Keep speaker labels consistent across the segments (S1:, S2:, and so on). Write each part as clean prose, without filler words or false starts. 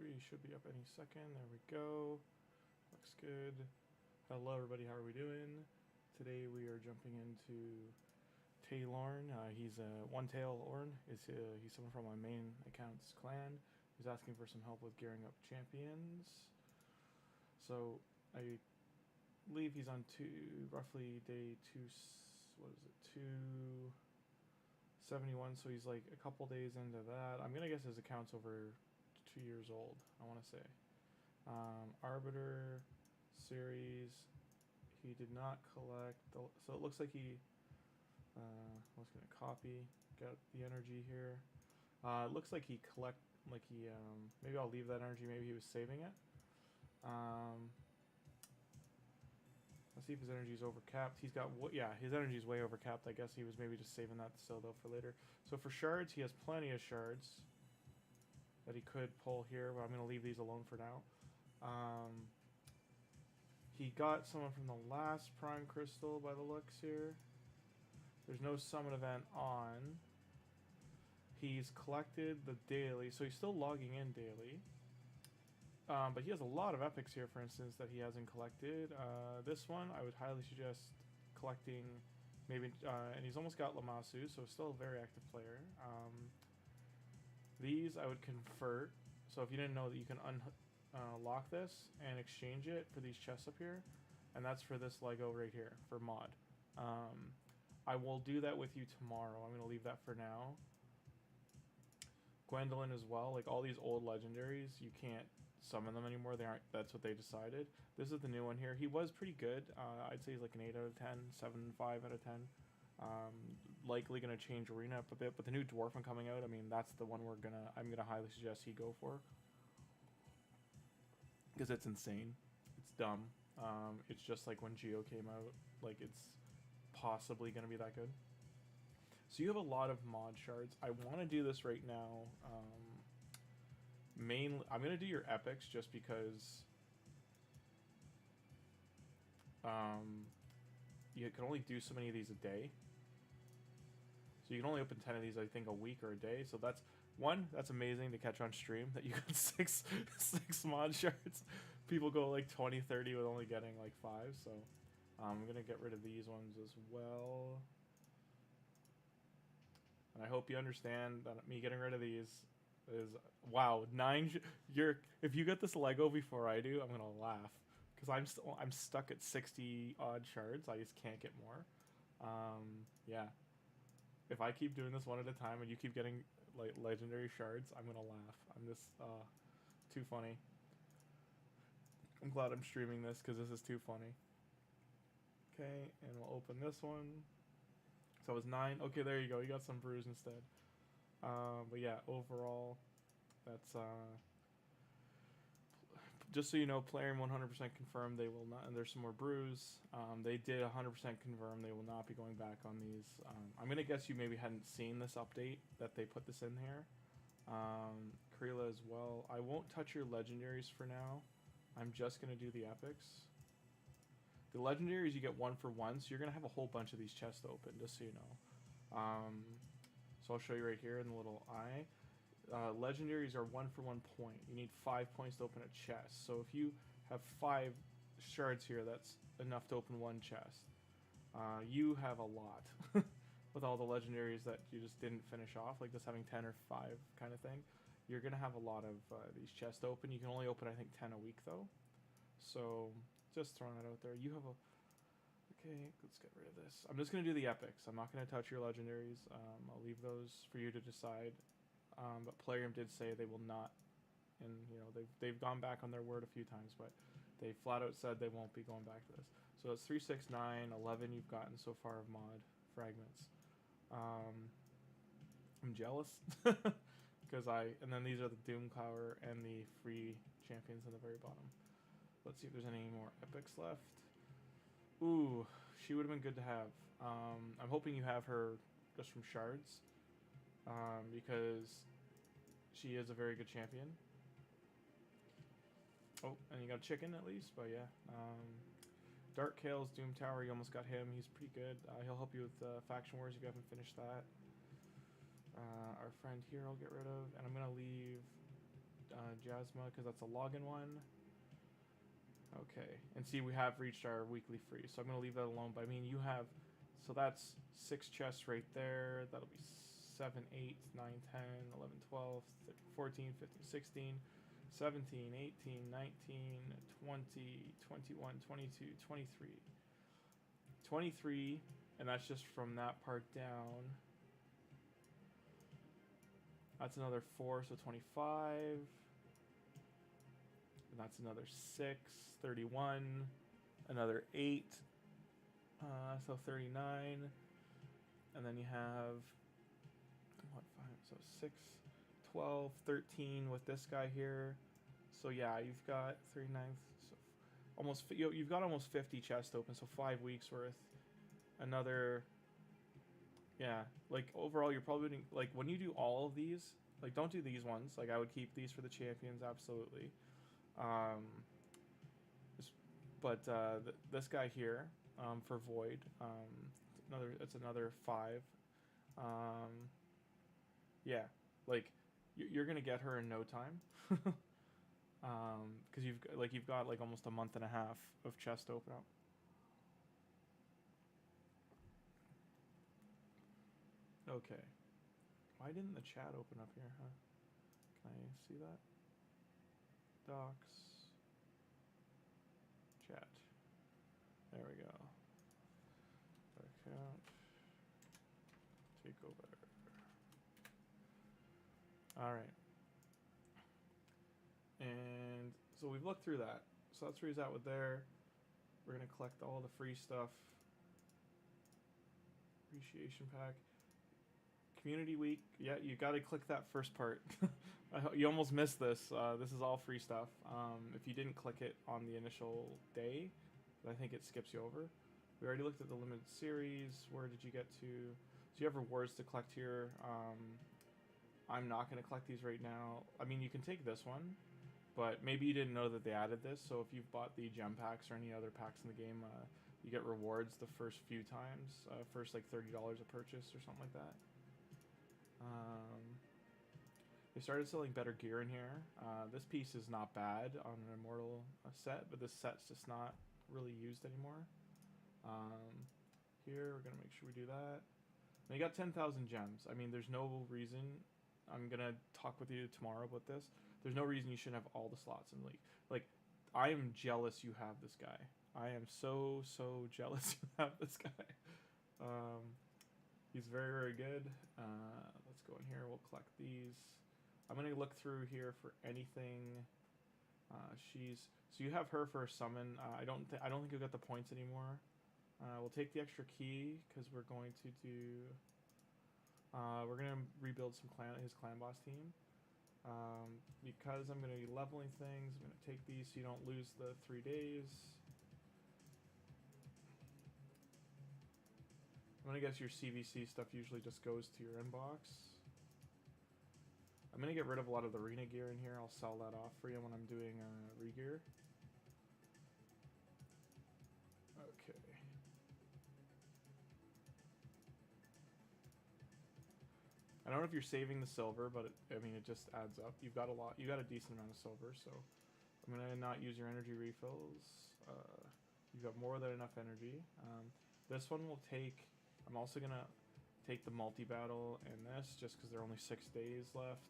S1: 3 should be up any second. There we go. Looks good. Hello everybody, how are we doing? Today we are jumping into TAILORN. He's a 1TAILORN. He's someone from my main account's clan. He's asking for some help with gearing up champions. So I believe he's on roughly day 271, so he's like a couple days into that. I'm gonna guess his account's over 2 years old, I want to say. Arbiter series, he did not collect so it looks like he was gonna copy, got the energy here. It looks like he maybe I'll leave that energy, maybe he was saving it. Let's see if his energy is overcapped. He's got, yeah, his energy is way overcapped. I guess he was maybe just saving that still though for later. So for shards, he has plenty of shards that he could pull here, but I'm going to leave these alone for now. He got someone from the last Prime Crystal by the looks here. There's no summon event on. He's collected the daily, so he's still logging in daily. But he has a lot of epics here, for instance, that he hasn't collected. This one, I would highly suggest collecting, maybe, and he's almost got Lamasu, so still a very active player. These I would convert, so if you didn't know that you can unlock this and exchange it for these chests up here, and that's for this Lego right here, for mod. I will do that with you tomorrow. I'm going to leave that for now. Gwendolyn as well, like all these old legendaries, you can't summon them anymore. They aren't. That's what they decided. This is the new one here. He was pretty good. I'd say he's like an 8 out of 10, 7.5 out of 10. Likely gonna change arena up a bit, but the new dwarf one coming out, I mean, that's the one I'm gonna highly suggest he go for, because it's insane. It's dumb. It's just like when Geo came out. Like, it's possibly gonna be that good. So you have a lot of mod shards. I want to do this right now. Mainly, I'm gonna do your epics just because you can only do so many of these a day. So you can only open 10 of these, I think, a week or a day. So that's amazing to catch on stream that you got six mod shards. People go like 20, 30 with only getting like 5. So I'm gonna get rid of these ones as well. And I hope you understand that me getting rid of these is, wow, 9. If you get this Lego before I do, I'm gonna laugh, because I'm stuck at 60 odd shards. I just can't get more. Yeah. If I keep doing this one at a time and you keep getting like legendary shards, I'm gonna laugh. I'm just too funny. I'm glad I'm streaming this because this is too funny. Okay, and we'll open this one. So it was 9. Okay, there you go. You got some brews instead. But yeah, overall, that's just so you know, player 100% confirmed they will not, and there's some more brews. They did 100% confirm they will not be going back on these. I'm gonna guess you maybe hadn't seen this update that they put this in here. Krila as well. I won't touch your legendaries for now. I'm just gonna do the epics. The legendaries you get 1 for 1, so you're gonna have a whole bunch of these chests open, just so you know. So I'll show you right here in the little eye. Legendaries are 1 for 1 point. You need 5 points to open a chest. So if you have 5 shards here, that's enough to open 1 chest. You have a lot with all the legendaries that you just didn't finish off, like this having 10 or 5 kind of thing. You're gonna have a lot of these chests open. You can only open, I think, 10 a week though. So just throwing it out there. You have a... Okay, let's get rid of this. I'm just going to do the epics. I'm not going to touch your legendaries. I'll leave those for you to decide. But Plarium did say they will not, and you know, they've gone back on their word a few times, but they flat out said they won't be going back to this. So it's 3, 6, 9, 11 you've gotten so far of mod fragments. I'm jealous because and then these are the Doomclower and the free champions in the very bottom. Let's see if there's any more epics left. Ooh, she would have been good to have. I'm hoping you have her just from shards, because she is a very good champion. Oh, and you got a chicken at least, but yeah. Dark Kale's Doom Tower, you almost got him. He's pretty good. He'll help you with Faction Wars if you haven't finished that. Our friend here I'll get rid of, and I'm going to leave Jasma, because that's a login one. Okay, and see, we have reached our weekly free, so I'm going to leave that alone. But I mean, you have, so that's 6 chests right there. That'll be 7, 8, 9, 10, 11, 12, 13, 14, 15, 16, 17, 18, 19, 20, 21, 22, 23. 23, and that's just from that part down. That's another 4, so 25. And that's another 6, 31. Another 8, so 39. And then you have, what, 5, so 6, 12, 13 with this guy here. So yeah, you've got 39, so almost, you've got almost 50 chests open, so 5 weeks worth. Another, yeah, like overall you're probably doing, like when you do all of these, like don't do these ones, like I would keep these for the champions, absolutely. This guy here, for Void, it's another 5. Yeah, like you're gonna get her in no time. Because you've got like almost a month and a half of chest open up. Okay. Why didn't the chat open up here, huh? Can I see that? Docs. Chat. There we go. Account. Takeover. Alright. And so we've looked through that. So that's where he's at with there. We're going to collect all the free stuff. Appreciation pack. Community week. Yeah, you got to click that first part. You almost missed this. This is all free stuff. If you didn't click it on the initial day, I think it skips you over. We already looked at the limited series. Where did you get to? So you have rewards to collect here. I'm not going to collect these right now. I mean, you can take this one, but maybe you didn't know that they added this. So if you've bought the gem packs or any other packs in the game, you get rewards the first few times. First like $30 a purchase or something like that. They started selling better gear in here. This piece is not bad on an Immortal set, but this set's just not really used anymore. Here, we're going to make sure we do that. Now you got 10,000 gems. I mean, there's no reason. I'm going to talk with you tomorrow about this. There's no reason you shouldn't have all the slots in the league. Like, I am jealous you have this guy. I am so jealous you have this guy. He's very, very good. Let's go in here. We'll collect these. I'm going to look through here for anything. So you have her for a summon. I don't think you'll get the points anymore. We'll take the extra key because we're going to do. We're going to rebuild his clan boss team. Because I'm going to be leveling things, I'm going to take these so you don't lose the 3 days. I'm going to guess your CVC stuff usually just goes to your inbox. I'm going to get rid of a lot of the arena gear in here. I'll sell that off for you when I'm doing regear. Okay. I don't know if you're saving the silver, but I mean, it just adds up. You've got a lot. You got a decent amount of silver, so I'm going to not use your energy refills. You've got more than enough energy. This one will take... I'm also going to take the multi-battle and this, just because there are only 6 days left.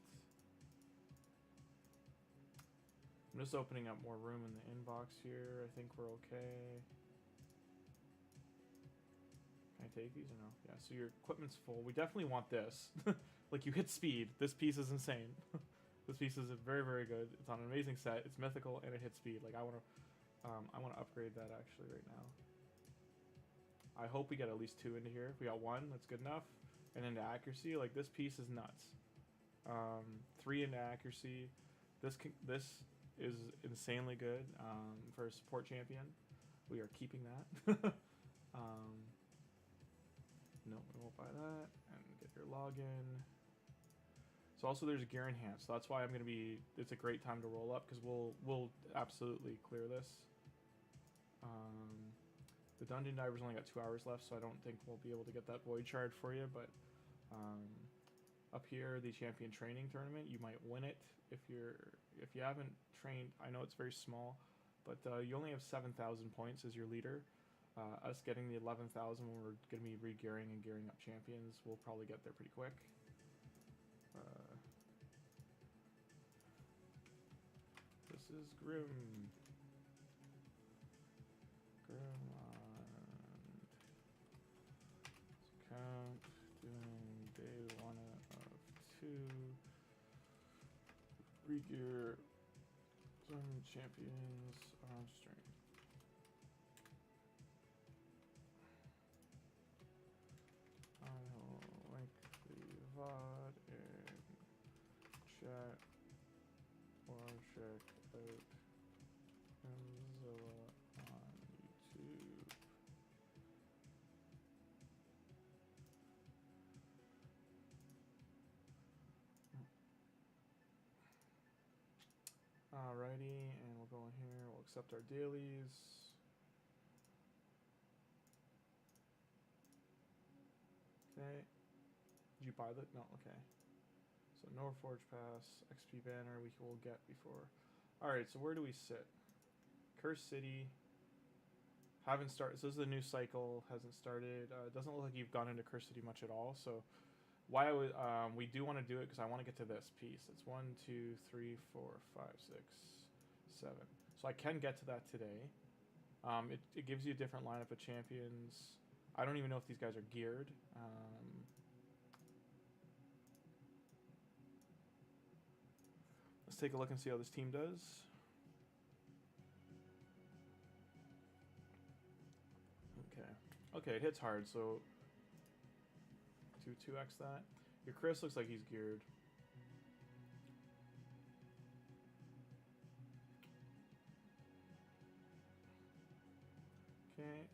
S1: I'm just opening up more room in the inbox here. I think we're okay. Can I take these or no? Yeah, so your equipment's full. We definitely want this. Like, you hit speed. This piece is insane. This piece is very, very good. It's on an amazing set. It's mythical, and it hits speed. Like, I want to upgrade that, actually, right now. I hope we get at least 2 into here. If we got 1, that's good enough. And into accuracy, like, this piece is nuts. 3 into accuracy. This is insanely good for a support champion. We are keeping that. No, we won't buy that. And get your login. So also there's a gear enhance. So that's why I'm going to be... It's a great time to roll up, because we'll absolutely clear this. The Dungeon Diver's only got 2 hours left, so I don't think we'll be able to get that Void Shard for you, but up here, the Champion Training Tournament, you might win it if if you haven't trained, I know it's very small, but you only have 7,000 points as your leader. Us getting the 11,000 when we're going to be regearing and gearing up champions, we'll probably get there pretty quick. This is Grim. Count doing day 1 of 2. Regear some champions on stream. I will link the VOD in chat or check out Grimmzilla on YouTube. Alrighty, and we'll go in here, we'll accept our dailies. Okay. Did you buy that? No, okay. So no Forge Pass, XP banner we will get before. Alright, so where do we sit? Curse City. Haven't started, so this is a new cycle, hasn't started. It doesn't look like you've gone into Curse City much at all, so why I would, we do want to do it because I want to get to this piece. It's 1, 2, 3, 4, 5, 6, 7. So I can get to that today. It gives you a different lineup of champions. I don't even know if these guys are geared. Let's take a look and see how this team does. Okay. Okay, it hits hard, so 2x that. Your Chris looks like he's geared. Okay.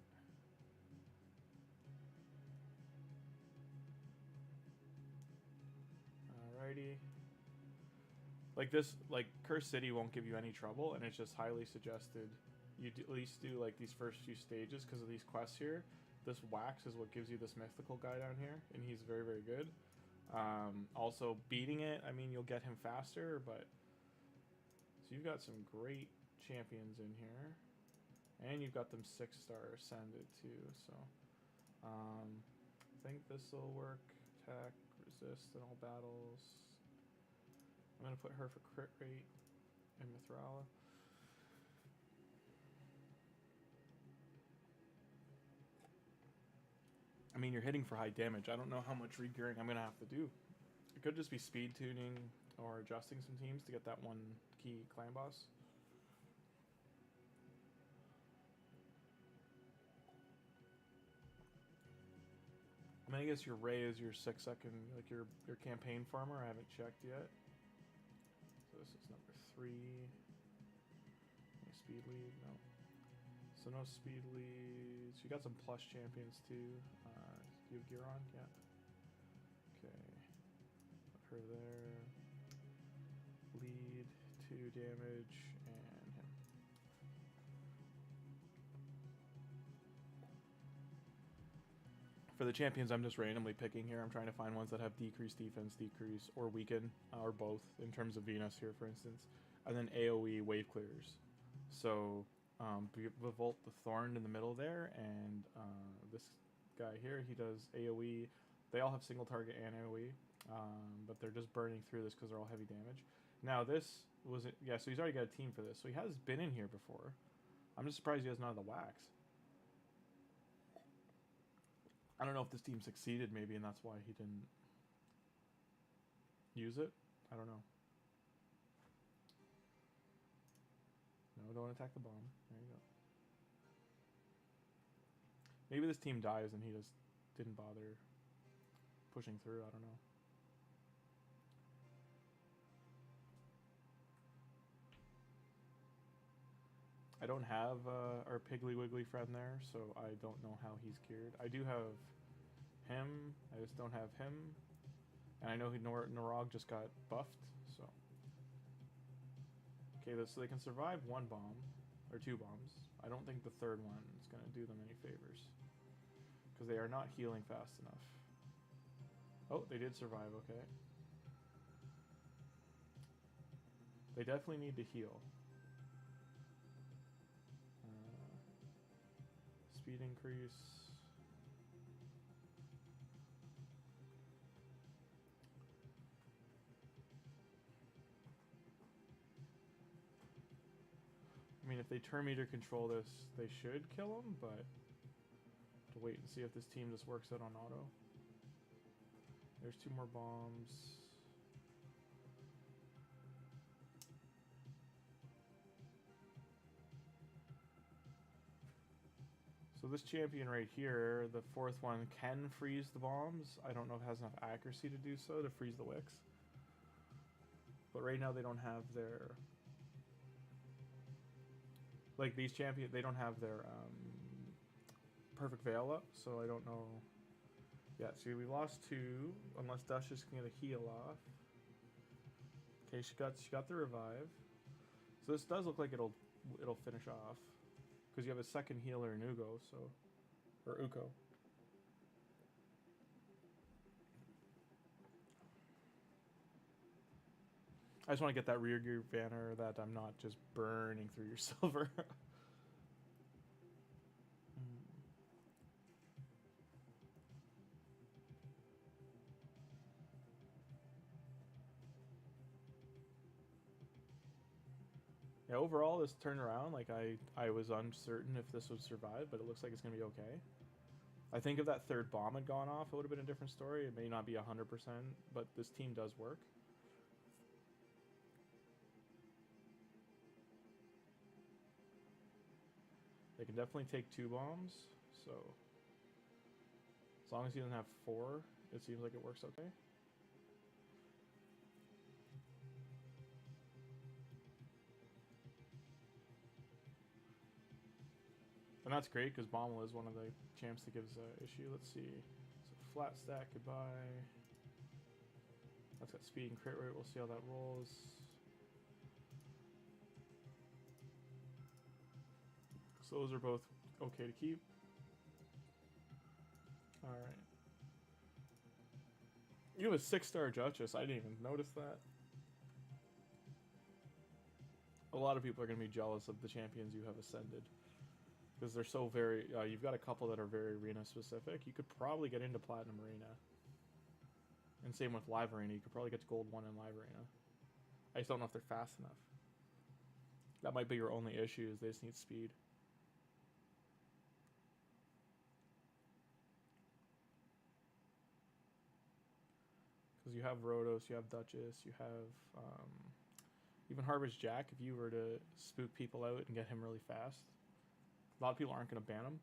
S1: Alrighty. Like this, like Curse City won't give you any trouble, and it's just highly suggested you at least do like these first few stages because of these quests here. This wax is what gives you this mythical guy down here, and he's very, very good. Also, beating it, I mean, you'll get him faster, but... So you've got some great champions in here. And you've got them 6-star ascended, too, so... I think this will work. Attack, resist in all battles. I'm going to put her for crit rate and Mithrala. I mean, you're hitting for high damage. I don't know how much regearing I'm going to have to do. It could just be speed tuning or adjusting some teams to get that one key clan boss. I mean, I guess your Ray is your 6-second, like your campaign farmer. I haven't checked yet. So this is number 3. Any speed lead? No. So no speed leads. You got some plus champions too. Do you have gear on? Yeah. Okay. Put her there. Lead, 2 damage, and him. For the champions, I'm just randomly picking here. I'm trying to find ones that have decreased defense, decrease, or weaken, or both, in terms of Venus here, for instance. And then AoE wave clears. So, Revolt the Thorn in the middle there, and this guy here, he does AoE. They all have single target and AoE, but they're just burning through this because they're all heavy damage. Now this was, yeah, so he's already got a team for this. So he has been in here before. I'm just surprised he has none of the wax. I don't know if this team succeeded maybe, and that's why he didn't use it. I don't know. No, don't attack the bomb. There you go. Maybe this team dies and he just didn't bother pushing through. I don't know. I don't have our Piggly Wiggly friend there, so I don't know how he's geared. I do have him. I just don't have him. And I know Narog just got buffed, so... Okay, so they can survive 1 bomb, or 2 bombs. I don't think the 3rd one is going to do them any favors. Because they are not healing fast enough. Oh, they did survive, okay. They definitely need to heal. Speed increase. I mean, if they turn meter control this, they should kill him, but to wait and see if this team just works out on auto. There's 2 more bombs. So this champion right here, the 4th one, can freeze the bombs. I don't know if it has enough accuracy to do so, to freeze the wicks. But right now they don't have their... Like, these champions, they don't have their perfect veil up, so I don't know. Yeah, see, we lost 2, unless Duchess can get a heal off. Okay, she got the revive. So this does look like it'll finish off. Because you have a second healer in Ugo, so... Or Uko. I just want to get that rear gear banner that I'm not just burning through your silver. Yeah, overall, this turnaround, like, I was uncertain if this would survive, but it looks like it's going to be okay. I think if that 3rd bomb had gone off, it would have been a different story. It may not be 100%, but this team does work. They can definitely take 2 bombs, so as long as he doesn't have 4, it seems like it works okay. And that's great, because Bommel is one of the champs that gives issue. Let's see. So flat stack, goodbye. That's got speed and crit rate. We'll see how that rolls. So those are both okay to keep. Alright. You have a 6-star Duchess. I didn't even notice that. A lot of people are going to be jealous of the champions you have ascended. Because they're so very... you've got a couple that are very arena specific. You could probably get into Platinum Arena. And same with Live Arena. You could probably get to Gold 1 in Live Arena. I just don't know if they're fast enough. That might be your only issue, is they just need speed. Because you have Rhodos, you have Duchess, you have... even Harvest Jack, if you were to spook people out and get him really fast. A lot of people aren't going to ban him.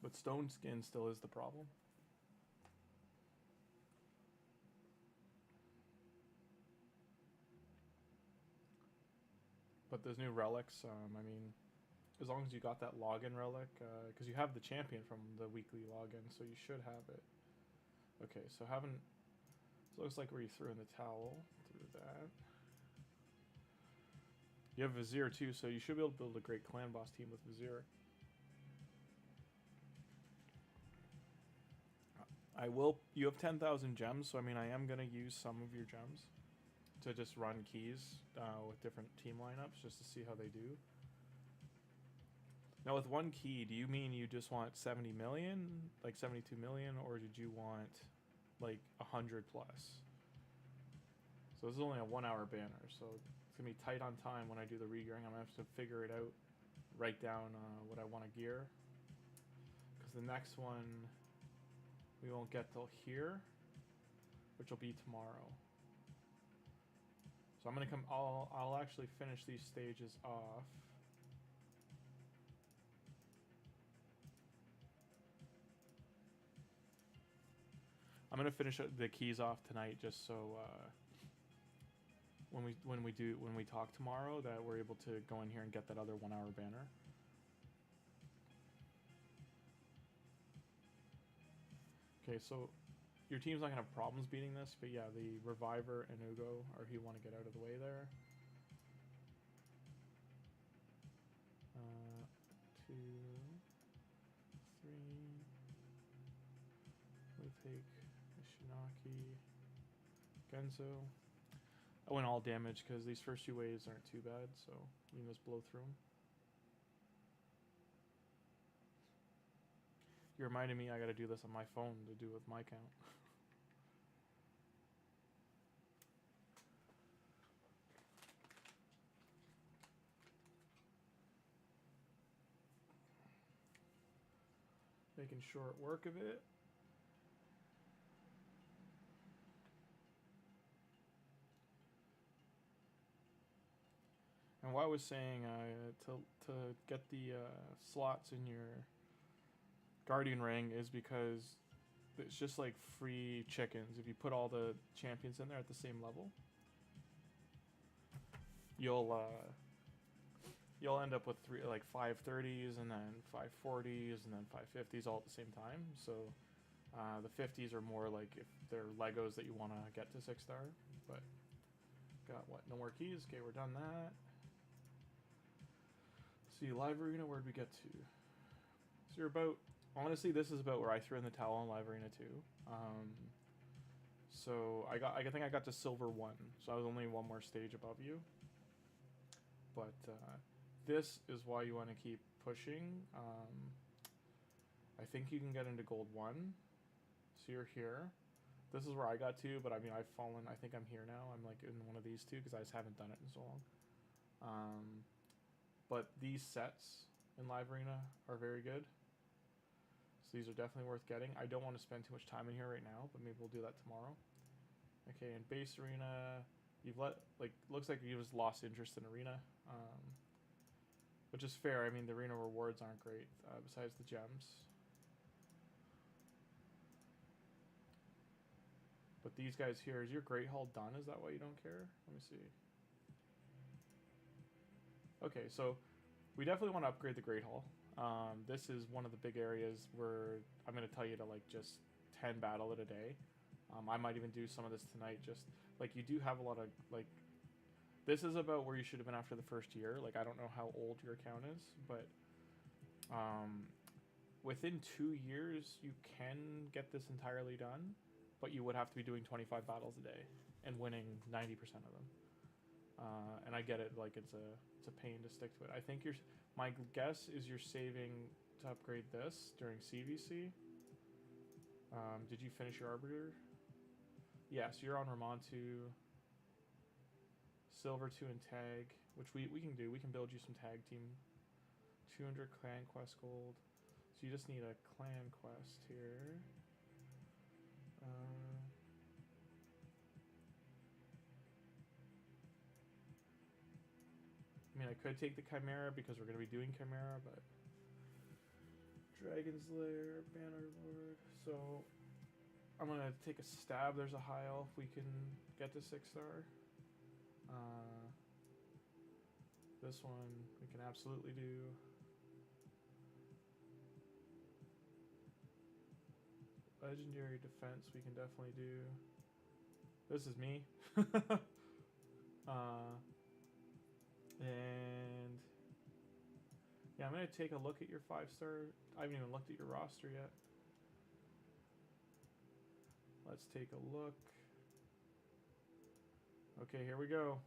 S1: But Stone Skin still is the problem. But those new relics, I mean, as long as you got that login relic, because you have the champion from the weekly login, so you should have it. Okay, so haven't... So it looks like where you threw in the towel through that. You have Vizier too, so you should be able to build a great Clan Boss team with Vizier. You have 10,000 gems, so I mean I am going to use some of your gems to just run keys with different team lineups just to see how they do. Now with 1 key, do you mean you just want 70 million, like 72 million, or did you want like 100 plus? So this is only a 1-hour banner, so it's going to be tight on time when I do the regearing. I'm going to have to figure it out, write down what I want to gear. Because the next one we won't get till here, which will be tomorrow. So I'm going to come, I'll actually finish these stages off. I'm going to finish the keys off tonight just so when we talk tomorrow that we're able to go in here and get that other 1-hour banner. Okay, so your team's not gonna have problems beating this, but yeah, the Reviver and Ugo are who you want to get out of the way there. 2, 3. We take Shinaki. Benzo. I went all damage because these first 2 waves aren't too bad, so you can just blow through them. You reminded me I gotta do this on my phone to do with my count. Making short work of it. And what I was saying, to get the slots in your Guardian ring is because it's just like free chickens. If you put all the champions in there at the same level, you'll end up with 530s and then 540s and then 550s all at the same time. So the 50s are more like if they're Legos that you want to get to 6-star. But got what? No more keys. Okay, we're done that. See, live arena. Where'd we get to? So you're about. Honestly, this is about where I threw in the towel on live arena too. So I think I got to silver 1. So I was only 1 more stage above you. But this is why you want to keep pushing. I think you can get into gold 1. So you're here. This is where I got to, but I mean, I've fallen. I think I'm here now. I'm like in one of these 2 because I just haven't done it in so long. But these sets in live arena are very good. So these are definitely worth getting. I don't want to spend too much time in here right now, but maybe we'll do that tomorrow. Okay, in base arena, you've looks like you just lost interest in arena, which is fair. I mean, the arena rewards aren't great besides the gems. But these guys here, is your Great Hall done? Is that why you don't care? Let me see. Okay, so we definitely want to upgrade the Great Hall. This is one of the big areas where I'm going to tell you to just 10 battle it a day. I might even do some of this tonight. Just you do have a lot of this is about where you should have been after the first year. I don't know how old your account is, but within 2 years you can get this entirely done, but you would have to be doing 25 battles a day and winning 90% of them. And I get it, it's a pain to stick to it. I think my guess is you're saving to upgrade this during CVC. Did you finish your Arbiter? Yes, you're on Ramon 2, Silver 2 and Tag, which we can do. We can build you some tag team. 200 Clan Quest Gold. So you just need a Clan Quest here. I mean, I could take the Chimera because we're going to be doing Chimera, but Dragon's Lair, Banner Lord. So I'm going to take a stab. There's a high elf we can get to 6-star. This one we can absolutely do. Legendary Defense we can definitely do. This is me. And yeah, I'm going to take a look at your 5-star. I haven't even looked at your roster yet. Let's take a look. Okay, here we go.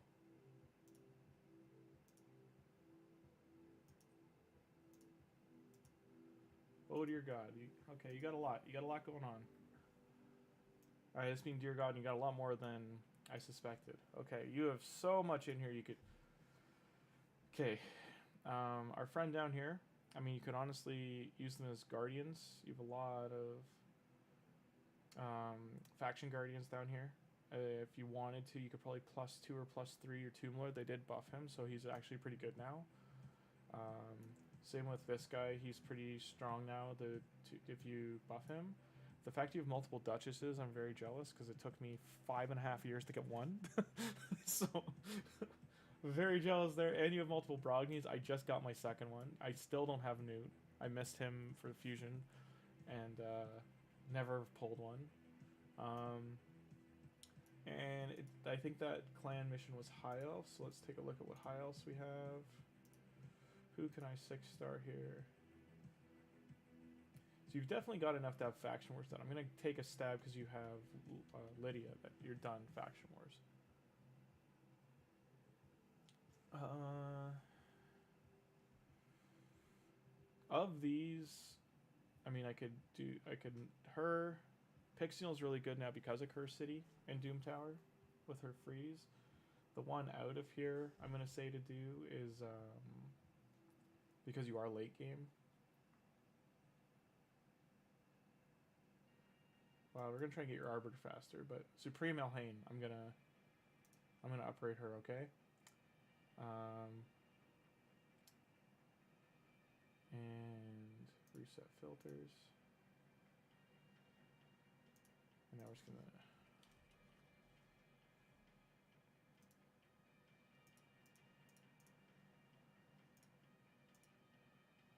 S1: Oh dear God. Okay, you got a lot. You got a lot going on. Alright, this being dear God, you got a lot more than I suspected. Okay, you have so much in here you could... Okay, our friend down here, I mean, you could honestly use them as guardians. You have a lot of faction guardians down here. If you wanted to, you could probably +2 or +3 your Tomb Lord. They did buff him, so he's actually pretty good now. Same with this guy. He's pretty strong now if you buff him. The fact you have multiple Duchesses, I'm very jealous because it took me 5.5 years to get one. So, very jealous there. And you have multiple Brognies. I just got my second one. I still don't have Newt. I missed him for Fusion and never pulled one. And I think that clan mission was High Elf, so let's take a look at what High Elves we have. Who can I 6-star here? So you've definitely got enough to have Faction Wars done. I'm going to take a stab because you have Lydia, that you're done Faction Wars. Of these, I mean, her Pixional's really good now because of Curse City and Doom Tower with her freeze. The one out of here I'm going to say to do is, because you are late game. Wow, we're going to try and get your Arbiter faster, but Supreme Elhain, I'm going to upgrade her, okay? And reset filters. And now we're just gonna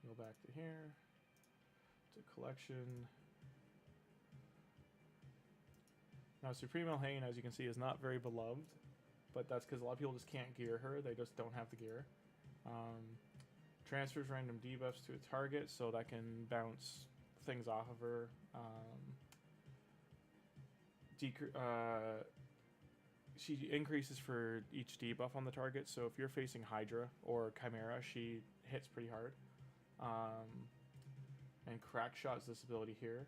S1: go back to here to collection. Now Supreme Elhain, as you can see, is not very beloved, but that's because a lot of people just can't gear her. They just don't have the gear. Transfers random debuffs to a target, so that can bounce things off of her. She increases for each debuff on the target, so if you're facing Hydra or Chimera, she hits pretty hard. And Crack Shot's this ability here.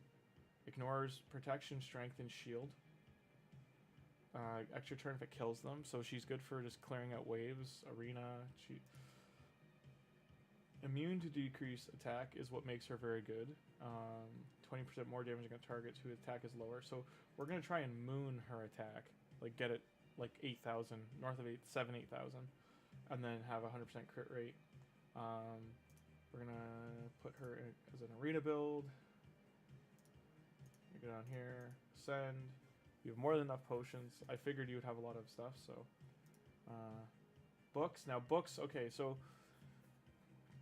S1: Ignores protection, strength, and shield. Extra turn if it kills them, so she's good for just clearing out waves, arena. Immune to decrease attack is what makes her very good. 20% more damage against targets whose attack is lower. So we're going to try and moon her attack. Like get it like 8,000, north of 8,000, and then have a 100% crit rate. We're going to put her in, as an arena build. Go down here, send. You have more than enough potions. I figured you would have a lot of stuff, so. Books. Now books, okay, so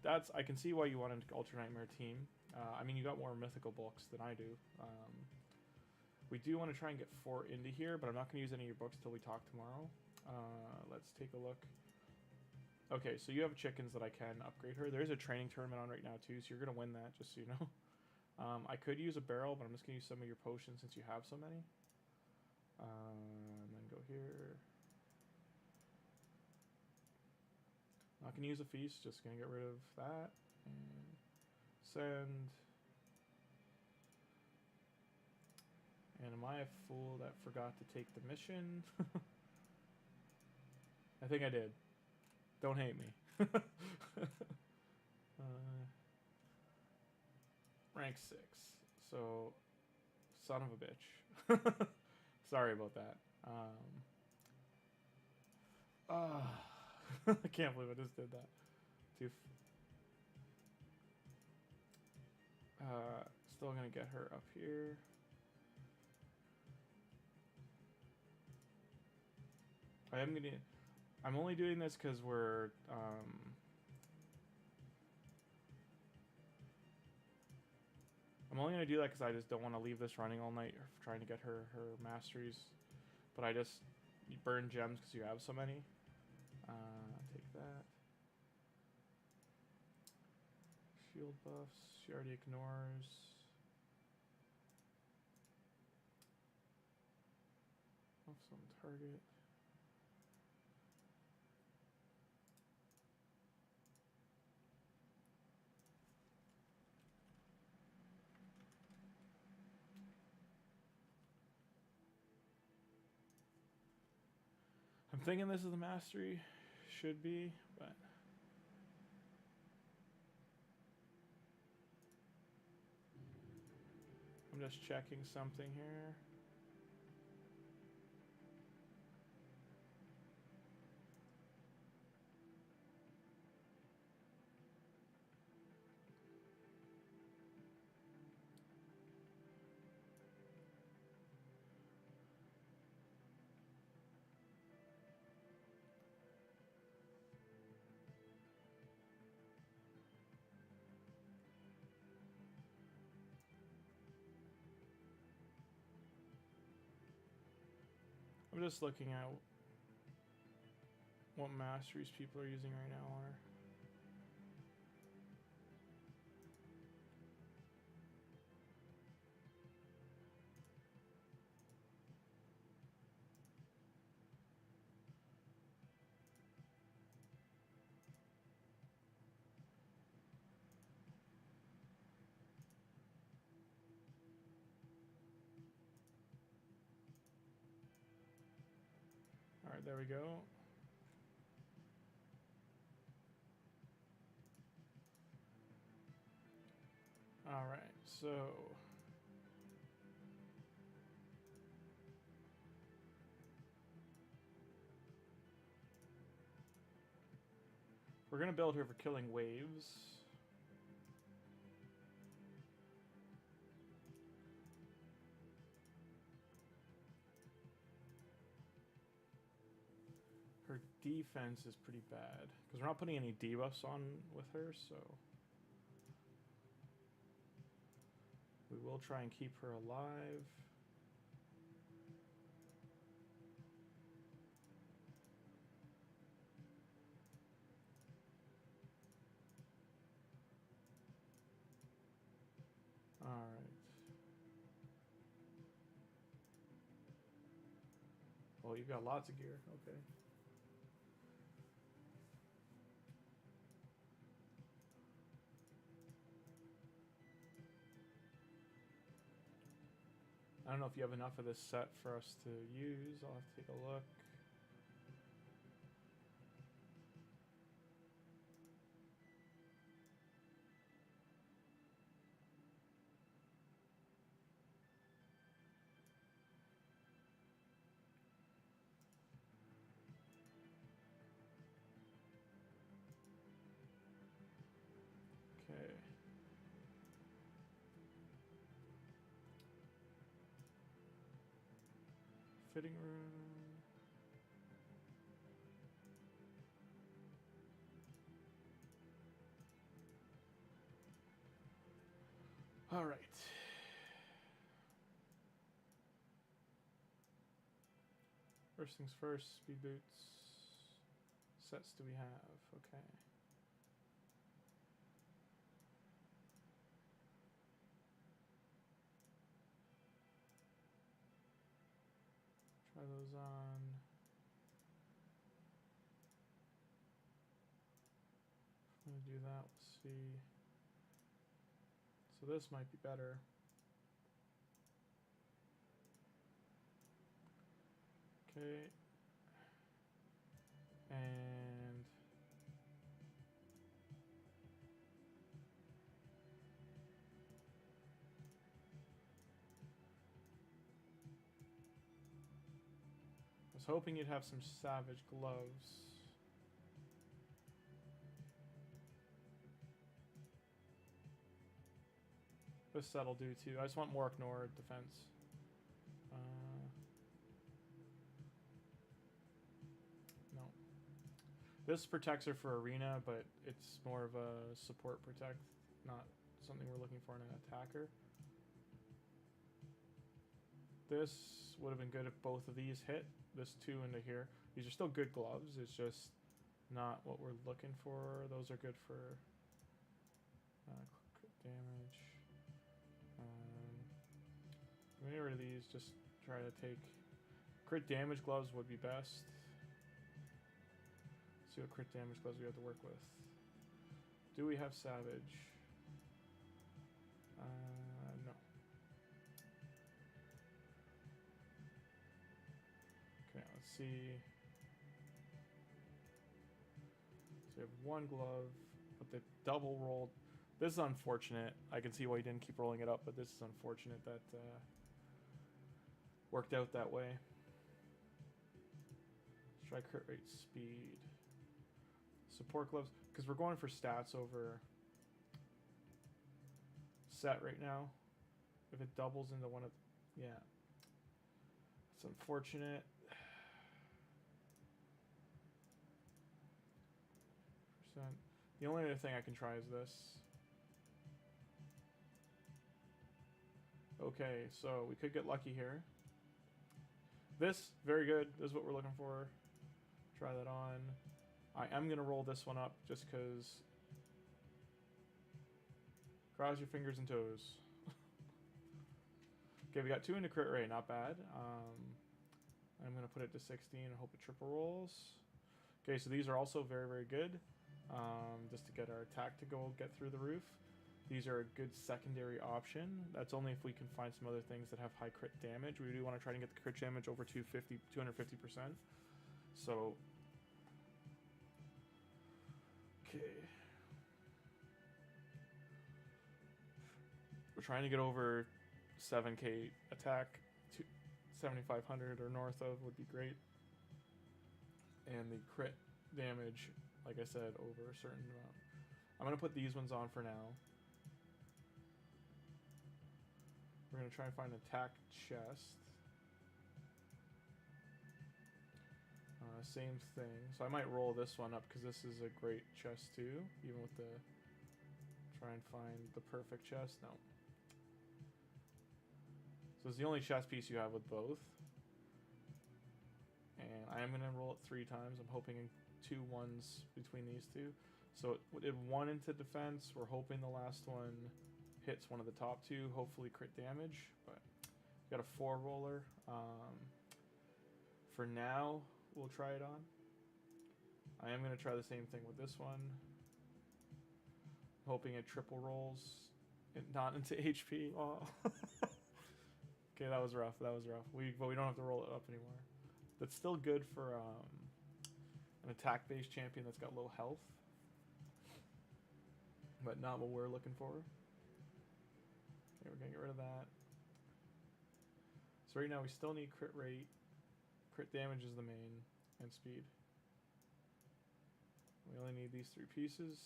S1: that's, I can see why you want an Ultra Nightmare team. I mean, you got more mythical books than I do. We do want to try and get 4 into here, but I'm not going to use any of your books till we talk tomorrow. Let's take a look. Okay, so you have chickens that I can upgrade her. There's a training tournament on right now too, so you're going to win that, just so you know. I could use a barrel, but I'm just going to use some of your potions since you have so many. And then go here. Not going to use a feast, just going to get rid of that. And send. And am I a fool that forgot to take the mission? I think I did. Don't hate me. Rank 6. So, son of a bitch. Sorry about that. I can't believe I just did that. Still gonna get her up here. I'm only doing this because we're I'm only going to do that because I just don't want to leave this running all night trying to get her masteries. But I just burn gems because you have so many. Take that. Shield buffs. She already ignores. Buffs on target. I'm thinking this is the mastery, should be, but I'm just checking something here. I'm just looking at what masteries people are using right now on her. Alright, there we go. Alright, so... we're going to build her for killing waves. Her defense is pretty bad, because we're not putting any debuffs on with her, so... we will try and keep her alive. Alright. Well, you've got lots of gear. Okay. I don't know if you have enough of this set for us to use. I'll have to take a look. Okay. Fitting room. All right. First things first, speed boots. Sets do we have? Okay. Try those on. I'm gonna do that. We'll see. So this might be better. Okay. And I was hoping you'd have some savage gloves. This set'll do too. I just want more ignore defense. No. This protects her for arena, but it's more of a support protect, not something we're looking for in an attacker. This would have been good if both of these hit. This 2 into here. These are still good gloves. It's just not what we're looking for. Those are good for crit damage. Get rid of these. Just try to take crit damage gloves would be best. Let's see what crit damage gloves we have to work with. Do we have savage? No. Okay, let's see. So we have one glove, but they double rolled. This is unfortunate. I can see why you didn't keep rolling it up, but this is unfortunate that worked out that way. Let's try crit rate speed. Support gloves, because we're going for stats over set right now. If it doubles into one of, yeah. It's unfortunate. Percent. The only other thing I can try is this. Okay, so we could get lucky here. This, very good. This is what we're looking for. Try that on. I am going to roll this one up just because. Cross your fingers and toes. Okay, we got 2 into crit rate. Not bad. I'm going to put it to 16 and hope it triple rolls. Okay, so these are also very, very good. Just to get our attack to go get through the roof. These are a good secondary option. That's only if we can find some other things that have high crit damage. We do want to try to get the crit damage over 250%. So, okay. We're trying to get over 7k attack. 7,500 or north of would be great. And the crit damage, like I said, over a certain amount. I'm going to put these ones on for now. We're going to try and find an attack chest. Same thing. So I might roll this one up because this is a great chest too, even with the... Try and find the perfect chest. No. So it's the only chest piece you have with both. And I am going to roll it 3 times. I'm hoping in 2 1s between these two. So it did 1 into defense. We're hoping the last one hits one of the top 2. Hopefully crit damage. But we got a 4 roller. For now, we'll try it on. I am going to try the same thing with this one. Hoping it triple rolls. Not into HP. Oh. Okay, that was rough. That was rough. But we don't have to roll it up anymore. That's still good for an attack-based champion that's got low health. But not what we're looking for. Okay, we're going to get rid of that. So right now we still need crit rate. Crit damage is the main. And speed. We only need these 3 pieces.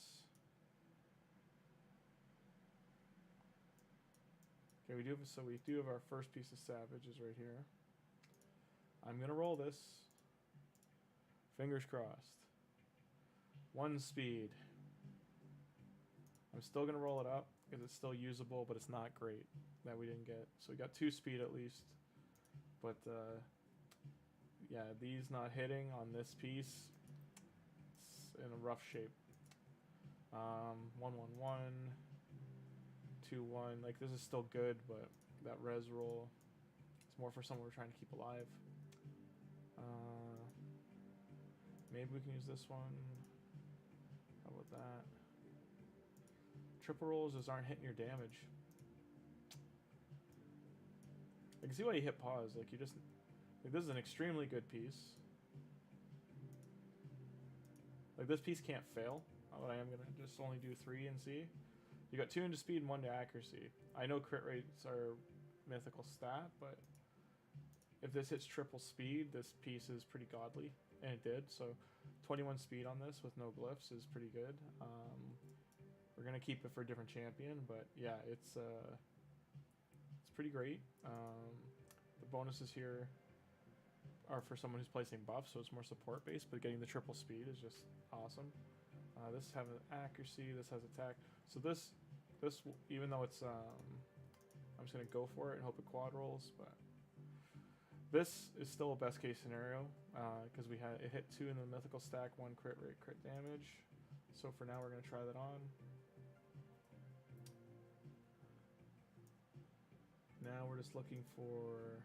S1: Okay, we do have our first piece of savages right here. I'm gonna roll this. Fingers crossed. 1 speed. I'm still gonna roll it up because it's still usable, but it's not great that we didn't get. So we got 2 speed at least. But yeah, these not hitting on this piece. It's in a rough shape. 1 1 1. 2 1. Like this is still good, but that res roll, it's more for someone we're trying to keep alive. Maybe we can use this one. How about that? Triple rolls just aren't hitting your damage. I can see why you hit pause. Like you just, like this is an extremely good piece. Like this piece can't fail. But I am gonna just only do 3 and see. You got 2 into speed and 1 to accuracy. I know crit rates are mythical stat, but if this hits triple speed, this piece is pretty godly, and it did. So 21 speed on this with no glyphs is pretty good. We're gonna keep it for a different champion, but yeah, it's pretty great. The bonuses here are for someone who's placing buffs, so it's more support based, but getting the triple speed is just awesome. This has accuracy, this has attack. So this even though it's I'm just gonna go for it and hope it quad rolls, but this is still a best case scenario because it hit 2 in the mythical stack, 1 crit rate, crit damage. So for now we're gonna try that on. Now we're just looking for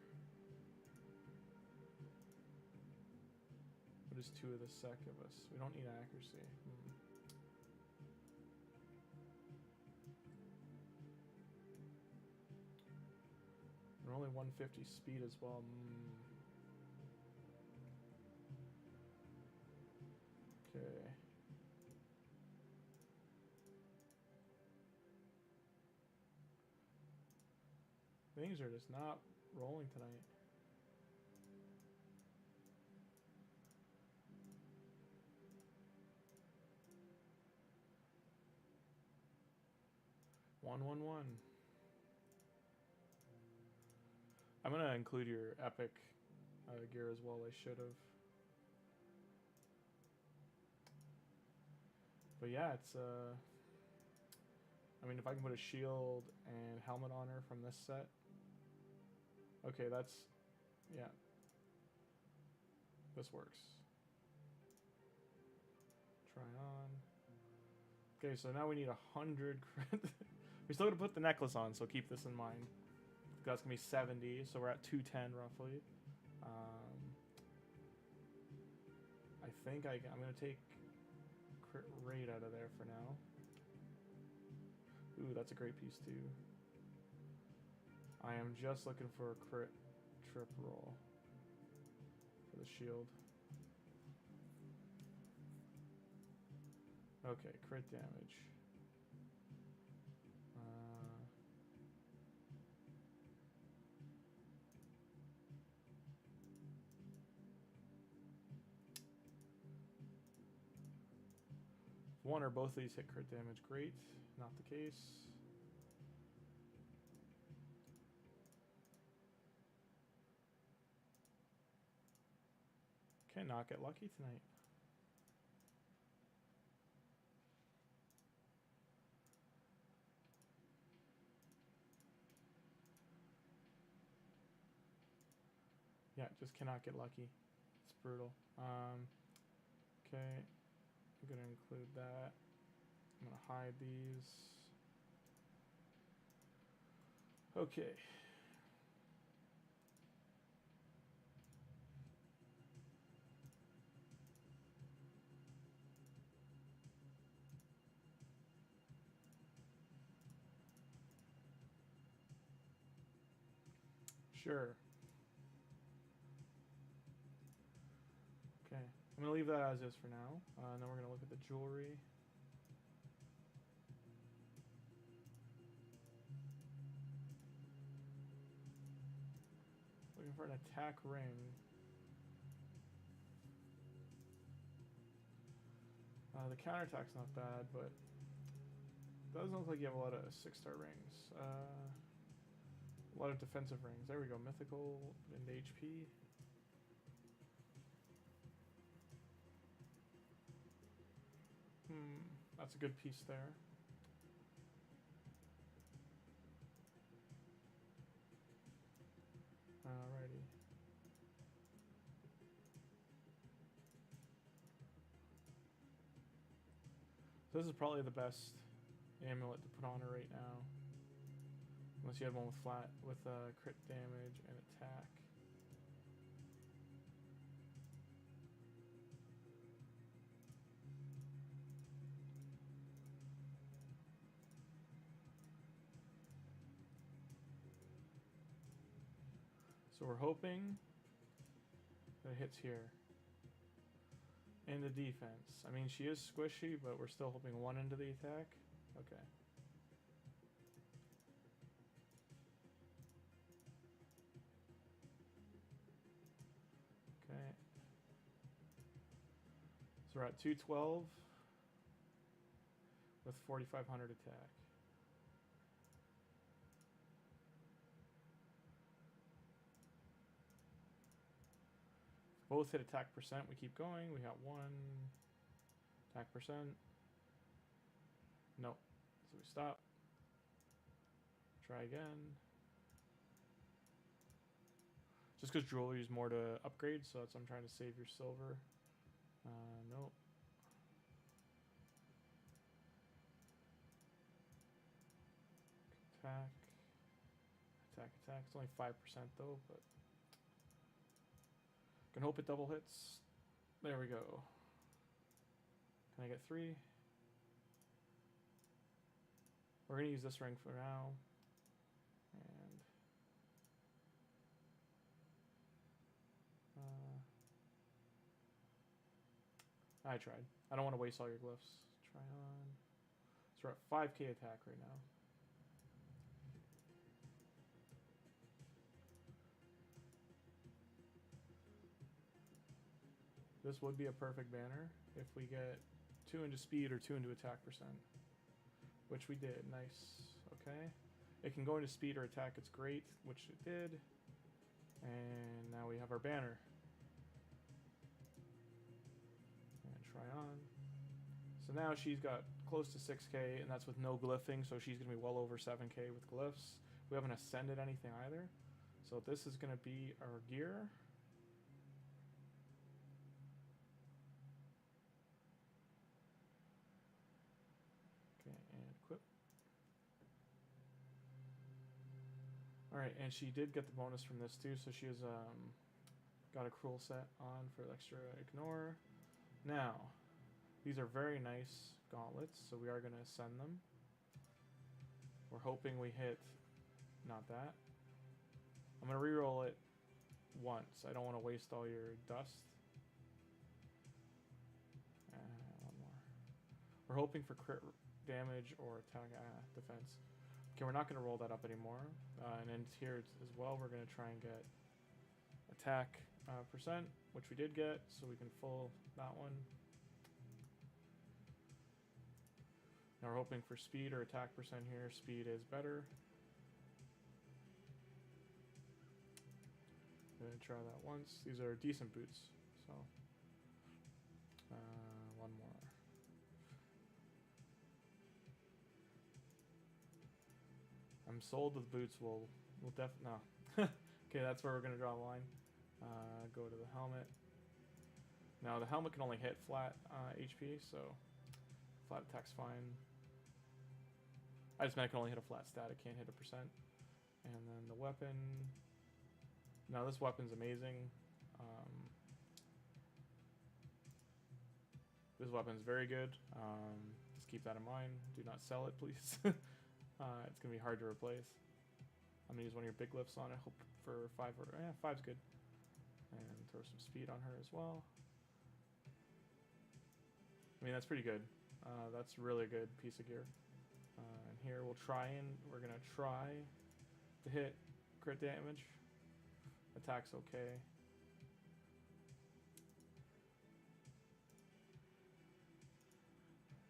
S1: what is 2 of the succubus. We don't need accuracy. We're only 150 speed as well. Okay. Things are just not rolling tonight. One. I'm gonna include your epic gear as well. I should have. But yeah, it's I mean, if I can put a shield and helmet on her from this set. Okay, that's, yeah. This works. Try on. Okay, so now we need 100 crit. We still gotta put the necklace on, so keep this in mind. That's gonna be 70, so we're at 210 roughly. I think I'm gonna take crit rate out of there for now. Ooh, that's a great piece too. I am just looking for a crit trip roll for the shield. Okay, crit damage. One or both of these hit crit damage, great. Not the case. Cannot get lucky tonight. Yeah, just cannot get lucky. It's brutal. Okay, I'm gonna include that. I'm gonna hide these. Okay. Sure. Okay, I'm gonna leave that as is for now. And then we're gonna look at the jewelry. Looking for an attack ring. The counterattack's not bad, but it doesn't look like you have a lot of 6-star rings. A lot of defensive rings. There we go. Mythical and HP. That's a good piece there. Alrighty. So this is probably the best amulet to put on her right now. Unless you have one with crit damage and attack. So we're hoping that it hits here. And the defense. I mean, she is squishy, but we're still hoping 1 into the attack. Okay. Okay. So we're at 212 with 4,500 attack. Both hit attack percent. We keep going. We got 1 attack percent. Nope. So we stop. Try again. Just because jewelry is more to upgrade, so that's I'm trying to save your silver. Nope. Attack. Attack, attack. It's only 5% though, but can hope it double hits. There we go. Can I get 3? We're gonna use this ring for now. And I tried. I don't want to waste all your glyphs. Try on. So we're at 5k attack right now. This would be a perfect banner if we get 2 into speed or 2 into attack percent. Which we did. Nice. Okay. It can go into speed or attack. It's great, which it did. And now we have our banner. And try on. So now she's got close to 6k, and that's with no glyphing, so she's going to be well over 7k with glyphs. We haven't ascended anything either. So this is going to be our gear. Alright, and she did get the bonus from this too, so she has got a cruel set on for extra ignore. Now, these are very nice gauntlets, so we are going to ascend them. We're hoping we hit not that. I'm going to reroll it once. I don't want to waste all your dust. One more. We're hoping for crit damage or attack defense. Okay, we're not going to roll that up anymore. And then here as well, we're going to try and get attack percent, which we did get, so we can full that one. Now we're hoping for speed or attack percent here. Speed is better. I'm going to try that once. These are decent boots, so one more. I'm sold the boots will no. Okay, that's where we're going to draw a line. Go to the helmet. Now the helmet can only hit flat HP, so flat attack's fine. I just meant I can only hit a flat stat, it can't hit a percent. And then the weapon. Now this weapon's amazing. This weapon's very good. Just keep that in mind. Do not sell it, please. It's gonna be hard to replace. I'm gonna use one of your big lifts on it. Hope for 5 or 5's good. And throw some speed on her as well. I mean, that's pretty good. That's a really good piece of gear. And here we're gonna try to hit crit damage. Attack's okay.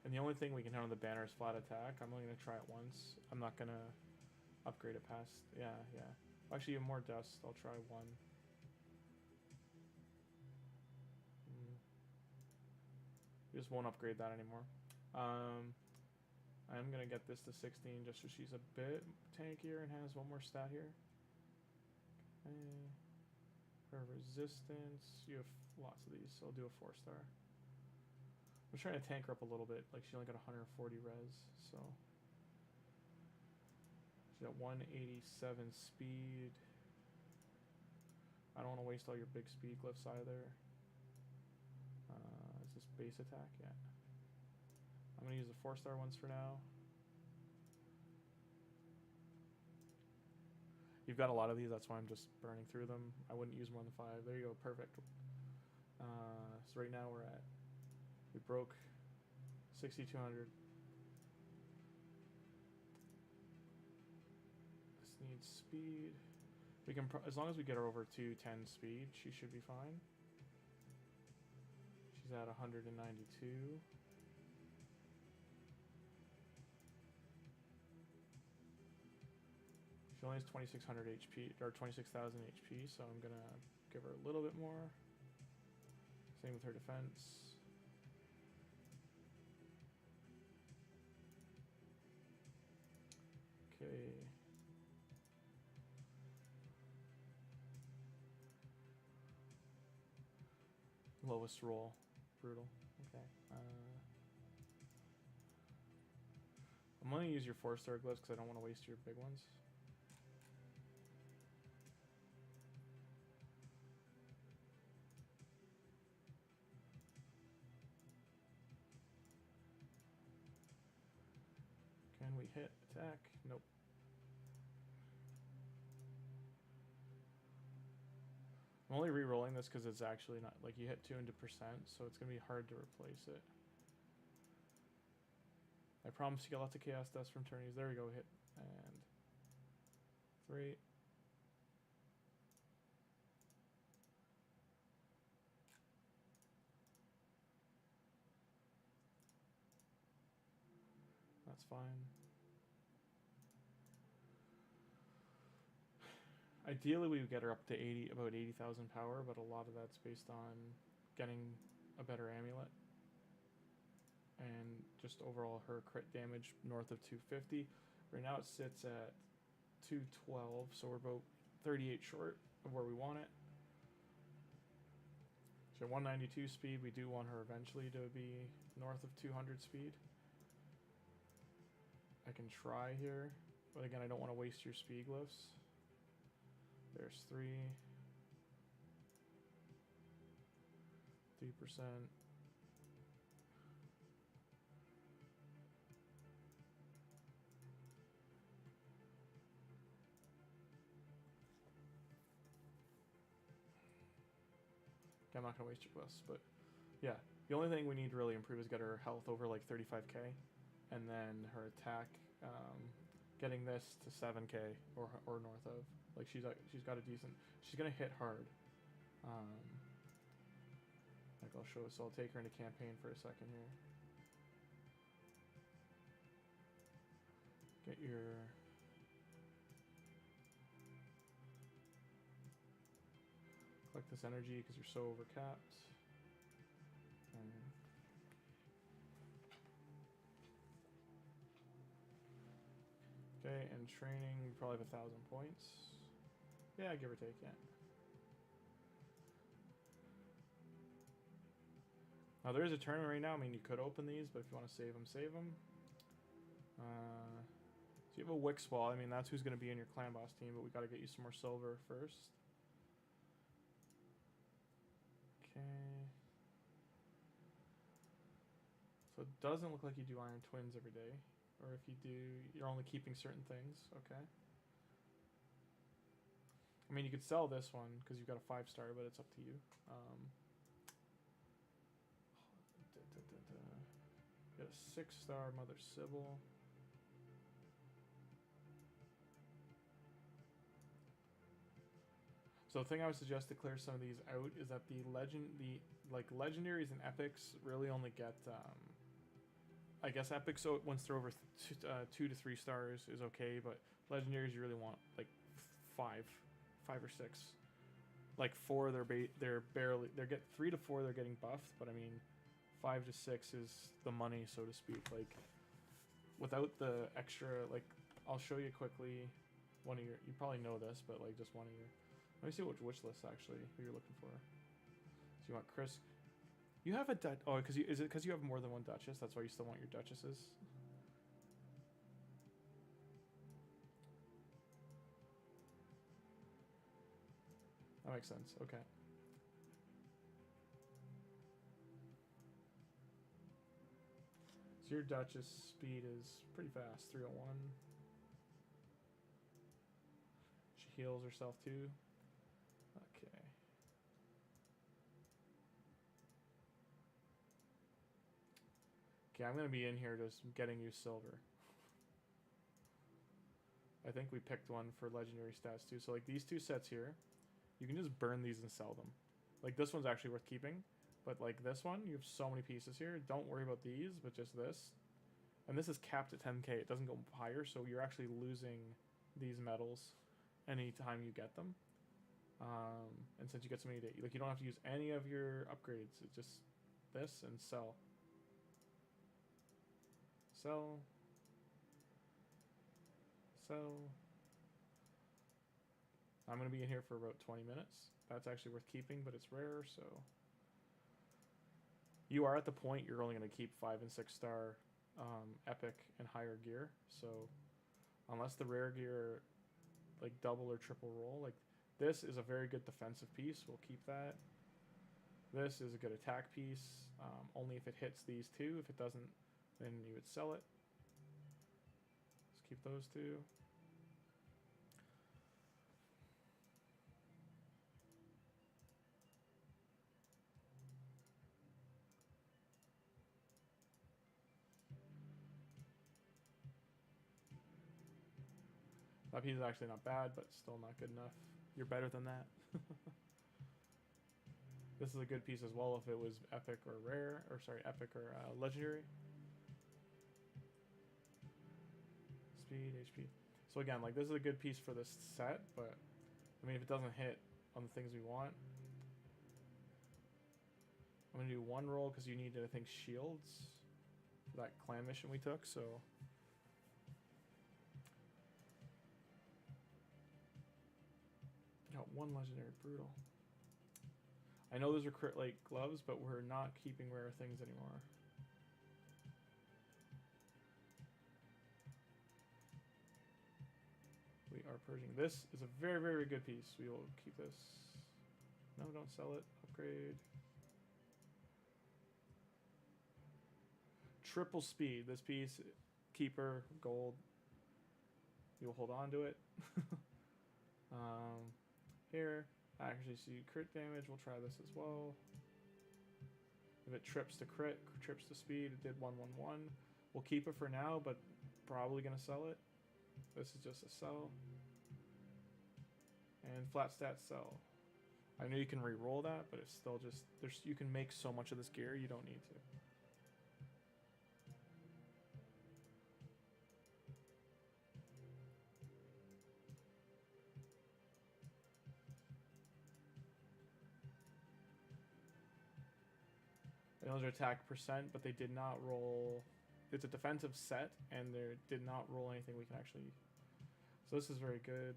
S1: And the only thing we can hit on the banner is flat attack. I'm only gonna try it once. I'm not gonna upgrade it past. Yeah. Actually, you have more dust. I'll try one. Just won't upgrade that anymore. I'm gonna get this to 16 just so she's a bit tankier and has one more stat here. Okay. Her resistance, you have lots of these, so I'll do a 4-star. I'm trying to tank her up a little bit. Like, she only got 140 res, so she's at 187 speed. I don't want to waste all your big speed glyphs either. Is this base attack? Yeah. I'm going to use the 4-star ones for now. You've got a lot of these, that's why I'm just burning through them. I wouldn't use more than 5. There you go, perfect. So right now we broke 6,200. This needs speed. We can, as long as we get her over 210 speed, she should be fine. She's at 192. She only has 2,600 HP, or 26,000 HP, so I'm gonna give her a little bit more. Same with her defense. Okay. Lowest roll. Brutal. Okay. I'm gonna use your 4-star glyphs because I don't want to waste your big ones. Can we hit attack? Nope. I'm only re-rolling this because it's actually not, like, you hit 200%, so it's going to be hard to replace it. I promise you get lots of chaos dust from tourneys. There we go, hit. And 3. That's fine. Ideally, we would get her up to about 80,000 power, but a lot of that's based on getting a better amulet. And just overall her crit damage north of 250. Right now it sits at 212, so we're about 38 short of where we want it. So 192 speed, we do want her eventually to be north of 200 speed. I can try here, but again, I don't want to waste your speed glyphs. There's 3. 3%. I'm not going to waste your glyphs, but Yeah. The only thing we need to really improve is get her health over like 35k, and then her attack, getting this to 7k or north of. Like she's got a decent. She's gonna hit hard. Like I'll show. So I'll take her into campaign for a second here. Get your. Collect this energy because you're so overcapped. Okay, and training, you probably have 1,000 points. Yeah, give or take, yeah. Now there is a tournament right now. I mean, you could open these, but if you want to save them, save them. So you have a Wix wall. I mean, that's who's going to be in your Clan Boss team, but we got to get you some more silver first. Okay. So it doesn't look like you do Iron Twins every day. Or if you do, you're only keeping certain things. Okay. I mean, you could sell this one because you've got a 5-star, but it's up to you. Get a 6-star Mother Sybil. So the thing I would suggest to clear some of these out is that the legendaries and epics really only get, I guess epics, so once they're over 2 to 3 stars is okay, but legendaries you really want like 5 or 6. Like 4, they're barely, get 3 to 4 they're getting buffed, but I mean 5 to 6 is the money, so to speak. Like without the extra, like I'll show you quickly one of your, you probably know this, but like just one of your, let me see which wish list actually who you're looking for. So you want Chris. You have a oh, is it because you have more than one Duchess? That's why you still want your Duchesses. That makes sense. Okay. So your Duchess speed is pretty fast, 301. She heals herself too. Okay. Okay, I'm gonna be in here just getting you silver. I think we picked one for legendary stats too. So like these 2 sets here, you can just burn these and sell them. Like this one's actually worth keeping, but like this one, you have so many pieces here. Don't worry about these, but just this. And this is capped at 10k. It doesn't go higher, so you're actually losing these medals anytime you get them. And since you get so many, like you don't have to use any of your upgrades. It's just this and sell. Sell. Sell. I'm going to be in here for about 20 minutes. That's actually worth keeping, but it's rare, so. You are at the point you're only going to keep 5 and 6-star epic and higher gear. So unless the rare gear like double or triple roll, like this is a very good defensive piece. We'll keep that. This is a good attack piece. Only if it hits these 2. If it doesn't, then you would sell it. Let's keep those 2. That piece is actually not bad, but still not good enough. You're better than that. This is a good piece as well if it was epic or rare, or sorry, epic or legendary. Speed, HP. So again, like this is a good piece for this set, but I mean if it doesn't hit on the things we want, I'm gonna do 1 roll because you needed, I think, shields for that clan mission we took, so. Got 1 legendary brutal. I know those are like gloves, but we're not keeping rare things anymore. We are purging. This is a very, very good piece. We will keep this. No, don't sell it. Upgrade. Triple speed. This piece, keeper, gold. You'll hold on to it. Here, I actually see crit damage. We'll try this as well. If it trips to crit, trips to speed, it did 111. We'll keep it for now, but probably gonna sell it. This is just a sell. And flat stat sell. I know you can re-roll that, but it's still just you can make so much of this gear you don't need to. Those are attack percent, but they did not roll. It's a defensive set, and they did not roll anything we can actually. So this is very good.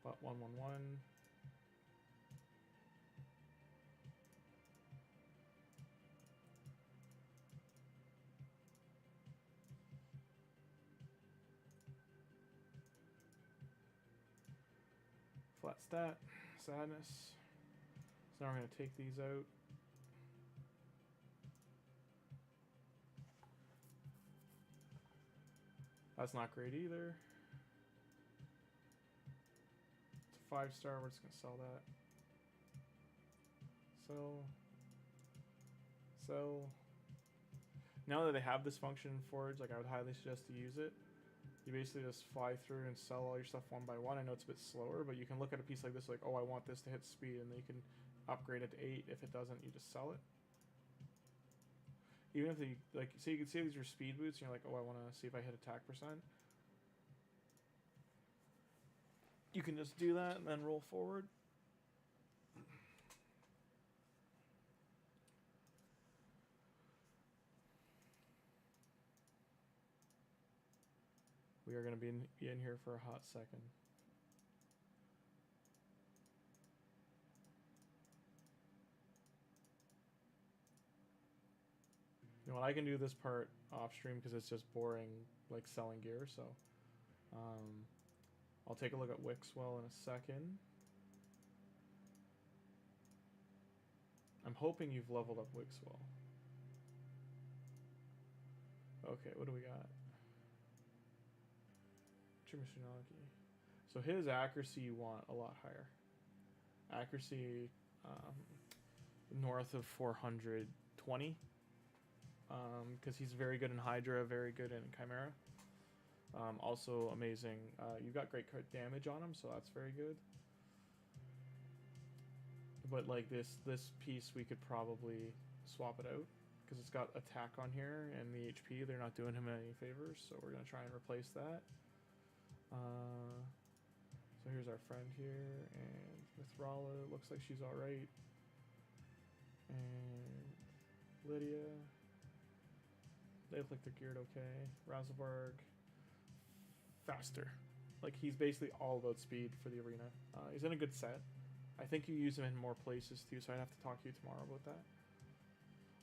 S1: But 111. Flat stat, sadness. So now we're going to take these out. That's not great either. It's a 5-star, we're just going to sell that. So now that they have this function in Forge, like I would highly suggest to use it. You basically just fly through and sell all your stuff one by one. I know it's a bit slower, but you can look at a piece like this like, oh, I want this to hit speed, and then you can upgrade it to 8. If it doesn't, you just sell it. Even if they, like, so you can see these are speed boots, and you're like, oh, I want to see if I hit attack percent. You can just do that and then roll forward. We are going to be in here for a hot second. You know what, I can do this part off stream because it's just boring, like selling gear. So I'll take a look at Wixwell in a second. I'm hoping you've leveled up Wixwell. Okay, what do we got? So his accuracy you want a lot higher. Accuracy north of 420. Because he's very good in Hydra, very good in Chimera. Also amazing. You've got great crit damage on him, so that's very good. But like this piece, we could probably swap it out because it's got attack on here and the HP. They're not doing him any favors, so we're gonna try and replace that. So here's our friend here, and Mithrala looks like she's all right, and Lydia. They look like they're geared okay. Razelbarg, faster. Like he's basically all about speed for the arena. He's in a good set. I think you use him in more places too, so I'd have to talk to you tomorrow about that.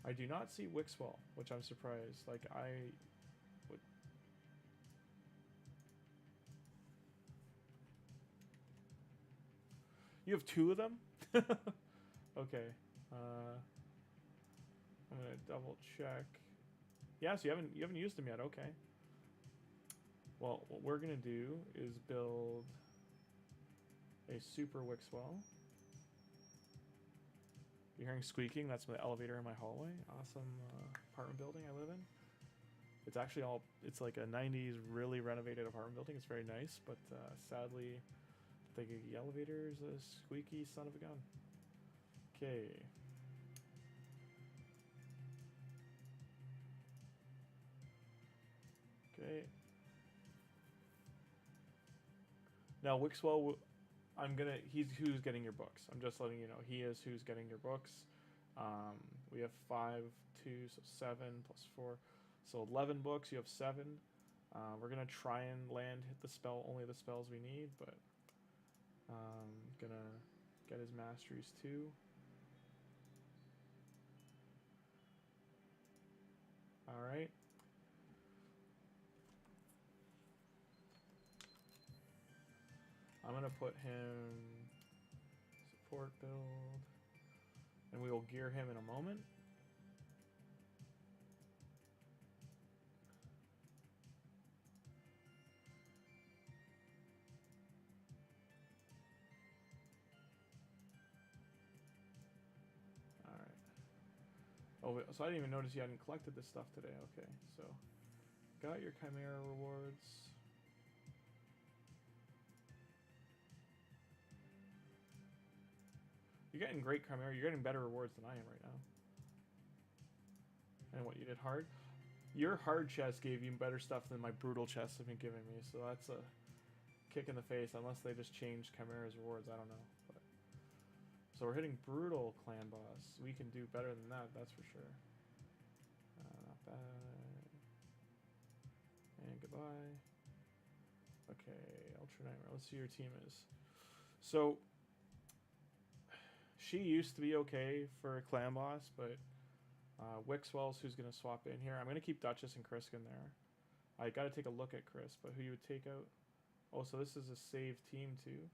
S1: I do not see Wixwell, which I'm surprised. Like I would. You have 2 of them? Okay. I'm gonna double check. Yeah, so you haven't used them yet. Okay. Well, what we're gonna do is build a super Wixwell. You're hearing squeaking? That's the elevator in my hallway. Awesome apartment building I live in. It's actually it's like a 90s really renovated apartment building. It's very nice, but sadly, the elevator is a squeaky son of a gun. Okay. Okay. Now Wixwell, he's who's getting your books. I'm just letting you know. He is who's getting your books. We have 5, 2, so 7 plus 4. So 11 books, you have 7. We're gonna try and hit the spell, only the spells we need, but gonna get his masteries too. Alright. I'm gonna put him support build, and we will gear him in a moment. Oh, so I didn't even notice you hadn't collected this stuff today. Okay, so got your Chimera rewards. You're getting great Chimera. You're getting better rewards than I am right now. And what, you did hard? Your hard chest gave you better stuff than my brutal chests have been giving me, so that's a kick in the face, unless they just changed Chimera's rewards. I don't know. But so we're hitting brutal Clan Boss. We can do better than that, that's for sure. Not bad. And goodbye. Okay, Ultra Nightmare. Let's see who your team is. So she used to be okay for Clan Boss, but Wixwell's who's going to swap in here. I'm going to keep Duchess and Krisk in there. I got to take a look at Chris, but who you would take out? Oh, so this is a save team too.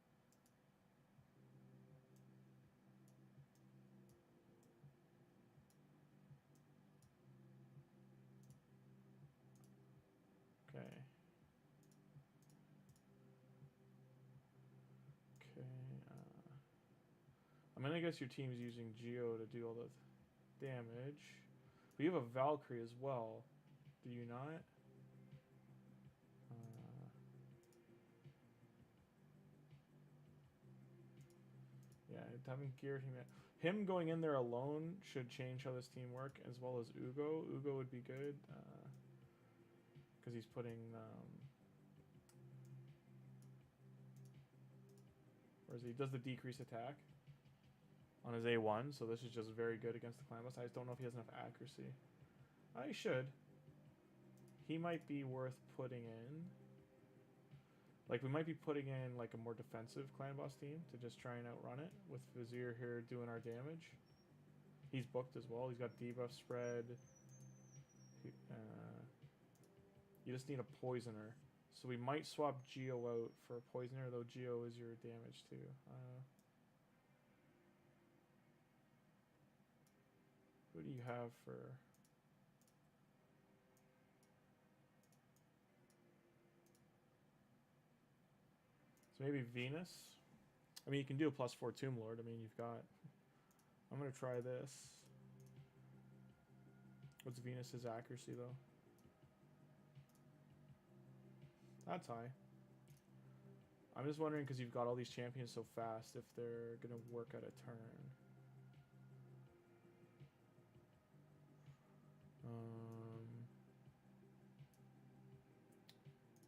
S1: Okay. Okay. I'm going to guess your team's using Geo to do all the damage. But you have a Valkyrie as well. Do you not? Yeah, haven't geared him yet. Him going in there alone should change how this team work, as well as Ugo. Ugo would be good because he's putting. Where is he? Does the decrease attack on his A1, so this is just very good against the Clan Boss. I just don't know if he has enough accuracy. He should. He might be worth putting in. Like, we might be putting in, like, a more defensive Clan Boss team to just try and outrun it, with Vizier here doing our damage. He's booked as well. He's got debuff spread. You just need a Poisoner. So we might swap Geo out for a Poisoner, though Geo is your damage too. Who do you have for... So maybe Venus? I mean, you can do a +4 Tomb Lord. I mean, you've got... I'm going to try this. What's Venus's accuracy, though? That's high. I'm just wondering, because you've got all these champions so fast, if they're going to work at a turn.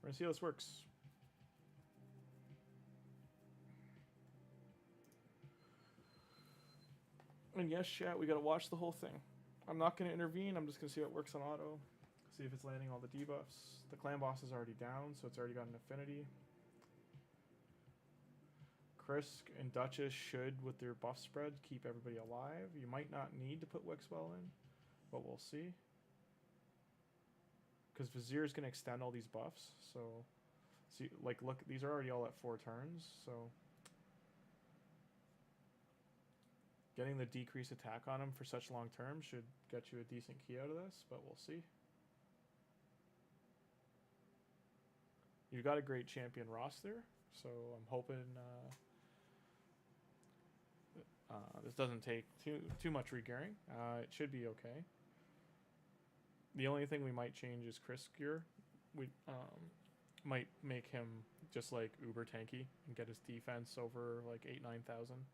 S1: We're going to see how this works. And yes, chat, we got to watch the whole thing. I'm not going to intervene. I'm just going to see how it works on auto. See if it's landing all the debuffs. The Clan Boss is already down, so it's already got an affinity. Krisk and Duchess should, with their buff spread, keep everybody alive. You might not need to put Wixwell in, but we'll see. Because Vizier is going to extend all these buffs, so... See, like, look, these are already all at 4 turns, so... Getting the decrease attack on him for such long term should get you a decent key out of this, but we'll see. You've got a great champion roster, so I'm hoping this doesn't take too much regearing. It should be okay. The only thing we might change is Krisk gear. We might make him just like uber tanky and get his defense over like 8,000-9,000.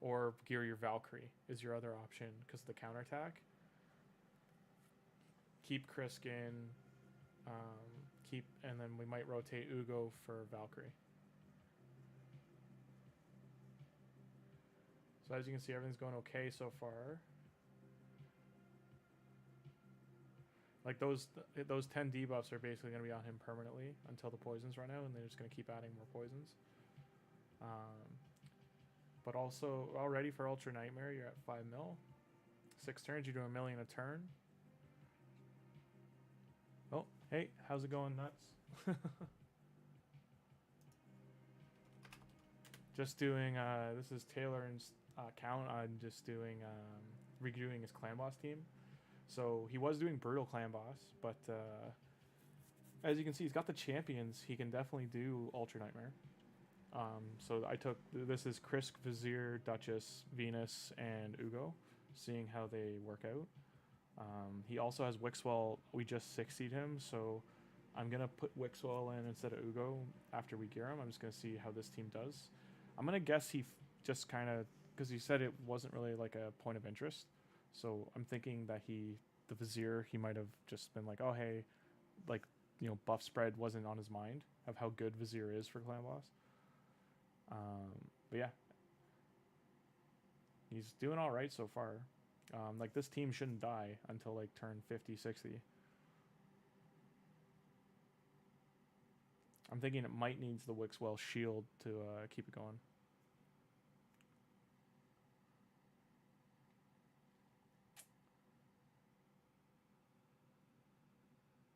S1: Or gear your Valkyrie is your other option because of the counterattack. Keep Krisk in. And then we might rotate Ugo for Valkyrie. So as you can see, everything's going okay so far. Like those 10 debuffs are basically going to be on him permanently until the poisons run out, and they're just going to keep adding more poisons. But also, already for Ultra Nightmare, you're at 5 mil. 6 turns, you do 1 million a turn. Oh, hey, how's it going, Nuts? Just doing, this is TAILORN's account. I'm just doing, redoing his Clan Boss team. So he was doing Brutal Clan Boss, but as you can see, he's got the champions. He can definitely do Ultra Nightmare. So I took, this is Krisk, Vizier, Duchess, Venus, and Ugo. seeing how they work out. He also has Wixwell. We just 60'd him, so I'm going to put Wixwell in instead of Ugo after we gear him. I'm just going to see how this team does. I'm going to guess he just kind of, because he said it wasn't really like a point of interest. So I'm thinking that the Vizier, he might have just been like, oh, hey, like, you know, buff spread wasn't on his mind of how good Vizier is for Clan Boss. But yeah, he's doing all right so far. Like, this team shouldn't die until like turn 50, 60. I'm thinking it might needs the Wixwell shield to keep it going.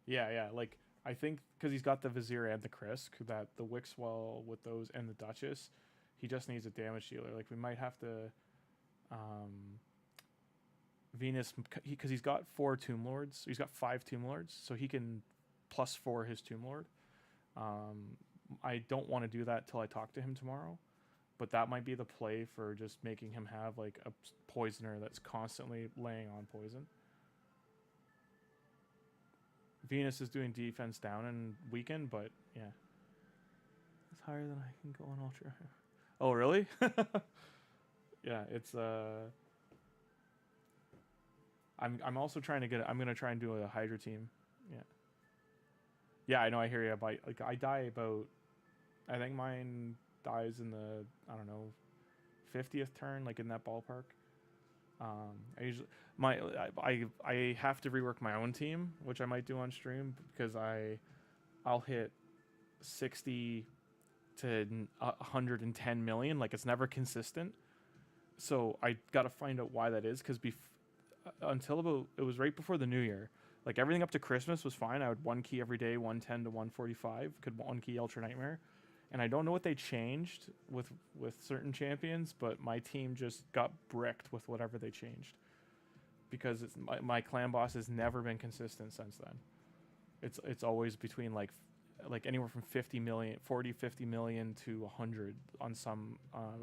S1: Yeah, like, I think because he's got the Vizier and the Krisk, that the Wixwell with those and the Duchess, he just needs a damage dealer. Like, we might have to Venus, because he's got 4 Tomb Lords. He's got 5 Tomb Lords, so he can +4 his Tomb Lord. I don't want to do that till I talk to him tomorrow, but that might be the play for just making him have like a poisoner that's constantly laying on poison. Venus is doing defense down and weaken, but yeah, it's higher than I can go on ultra. Oh, really? Yeah, it's I'm also trying to get. I'm gonna try and do a Hydra team. Yeah, I know. I hear you. But like, I die about. I think mine dies in the, I don't know, 50th turn, like in that ballpark. I usually I have to rework my own team, which I might do on stream, because I'll hit 60 to 110 million. Like, it's never consistent. So I got to find out why that is, because until about, it was right before the new year. Like, everything up to Christmas was fine. I would 1 key every day, 110 to 145. Could 1 key Ultra Nightmare. And I don't know what they changed with certain champions, but my team just got bricked with whatever they changed. Because my clan boss has never been consistent since then. It's always between like anywhere from 50 million to 100 on some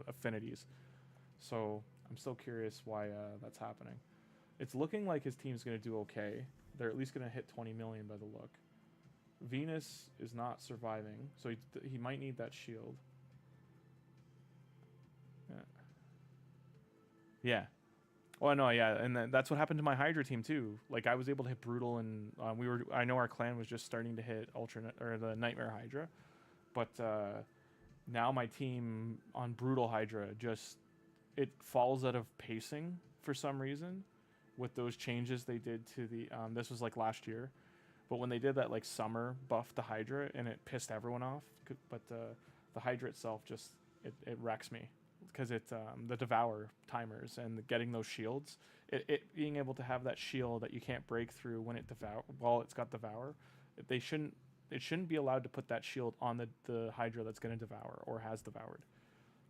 S1: affinities. So I'm still curious why that's happening. It's looking like his team's going to do okay. They're at least going to hit 20 million by the look. Venus is not surviving, so he might need that shield. Yeah. Oh, no, yeah, and that's what happened to my Hydra team too. Like, I was able to hit Brutal, and I know our clan was just starting to hit the Nightmare Hydra, but now my team on Brutal Hydra it falls out of pacing for some reason with those changes they did to the this was like last year. But when they did that, like, summer buff to Hydra, and it pissed everyone off. But the Hydra itself it wrecks me, because the Devour timers and getting those shields, it being able to have that shield that you can't break through when it's got Devour. It shouldn't be allowed to put that shield on the Hydra that's going to Devour or has devoured,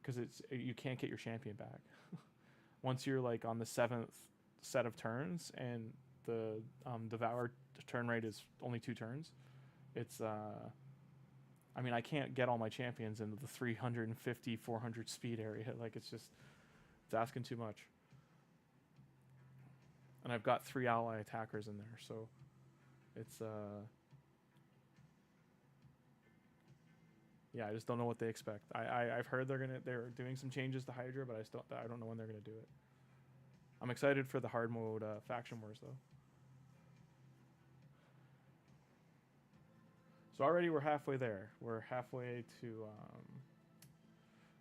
S1: because you can't get your champion back once you're like on the 7th set of turns, and the Devour turn rate is only 2 turns. It's I mean, I can't get all my champions into the 350 400 speed area. Like, it's asking too much. And I've got 3 ally attackers in there, so it's yeah, I just don't know what they expect. I've heard they're doing some changes to Hydra, but I don't know when they're gonna do it. I'm excited for the hard mode faction wars though. So already we're halfway there. We're halfway to,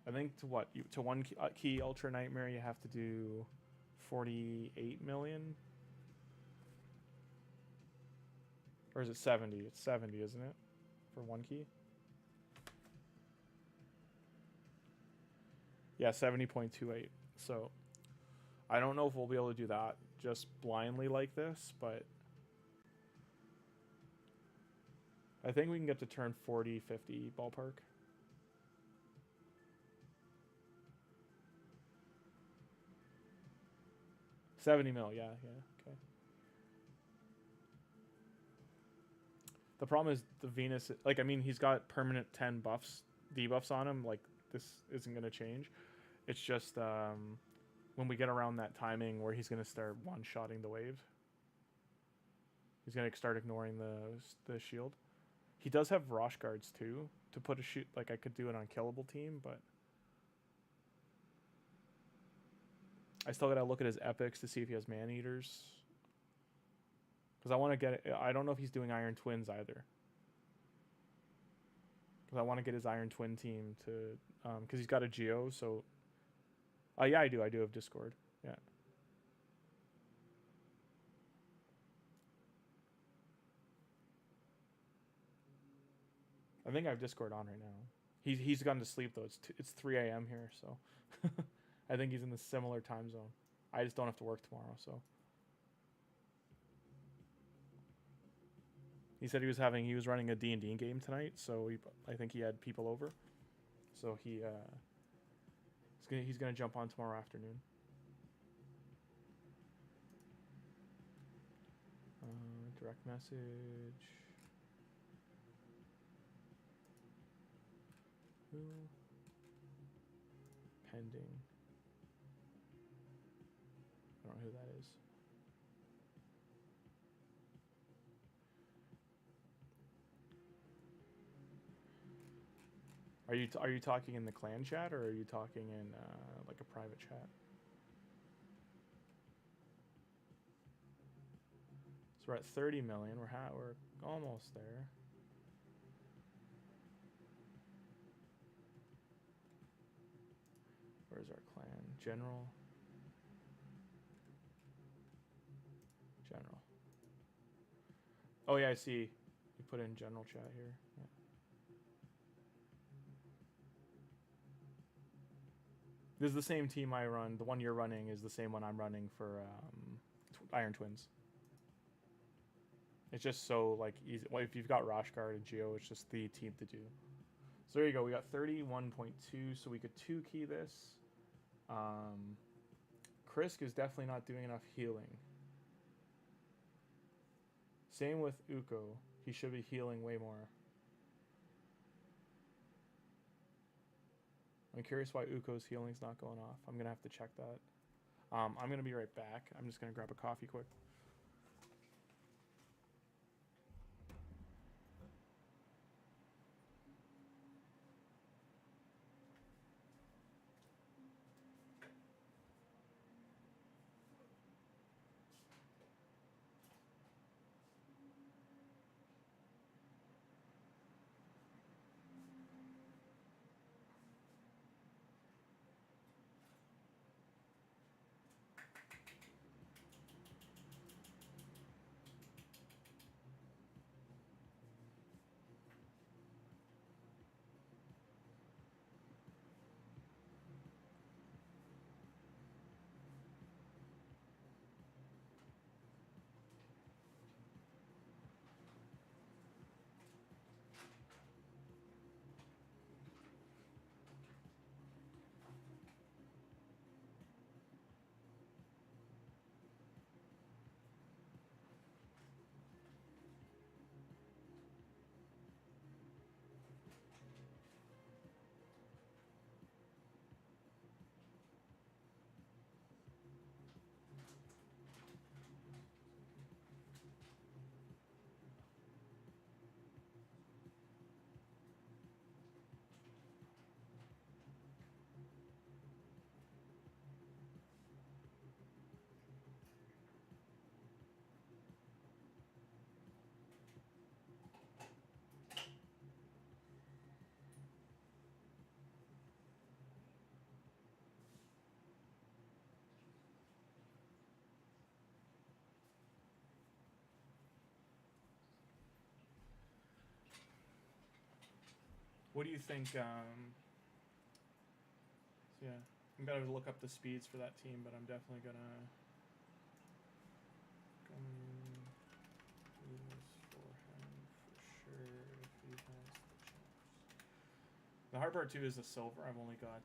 S1: I think to 1 key Ultra Nightmare, you have to do 48 million? Or is it 70? It's 70, isn't it? For 1 key? Yeah, 70.28. So I don't know if we'll be able to do that just blindly like this, but I think we can get to turn 40, 50 ballpark. $70 million, yeah, okay. The problem is the Venus, like, I mean, he's got permanent 10 buffs, debuffs on him. Like, this isn't going to change. It's just when we get around that timing where he's going to start one-shotting the wave. He's going to start ignoring the shield. He does have Rosh guards too to put a shoot. Like I could do an unkillable team, but I still got to look at his epics to see if he has man eaters. Because I want to get it. I don't know if he's doing Iron Twins either. Because I want to get his Iron Twin team to, because he's got a Geo. So, yeah, I do have Discord. Yeah. I think I have Discord on right now. He's gone to sleep though. It's 3 a.m. here, so I think he's in the similar time zone. I just don't have to work tomorrow, so. He said he was running a D&D game tonight, so I think he had people over. So he's gonna jump on tomorrow afternoon. Direct message. Who? Pending. I don't know who that is. Are you talking in the clan chat, or are you talking in like a private chat? So we're at 30 million. We're almost there. Where's our clan? General. Oh yeah, I see. You put in general chat here. Yeah. This is the same team I run. The one you're running is the same one I'm running for Iron Twins. It's just so like easy. Well, if you've got Roshguard and Geo, it's just the team to do. So there you go. We got 31.2, so we could 2-key this. Krisk is definitely not doing enough healing. Same with Uko. He should be healing way more. I'm curious why Uko's healing's not going off. I'm going to have to check that. I'm going to be right back. I'm just going to grab a coffee quick. What do you think? So yeah, I'm gonna look up the speeds for that team, but I'm definitely gonna do this for him for sure if he has the chance. The hard part too is the silver. I've only got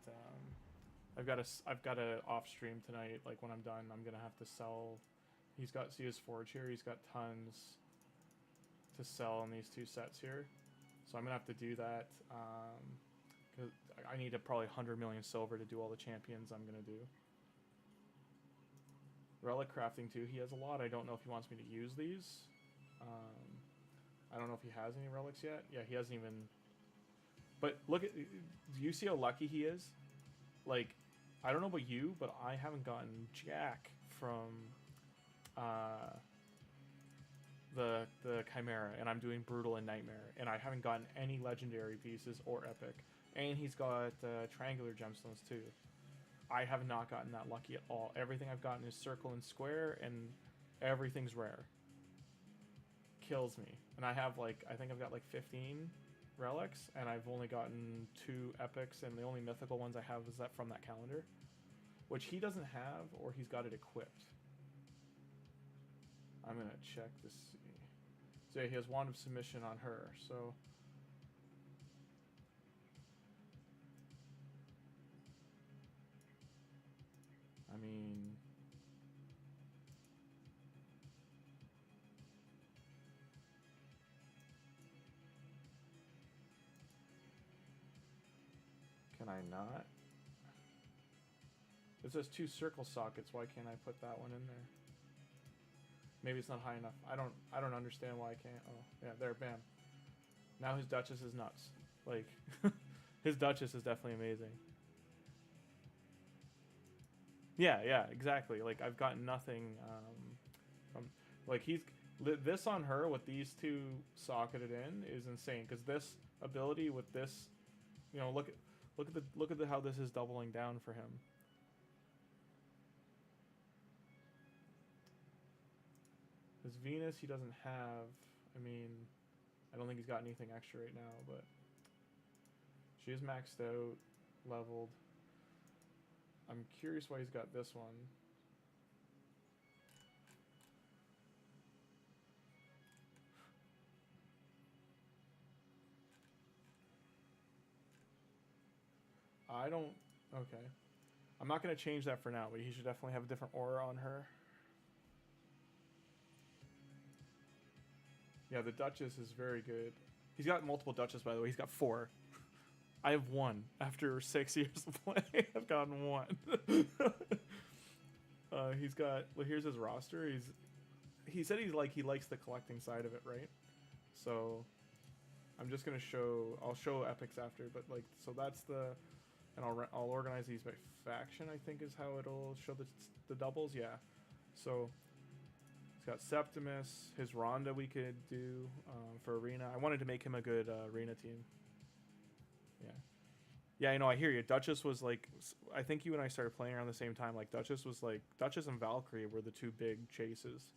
S1: I've got a off stream tonight. Like when I'm done, I'm gonna have to sell. See his forge here. He's got tons to sell on these two sets here. So I'm going to have to do that, because I need probably 100 million silver to do all the champions I'm going to do. Relic crafting too. He has a lot. I don't know if he wants me to use these. I don't know if he has any relics yet. Yeah, he hasn't even. But look at. Do you see how lucky he is? Like, I don't know about you, but I haven't gotten jack from the Chimera, and I'm doing Brutal and Nightmare, and I haven't gotten any legendary pieces or epic. And he's got triangular gemstones too. I have not gotten that lucky at all. Everything I've gotten is circle and square, and everything's rare. Kills me. And I have like, I think I've got like 15 relics, and I've only gotten 2 epics, and the only mythical ones I have is that from that calendar, which he doesn't have, or he's got it equipped. I'm gonna check to see. So yeah, he has Wand of Submission on her, so I mean, can I not? It says 2 circle sockets. Why can't I put that one in there? Maybe it's not high enough. I don't understand why I can't. Oh, yeah, there, bam. Now his Duchess is nuts. Like, his Duchess is definitely amazing. Yeah, exactly. Like, I've gotten nothing from, like, this on her with these 2 socketed in is insane, because this ability with this, you know, look at how this is doubling down for him. His Venus he doesn't have. I mean, I don't think he's got anything extra right now, but she is maxed out, leveled. I'm curious why he's got this one. I don't... Okay. I'm not going to change that for now, but he should definitely have a different aura on her. Yeah, the Duchess is very good. He's got multiple Duchess, by the way. He's got 4. I have 1. After 6 years of play, I've gotten 1. He's got... Well, here's his roster. He said he likes the collecting side of it, right? So I'm just gonna show... I'll show epics after, but like, so that's the... And I'll organize these by faction, I think is how it'll show the doubles. Yeah. So he's got Septimus. His Rhonda we could do for Arena. I wanted to make him a good Arena team. Yeah. Yeah, I know, I hear you. Duchess was like... I think you and I started playing around the same time. Like, Duchess was like... Duchess and Valkyrie were the 2 big chases.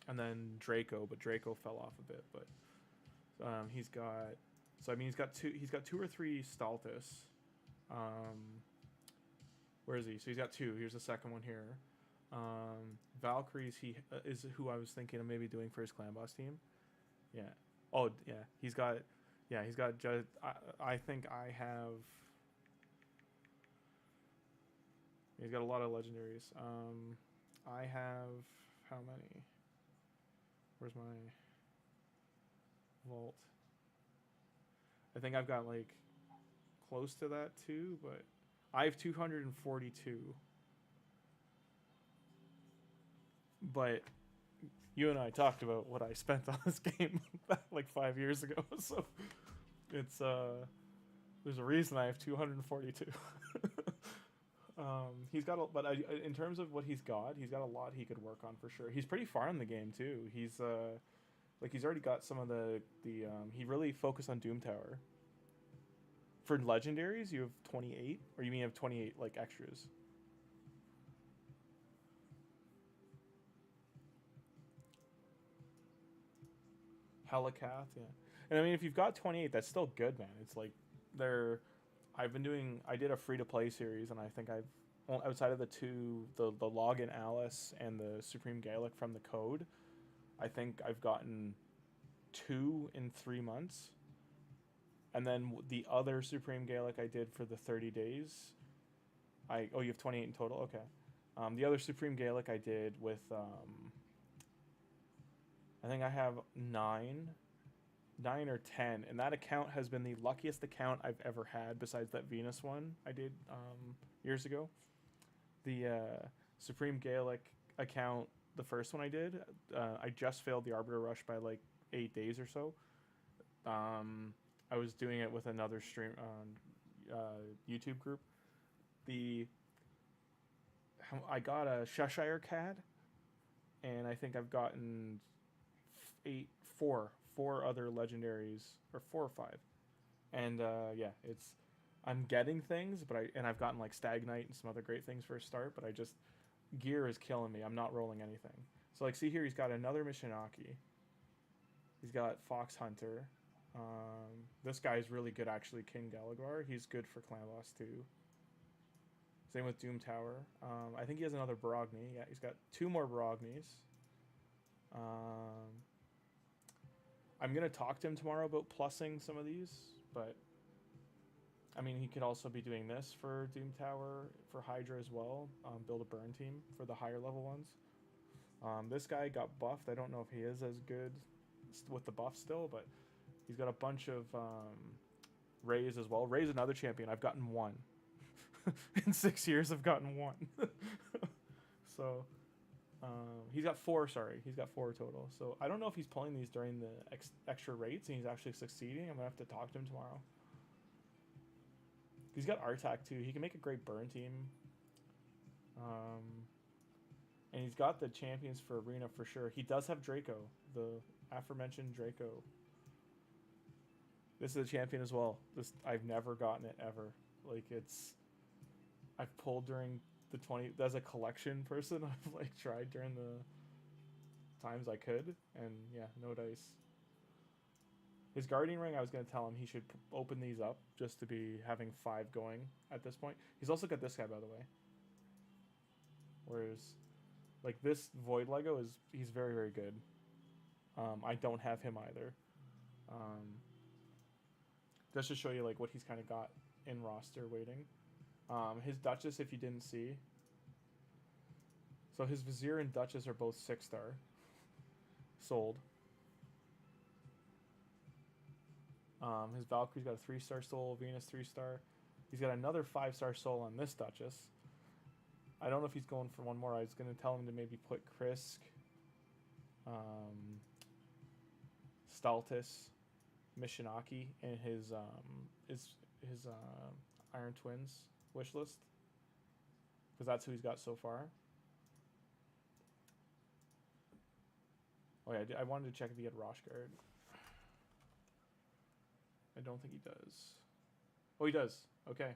S1: And then Draco, but Draco fell off a bit. But he's got... So, I mean, he's got 2 or 3 Staltus. Where is he? So he's got 2. Here's the second one here. Valkyries is who I was thinking of maybe doing for his Clan Boss team. Yeah. Oh, yeah. He's got just... I think I have... He's got a lot of legendaries. I have... How many? Where's my vault? I think I've got like close to that too, but I have 242. But you and I talked about what I spent on this game like 5 years ago, so it's there's a reason I have 242. He's got but in terms of what he's got a lot he could work on for sure. He's pretty far in the game too. He's like he's already got some of the he really focused on Doom Tower. For legendaries, you have 28, or you mean you have 28 like extras? Helicath, yeah. And I mean, if you've got 28, that's still good, man. It's like I did a free-to-play series, and I think outside of the 2, the Login Alice and the Supreme Gaelic from the code, I think I've gotten 2 in 3 months. And then the other Supreme Gaelic I did for the 30 days, you have 28 in total? Okay. The other Supreme Gaelic I did with, I think I have 9 or 10, and that account has been the luckiest account I've ever had besides that Venus one I did years ago. Supreme Gaelic account, the first one I did, I just failed the Arbiter Rush by like 8 days or so. I was doing it with another stream YouTube group. The I got a Cheshire Cad, and I think I've gotten four other legendaries, or 4 or 5, and yeah, I'm getting things, but I've gotten like Stag Knight and some other great things for a start, but gear is killing me. I'm not rolling anything. So like, see here, he's got another Mishinaki. He's got Fox Hunter. This guy's really good actually, King Galagar. He's good for Clan Boss too. Same with Doom Tower. I think he has another Barogni. Yeah, he's got 2 more Barognis. I'm going to talk to him tomorrow about plussing some of these, but I mean, he could also be doing this for Doom Tower, for Hydra as well. Build a burn team for the higher level ones. This guy got buffed. I don't know if he is as good with the buff still, but he's got a bunch of Rays as well. Ray's another champion. I've gotten 1. In 6 years, I've gotten 1. So, he's got 4, sorry. He's got 4 total. So, I don't know if he's pulling these during the extra rates and he's actually succeeding. I'm going to have to talk to him tomorrow. He's got Artak too. He can make a great burn team. And he's got the champions for Arena for sure. He does have Draco, the aforementioned Draco. This is a champion as well. I've never gotten it ever. Like, I've pulled during the 20. As a collection person, I've like tried during the times I could, and yeah, no dice. His Guardian Ring, I was going to tell him he should open these up just to be having 5 going at this point. He's also got this guy, by the way. Whereas, like, this Void Lego he's very, very good. I don't have him either. Just to show you, like, what he's kind of got in roster waiting. His Duchess, if you didn't see. So his Vizier and Duchess are both 6-star. Sold. His Valkyrie's got a 3-star soul, Venus 3-star. He's got another 5-star soul on this Duchess. I don't know if he's going for one more. I was going to tell him to maybe put Krisk, Staltis, Mishinaki in his Iron Twins wish list, because that's who he's got so far. Oh yeah, I wanted to check if he had Roshguard. I don't think he does. Oh, he does. Okay.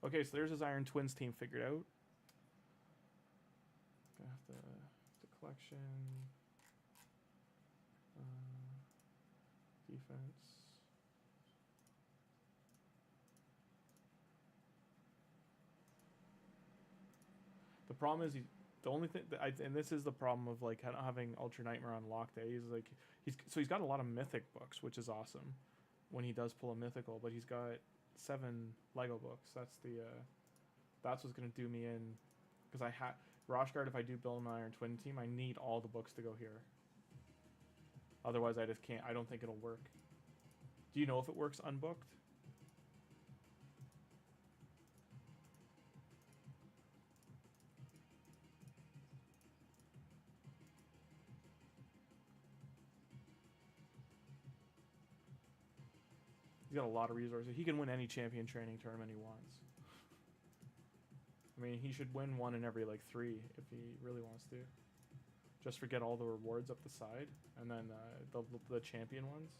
S1: Okay, so there's his Iron Twins team figured out. Got the collection. Defense. The problem is the only thing and this is the problem of like having Ultra Nightmare on lock day. He's like he's got a lot of mythic books, which is awesome when he does pull a mythical, but he's got 7 Lego books. That's what's gonna do me in, because I had Roshguard. If I do build an Iron Twin team, I need all the books to go here. Otherwise, I just can't. I don't think it'll work. Do you know if it works unbooked? He's got a lot of resources. He can win any champion training tournament he wants. I mean, he should win 1 in every like 3 if he really wants to. Just forget all the rewards up the side, and then the champion ones.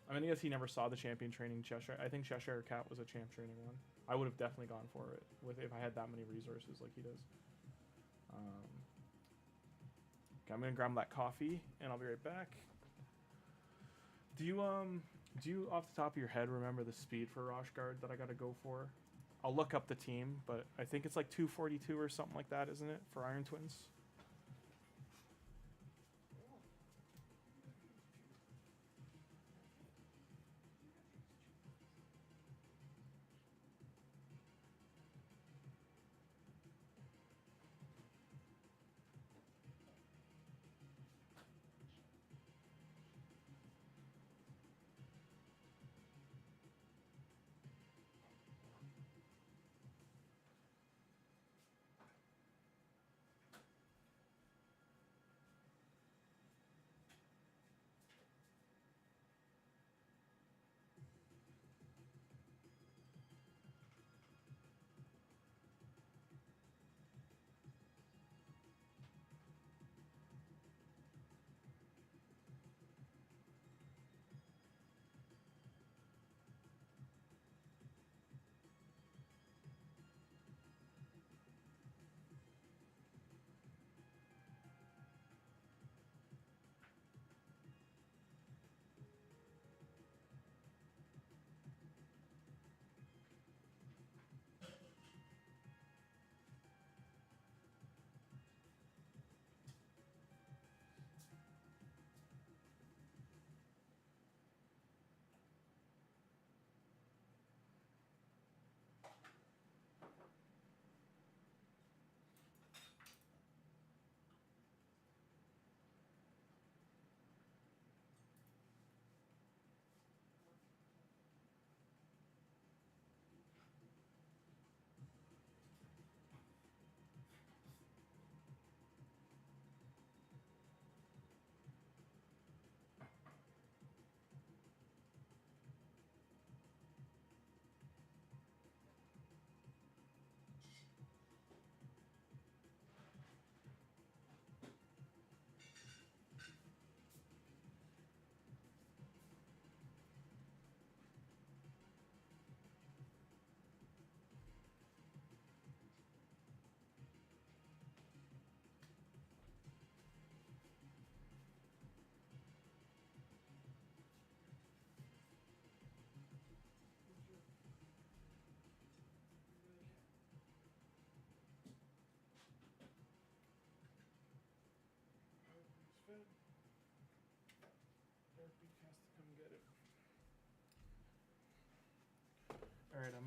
S1: I mean, I guess he never saw the champion training Cheshire. I think Cheshire Cat was a champ training one. I would have definitely gone for it if I had that many resources like he does. Okay, I'm gonna grab that coffee, and I'll be right back. Do you off the top of your head remember the speed for Roshguard that I gotta go for? I'll look up the team, but I think it's like 242 or something like that, isn't it, for Iron Twins?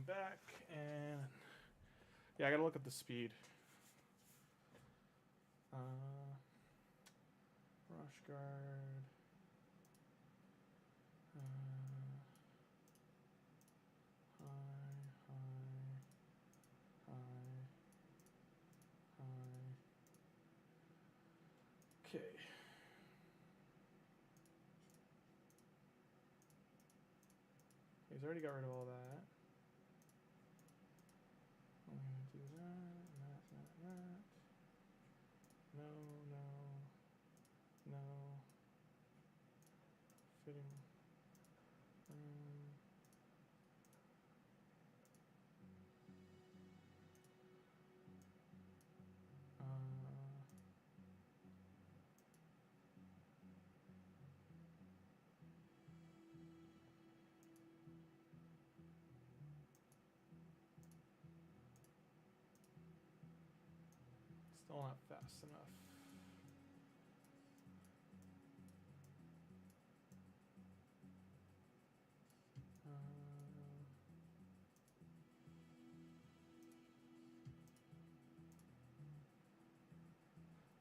S1: back, and yeah, I gotta look at the speed. Rush guard. High, high, high. Okay. He's already got rid of all that. I'm gonna do that. No, no, no. Fitting. Still not fast enough.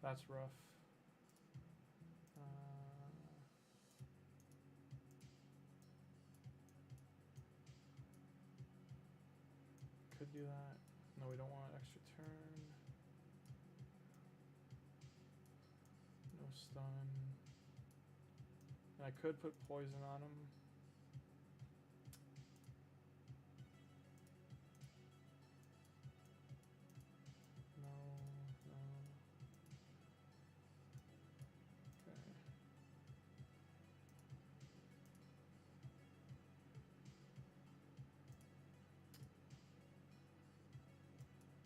S1: That's rough. Could do that. No, we don't want extra turn. No stun. And I could put poison on him. No, no. Okay.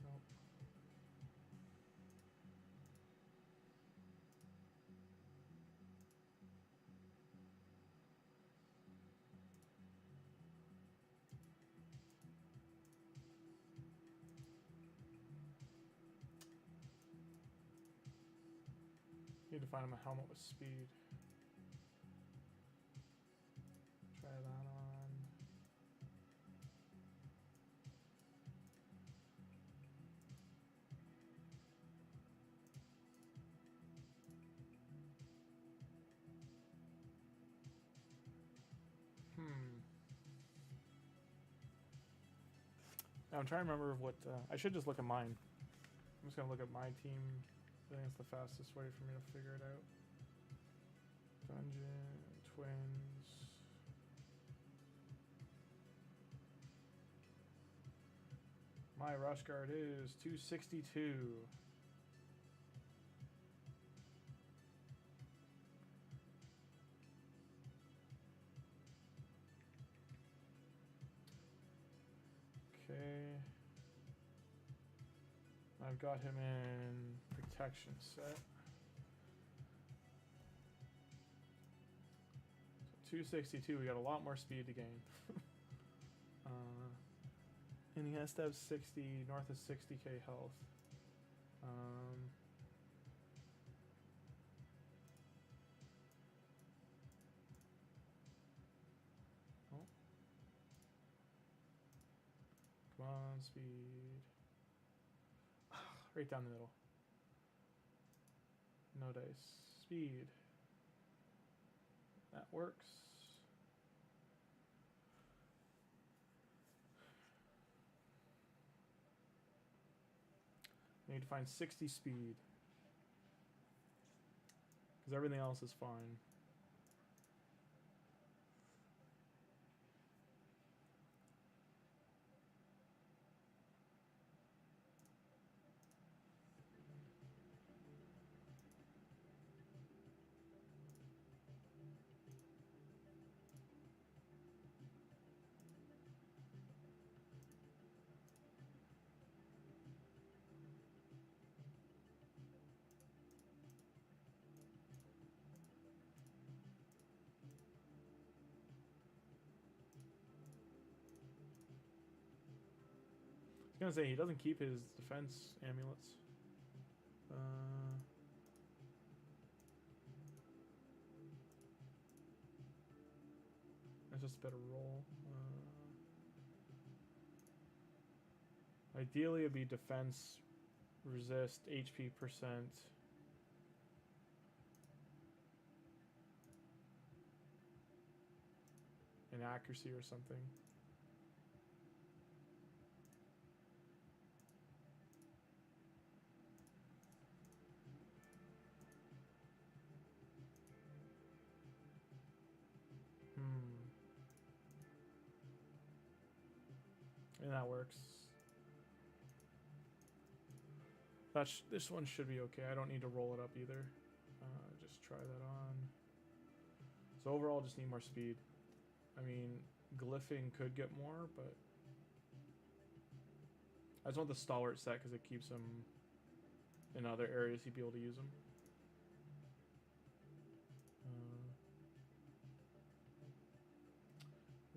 S1: Nope. Need to find him a helmet with speed. Try that on. Now I'm trying to remember what I should just look at mine. I'm just gonna look at my team. I think it's the fastest way for me to figure it out. Dungeon, twins. My rush guard is 262. Okay. I've got him in protection set. So 262, we got a lot more speed to gain. And he has to have 60, north of 60k health. Oh. Come on, speed. Right down the middle. No dice. Speed. That works. I need to find 60 speed. Because everything else is fine. I was gonna say he doesn't keep his defense amulets. That's just a better roll. Ideally, it'd be defense, resist, HP percent. And accuracy or something. And that works. This one should be okay. I don't need to roll it up either. Just try that on. So overall, just need more speed. I mean, glyphing could get more, but I just want the stalwart set because it keeps him in other areas he'd be able to use them.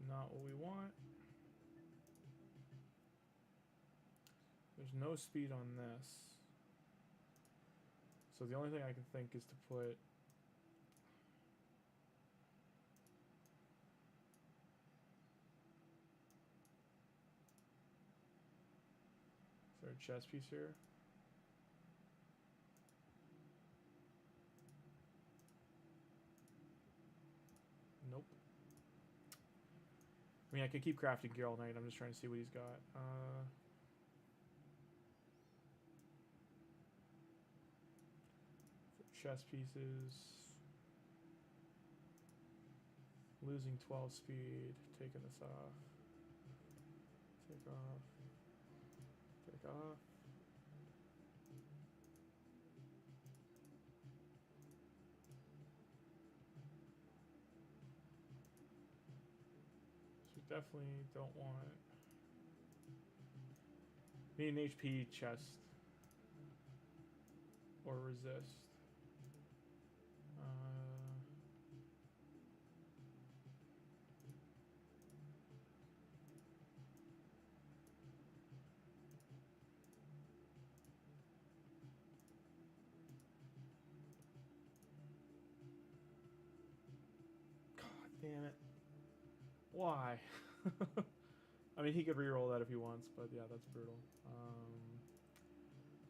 S1: Not what we want. There's no speed on this. So the only thing I can think is to put... Is there a chess piece here? Nope. I mean, I could keep crafting gear all night. I'm just trying to see what he's got. Chess pieces. Losing 12 speed. Taking this off. Take off. Take off. So we definitely don't want... Need an HP chest. Or resist. Damn it. Why? I mean, he could reroll that if he wants, but yeah, that's brutal.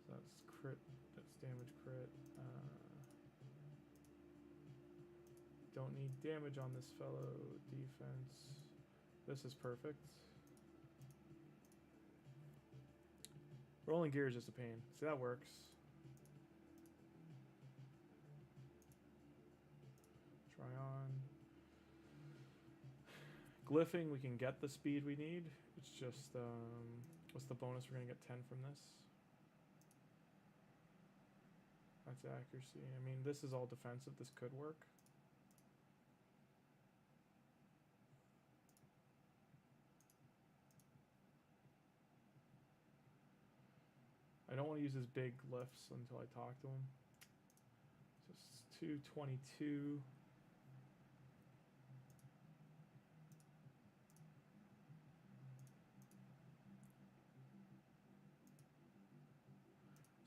S1: So that's crit. That's damage crit. Don't need damage on this fellow. Defense. This is perfect. Rolling gear is just a pain. See, that works. Try on. Glyphing, we can get the speed we need. It's just, what's the bonus? We're going to get 10 from this. That's accuracy. I mean, this is all defensive. This could work. I don't want to use his big glyphs until I talk to him. So it's 222.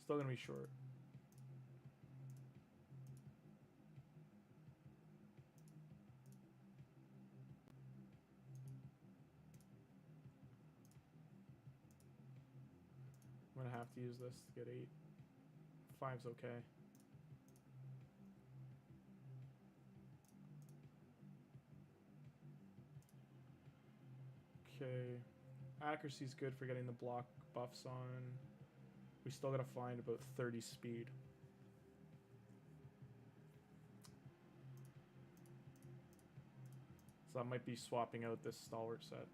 S1: Still gonna be short. I'm gonna have to use this to get 8. 5's okay. Okay. Accuracy's good for getting the block buffs on. We still gotta find about 30 speed. So that might be swapping out this stalwart set.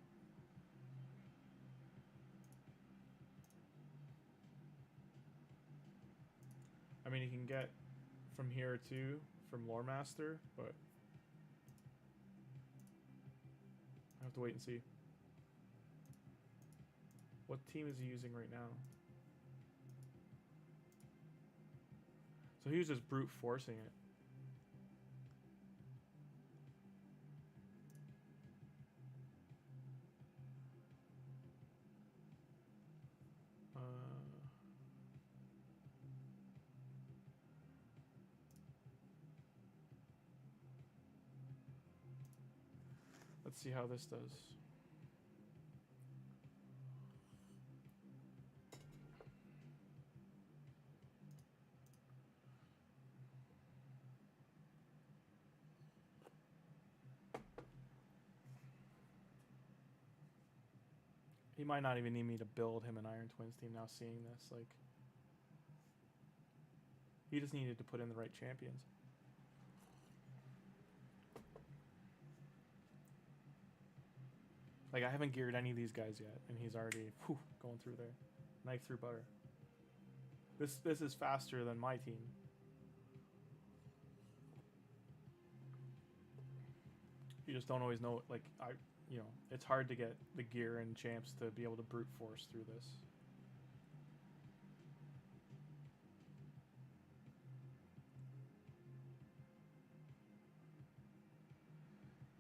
S1: I mean, you can get from here too, from Lore Master, but I have to wait and see. What team is he using right now? So he was just brute forcing it. Let's see how this does. He might not even need me to build him an Iron Twins team now seeing this. Like, he just needed to put in the right champions. Like, I haven't geared any of these guys yet, and he's already going through there. Knife through butter. This is faster than my team. You just don't always know. Like, it's hard to get the gear and champs to be able to brute force through this.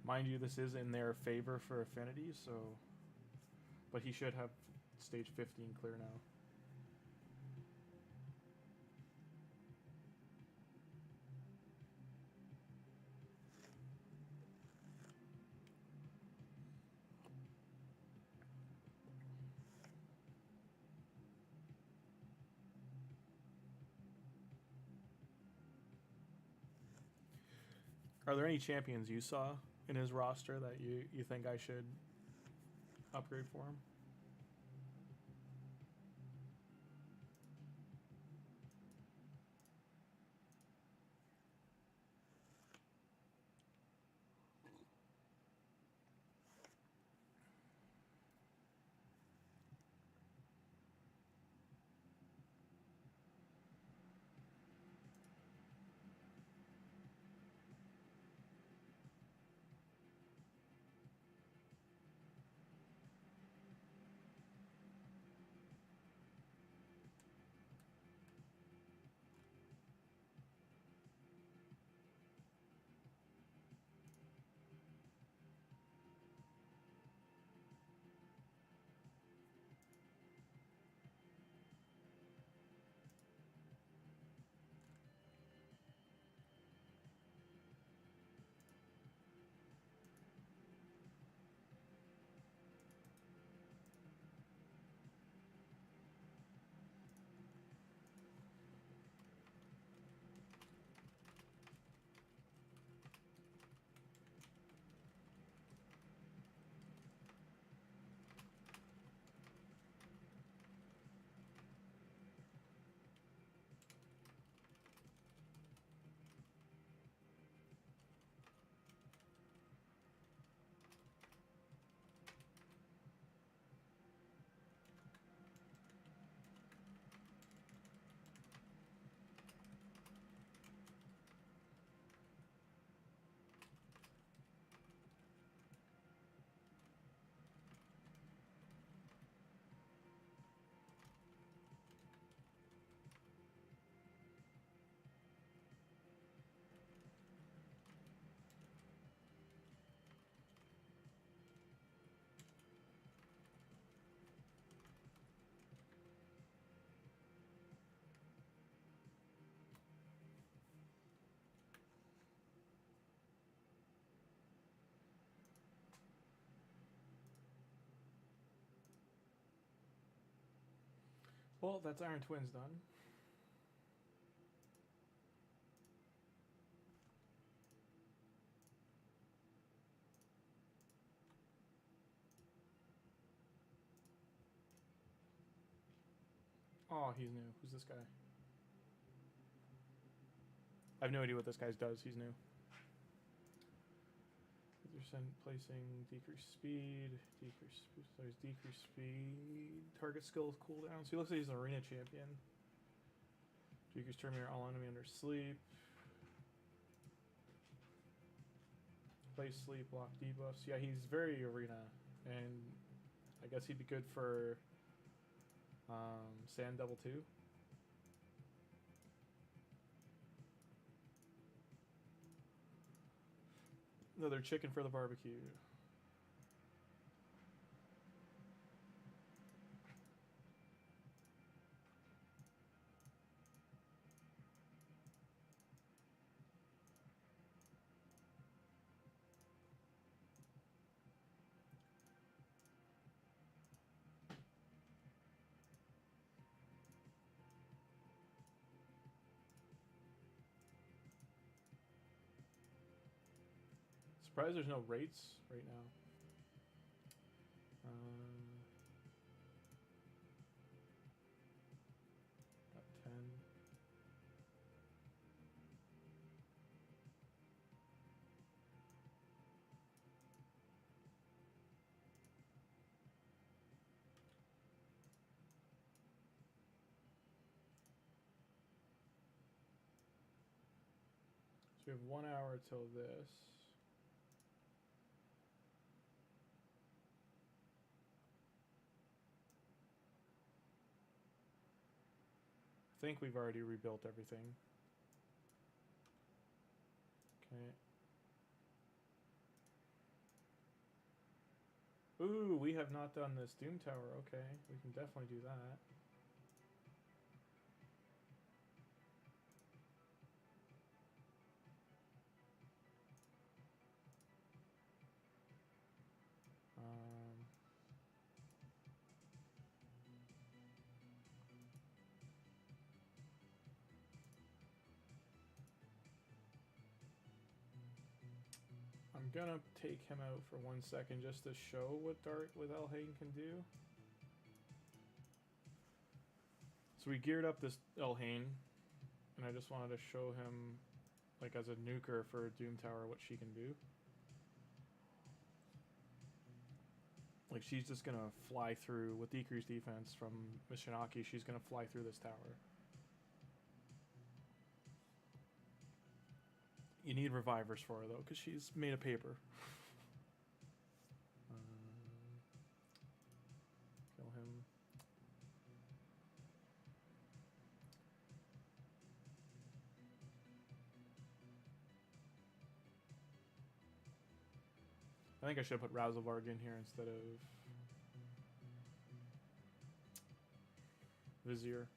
S1: Mind you, this is in their favor for affinity, so... But he should have stage 15 clear now. Are there any champions you saw in his roster that you think I should upgrade for him? Well, that's Iron Twins done. Oh, he's new. Who's this guy? I have no idea what this guy does. He's new. Placing, decrease speed, so he's decrease speed, target skill cooldown. So he looks like he's an arena champion. Decrease terminator all enemy under sleep. Place sleep, block debuffs. Yeah, he's very arena, and I guess he'd be good for Sand Devil 2. Another chicken for the barbecue. Surprised there's no rates right now. So we have 1 hour till this. I think we've already rebuilt everything. Okay. Ooh, we have not done this Doom Tower. Okay, we can definitely do that. I'm gonna take him out for 1 second just to show what Elhain can do. So we geared up this Elhain, and I just wanted to show him, like as a nuker for Doom Tower, what she can do. Like she's just gonna fly through with decreased defense from Mishinaki. She's gonna fly through this tower. You need revivers for her though, because she's made of paper. Kill him. I think I should have put Razelvarg in here instead of Vizier.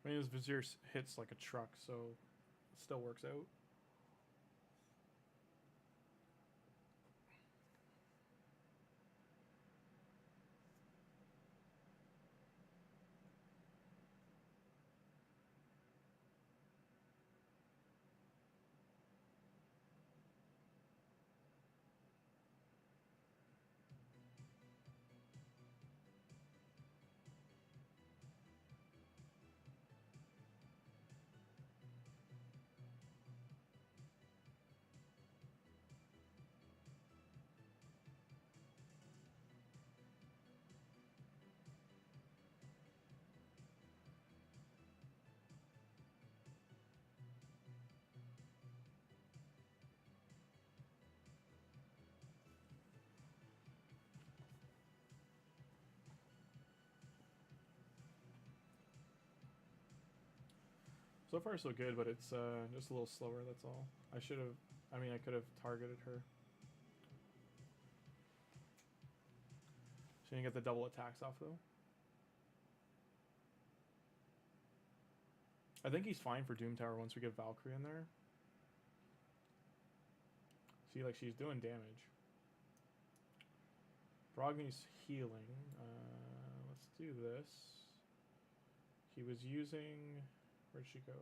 S1: I mean, his Vizier hits like a truck, so it still works out. So far so good, but it's just a little slower, that's all. I should have, I mean, I could have targeted her. She didn't get the double attacks off though. I think he's fine for Doom Tower once we get Valkyrie in there. See, like she's doing damage. Brogny's healing. Let's do this. He was using... Where'd she go?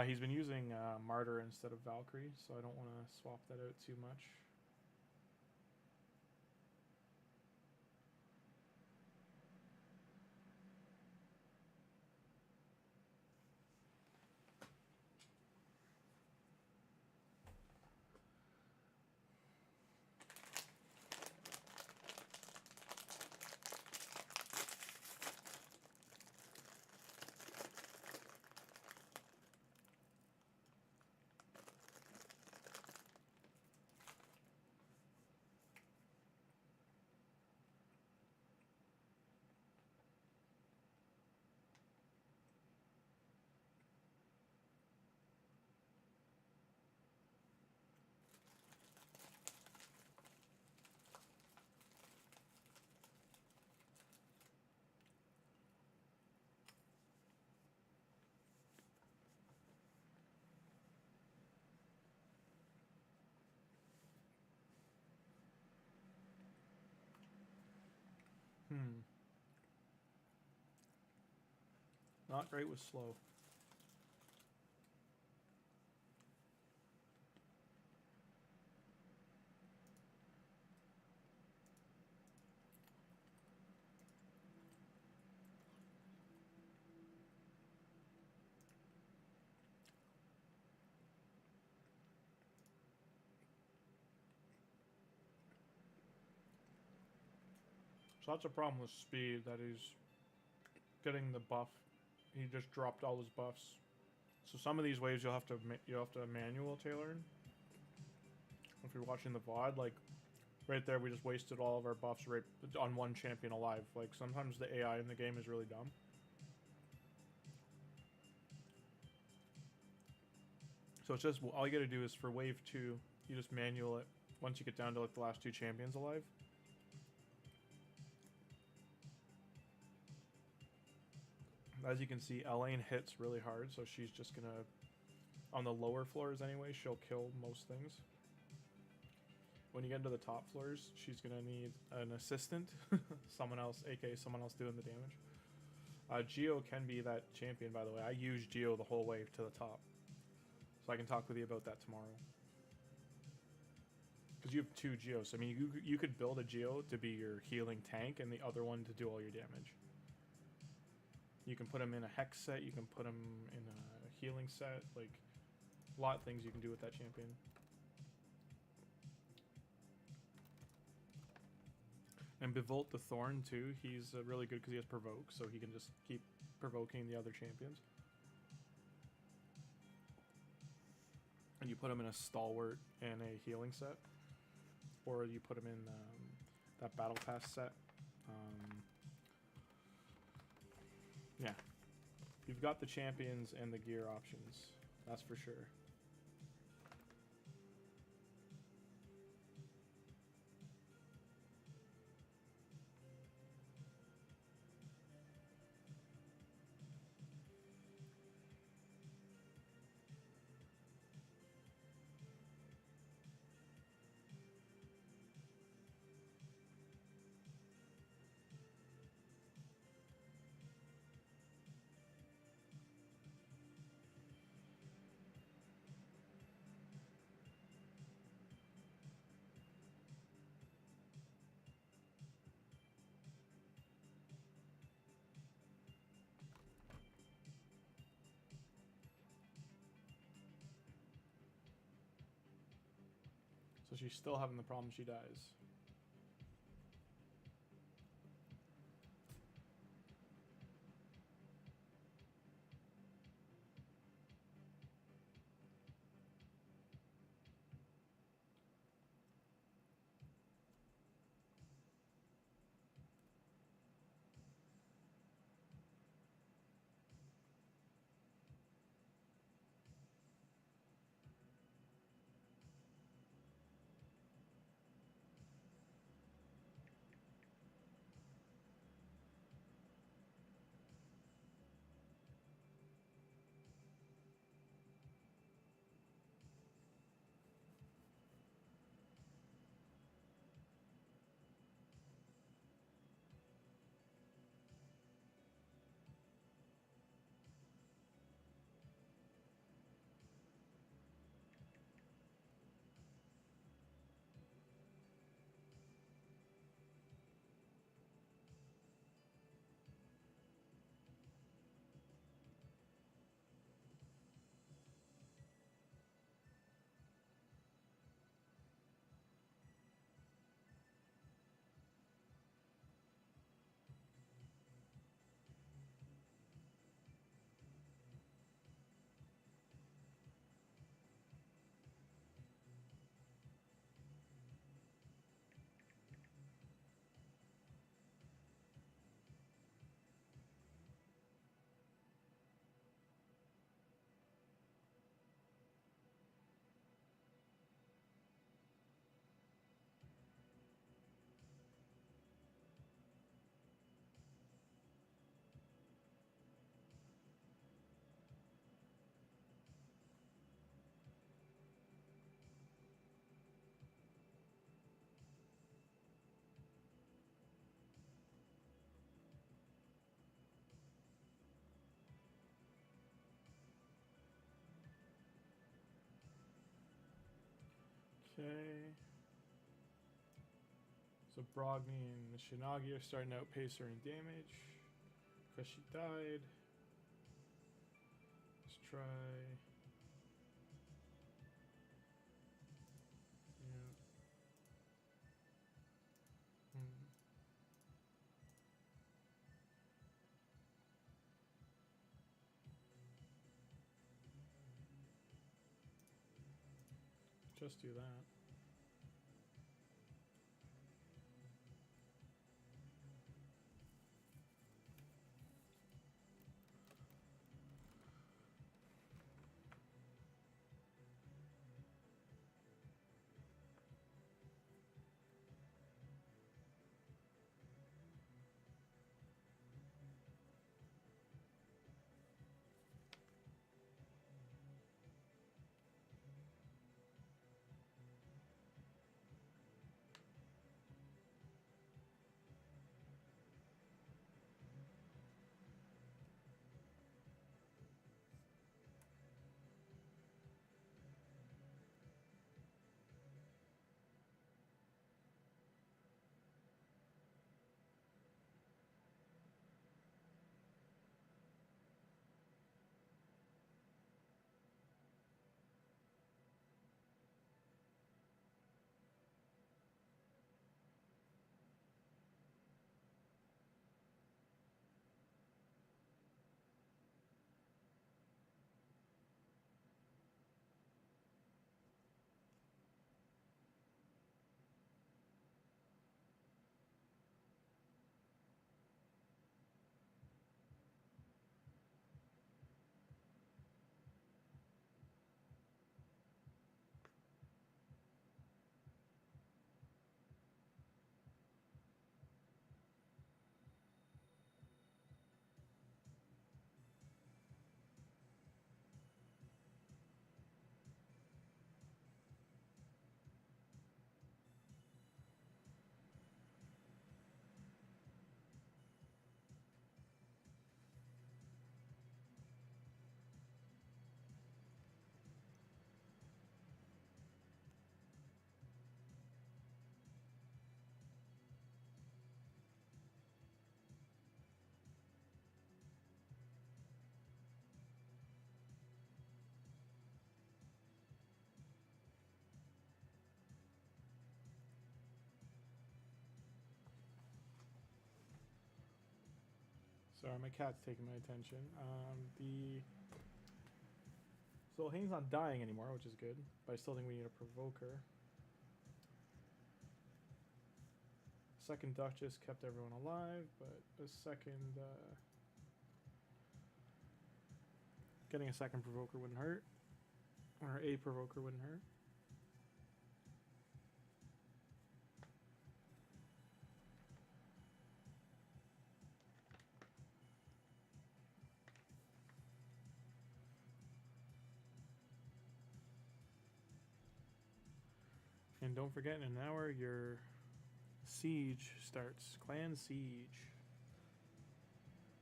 S1: He's been using Martyr instead of Valkyrie, so I don't want to swap that out too much. Not great with slow. So that's a problem with speed, that he's getting the buff. He just dropped all his buffs. So some of these waves you'll have to manual TAILORN. If you're watching the VOD, like right there, we just wasted all of our buffs right on one champion alive. Like sometimes the AI in the game is really dumb. So it's just all you got to do is for wave 2, you just manual it once you get down to like the last 2 champions alive. As you can see, Elaine hits really hard, so she's just gonna, on the lower floors anyway, she'll kill most things. When you get into the top floors, she's gonna need an assistant, someone else, aka someone else doing the damage. Geo can be that champion, by the way. I use Geo the whole way to the top, so I can talk with you about that tomorrow. Because you have 2 Geos. I mean, you could build a Geo to be your healing tank, and the other one to do all your damage. You can put him in a hex set, you can put him in a healing set, like a lot of things you can do with that champion. And Bevolt the Thorn too, he's really good because he has Provoke, so he can just keep provoking the other champions. And you put him in a Stalwart and a healing set, or you put him in that Battle Pass set. Yeah, you've got the champions and the gear options, that's for sure. So she's still having the problem, she dies. Okay. So Brogni and Shinagi are starting to outpace her in damage because she died. Let's try. Yeah. Just do that. Sorry, my cat's taking my attention. So Hane's not dying anymore, which is good, but I still think we need a provoker. Second Duchess kept everyone alive, but the second getting a second provoker wouldn't hurt, or a provoker wouldn't hurt. And don't forget, in an hour, your siege starts. Clan Siege.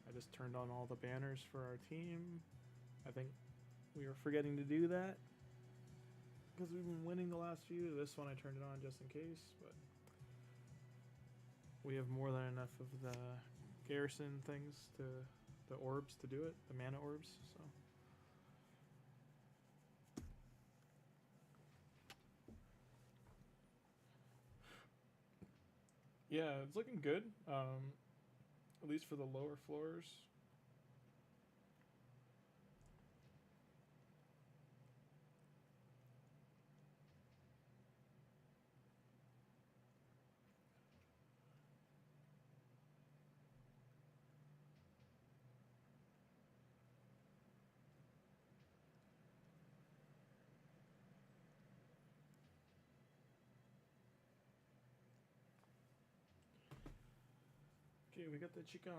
S1: I just turned on all the banners for our team. I think we were forgetting to do that because we've been winning the last few. This one I turned it on just in case, but we have more than enough of the garrison things, to the orbs to do it, the mana orbs, so. Yeah, it's looking good, at least for the lower floors. Okay, we got the chicken.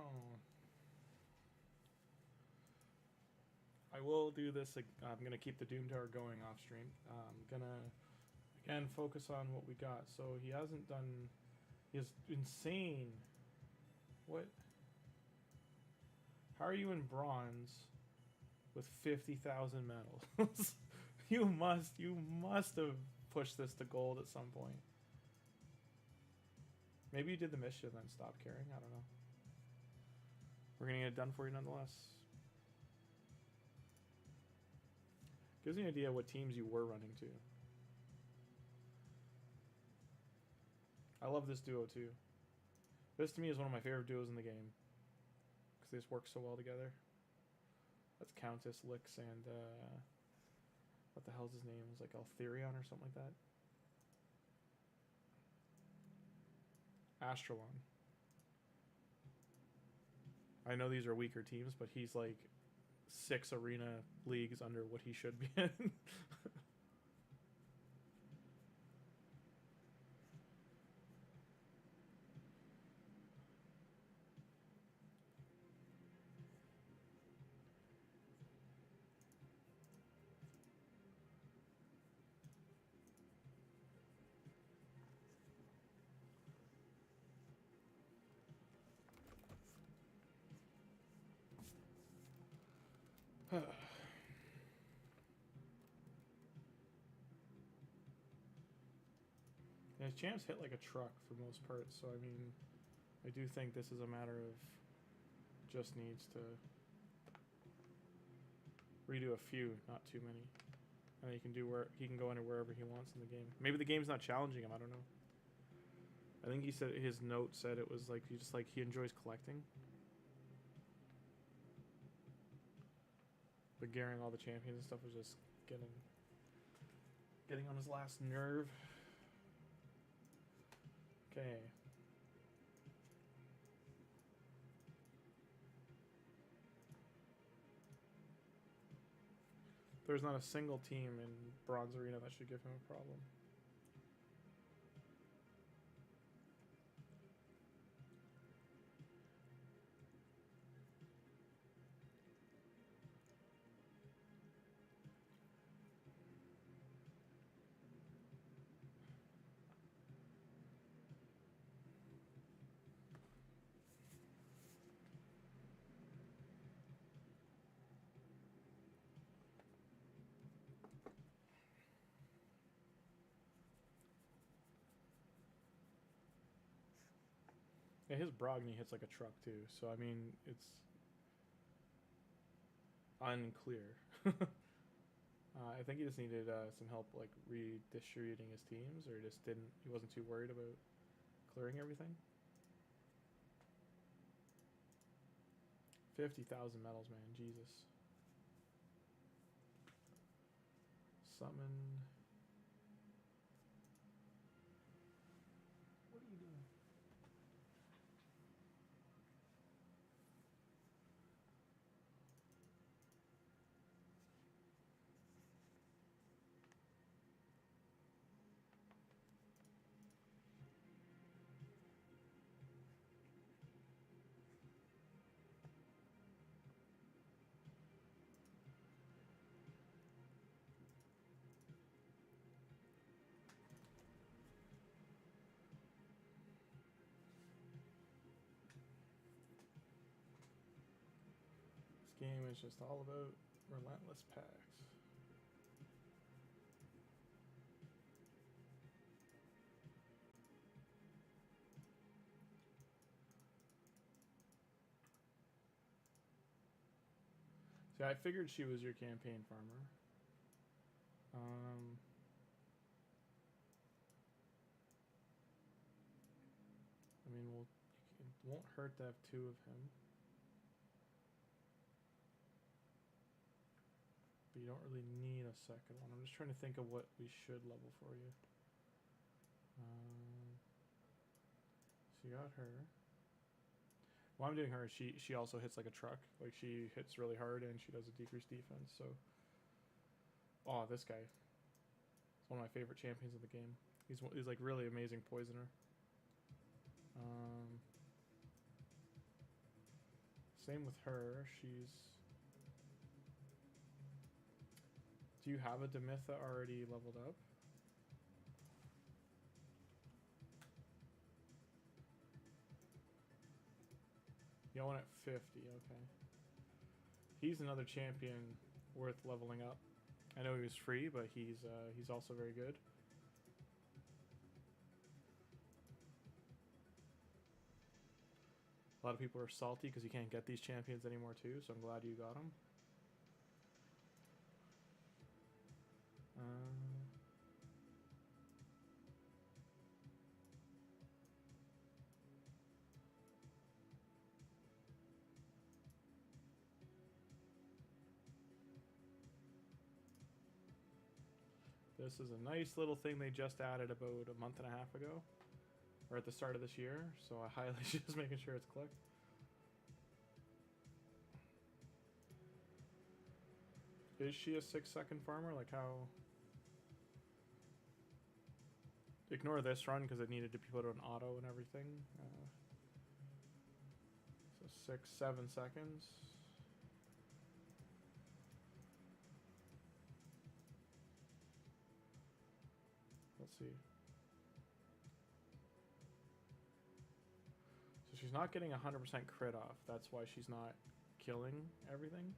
S1: I will do this. I'm gonna keep the Doom Tower going off stream. I'm gonna again focus on what we got. So he hasn't done. He has insane. What? How are you in bronze with 50,000 medals? you must have push this to gold at some point. Maybe you did the mission and then stopped caring. I don't know. We're gonna get it done for you nonetheless. Gives me an idea what teams you were running to. I love this duo too. This to me is one of my favorite duos in the game. Because they just work so well together. That's Countess, Lix, and what the hell's his name? It was like Altherion or something like that. Astralon. I know these are weaker teams, but he's like 6 arena leagues under what he should be in. Yeah, his champs hit like a truck for most parts, so I mean, I do think this is a matter of just needs to redo a few, not too many, and he can do where he can go into wherever he wants in the game. Maybe the game's not challenging him. I don't know. I think he said his note said it was like he enjoys collecting. But gearing all the champions and stuff was just getting on his last nerve. Okay. There's not a single team in Bronze Arena that should give him a problem. Yeah, his Brogni hits like a truck too, so I mean, it's unclear. I think he just needed some help like redistributing his teams, or he wasn't too worried about clearing everything. 50,000 medals, man, Jesus. Summon. What are you doing? This game is just all about relentless packs. See, I figured she was your campaign farmer. I mean, it won't hurt to have 2 of him. But you don't really need a second one. I'm just trying to think of what we should level for you. So you got her. While I'm doing her, she also hits like a truck. Like, she hits really hard and she does a decreased defense, so... Oh, this guy. He's one of my favorite champions of the game. He's like really amazing poisoner. Same with her. Do you have a Demitha already leveled up? You got one at 50, okay. He's another champion worth leveling up. I know he was free, but he's also very good. A lot of people are salty because you can't get these champions anymore too, so I'm glad you got them. This is a nice little thing they just added about a month and a half ago, or at the start of this year, so I highly just making sure it's clicked. Is she a 6-second farmer? Like how? Ignore this run because it needed to be put on auto and everything. So 6-7 seconds. Let's see. So she's not getting 100% crit off. That's why she's not killing everything.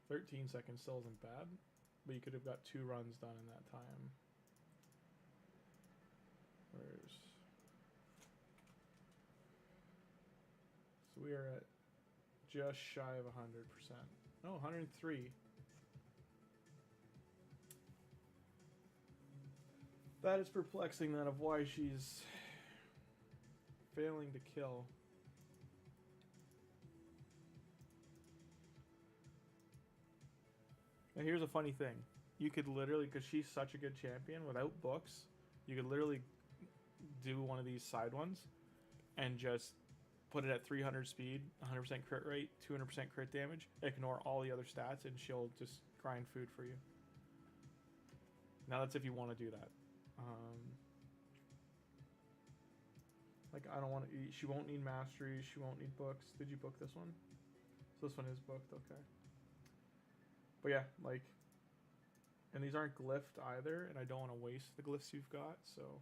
S1: "13 seconds still isn't bad, but you could have got 2 runs done in that time. Where's... So we are at just shy of 100%. No, 103. That is perplexing, then, of why she's failing to kill. Now here's a funny thing. You could literally, because she's such a good champion, without books, you could literally do one of these side ones and just put it at 300 speed, 100% crit rate, 200% crit damage, ignore all the other stats, and she'll just grind food for you. Now that's if you want to do that. Like, I don't want to eat. She won't need mastery. She won't need books. Did you book this one? So this one is booked, okay. But yeah, like, and these aren't glyphed either, and I don't want to waste the glyphs you've got, so.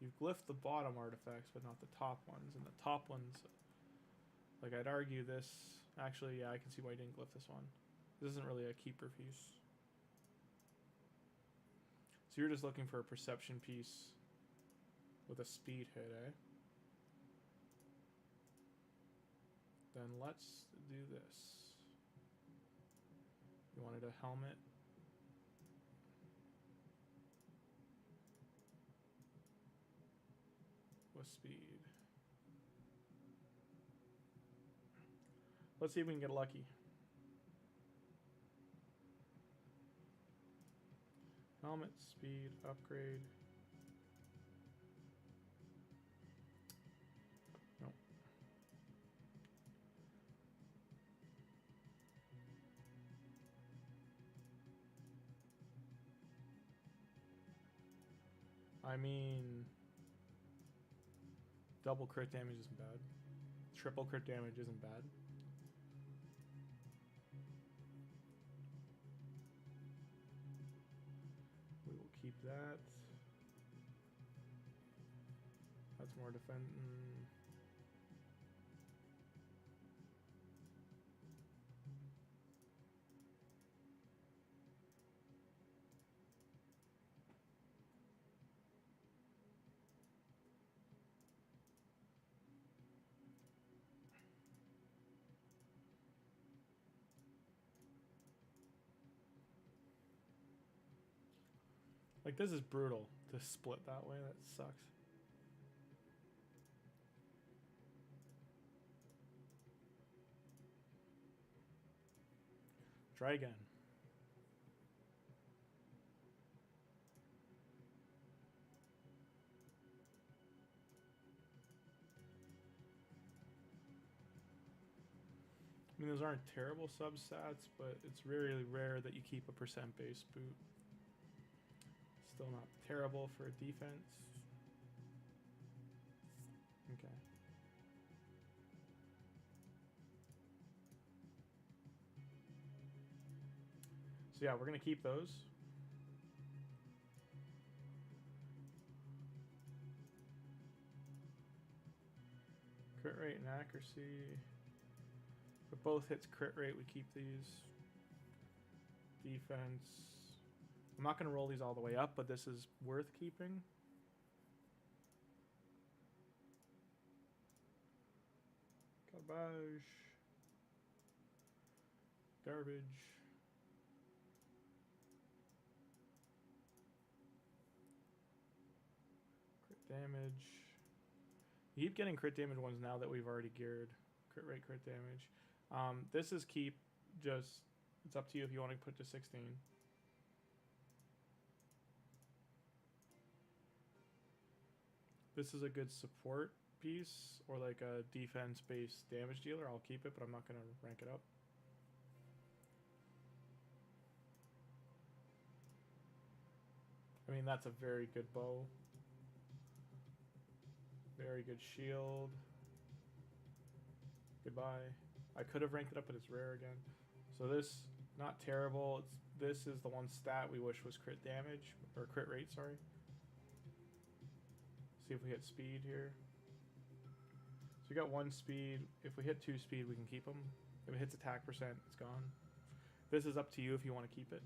S1: You've glyphed the bottom artifacts, but not the top ones. And the top ones, like, I'd argue this. Actually, yeah, I can see why you didn't glyph this one. This isn't really a keeper piece. So you're just looking for a perception piece with a speed hit, eh? Then let's do this. You wanted a helmet. With speed. Let's see if we can get lucky. Helmet, speed, upgrade. No. I mean, double crit damage isn't bad. Triple crit damage isn't bad. We will keep that. That's more defense. Like, this is brutal to split that way. That sucks. Try again. I mean, those aren't terrible substats, but it's really rare that you keep a percent base boot. Still not terrible for defense. Okay. So yeah, we're gonna keep those. Crit rate and accuracy. If both hits crit rate, we keep these. Defense. I'm not going to roll these all the way up, but this is worth keeping. Garbage. Garbage. Crit damage. You keep getting crit damage ones now that we've already geared. Crit rate, crit damage. This is keep. Just, it's up to you if you want to put to 16. This is a good support piece, or like a defense-based damage dealer. I'll keep it, but I'm not going to rank it up. I mean, that's a very good bow. Very good shield. Goodbye. I could have ranked it up, but it's rare again. So this, not terrible. This is the one stat we wish was crit damage, or crit rate, sorry. See if we hit speed here. So we got 1 speed. If we hit 2 speed, we can keep them. If it hits attack percent, it's gone. This is up to you if you want to keep it.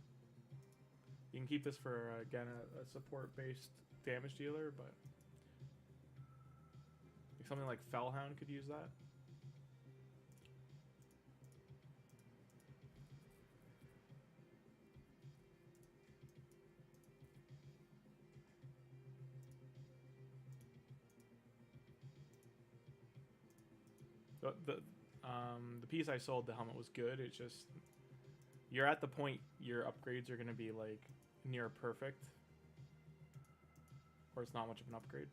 S1: You can keep this for, again, a support-based damage dealer, but something like Fellhound could use that. The piece I sold, the helmet was good. It's just, you're at the point your upgrades are going to be like near perfect, or it's not much of an upgrade.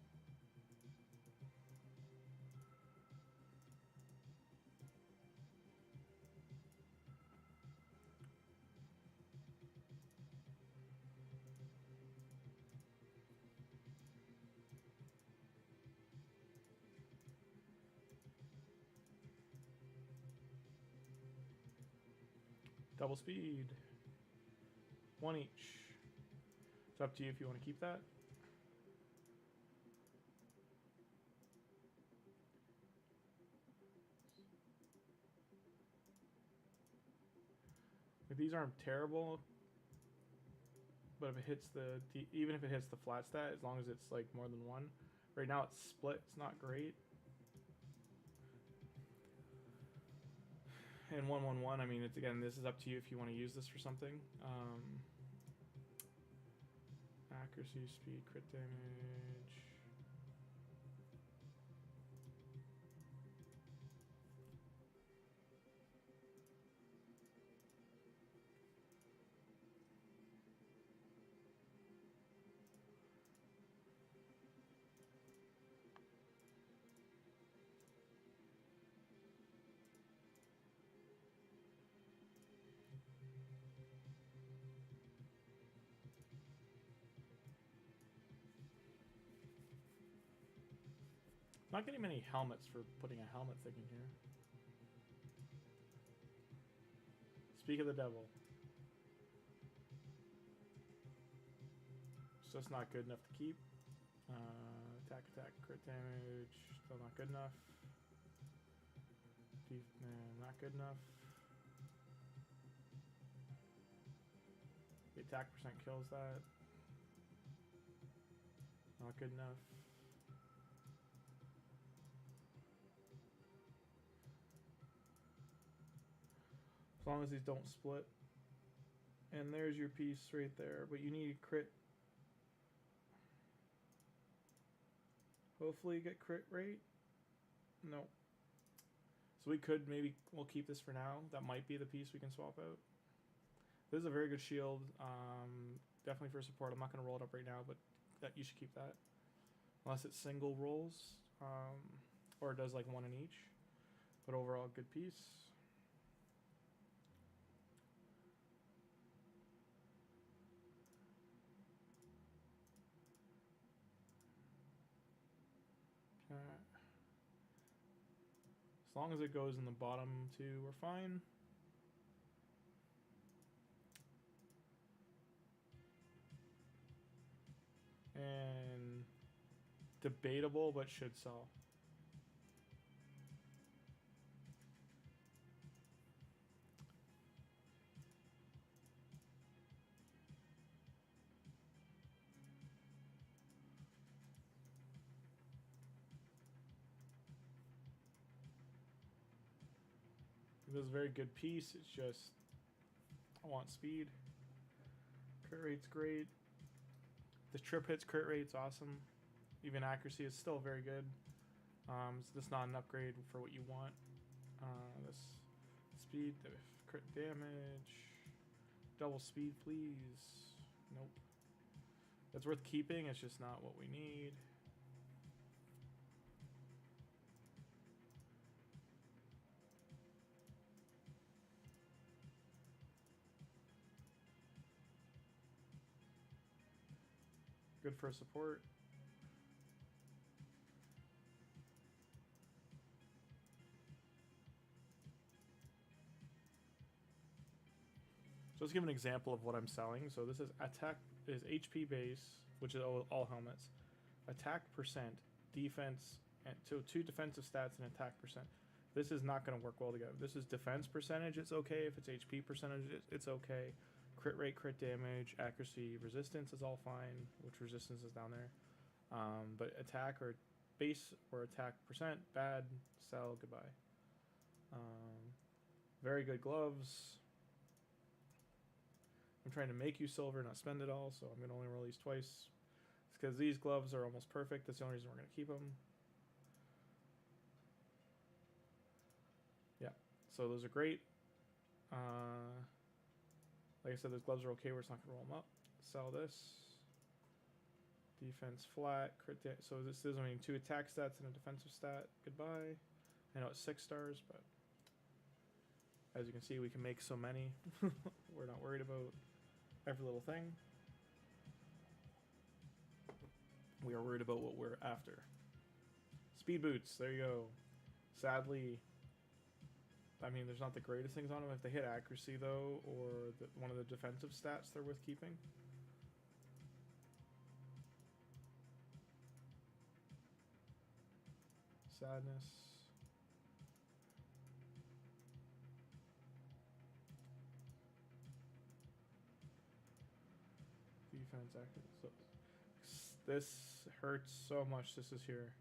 S1: Double speed. 1 each. It's up to you if you want to keep that. Like, these aren't terrible, but if it hits even if it hits the flat stat, as long as it's like more than 1. Right now it's split, it's not great. And 111, I mean, it's, again, this is up to you if you want to use this for something. Accuracy, speed, crit damage. Not getting many helmets for putting a helmet thing in here. Speak of the devil. So it's not good enough to keep. Attack, crit damage. Still not good enough. Not good enough. The attack percent kills that. Not good enough. As long as these don't split. And there's your piece right there. But you need crit. Hopefully you get crit rate. No. So we could maybe, we'll keep this for now. That might be the piece we can swap out. This is a very good shield. Definitely for support. I'm not going to roll it up right now, but that you should keep that. Unless it single rolls. Or it does like 1 in each. But overall, good piece. As long as it goes in the bottom 2, we're fine. And debatable, but should sell. This is a very good piece. It's just I want speed. Crit rate's great. The trip hits crit rate's awesome. Even accuracy is still very good. It's just not an upgrade for what you want. This speed, the crit damage, double speed, please. Nope. It's worth keeping. It's just not what we need. Good for support. So let's give an example of what I'm selling. So this is attack is HP base, which is all helmets. Attack percent, defense, and so 2 defensive stats and attack percent. This is not going to work well together. This is defense percentage. It's okay. If it's HP percentage, it's okay. Crit rate, crit damage, accuracy, resistance is all fine, which resistance is down there. But attack or base or attack percent, bad, sell, goodbye. Very good gloves. I'm trying to make you silver, not spend it all, so I'm going to only roll these twice. It's because these gloves are almost perfect. That's the only reason we're going to keep them. Yeah, so those are great. Like I said, those gloves are okay. We're just not going to roll them up. Sell this. Defense flat. Crit so this is only 2 attack stats and a defensive stat. Goodbye. I know it's 6 stars, but as you can see, we can make so many. We're not worried about every little thing. We are worried about what we're after. Speed boots. There you go. Sadly, I mean, there's not the greatest things on them. If they hit accuracy, though, or one of the defensive stats, they're worth keeping. Sadness. Defense accuracy. So, this hurts so much. This is here.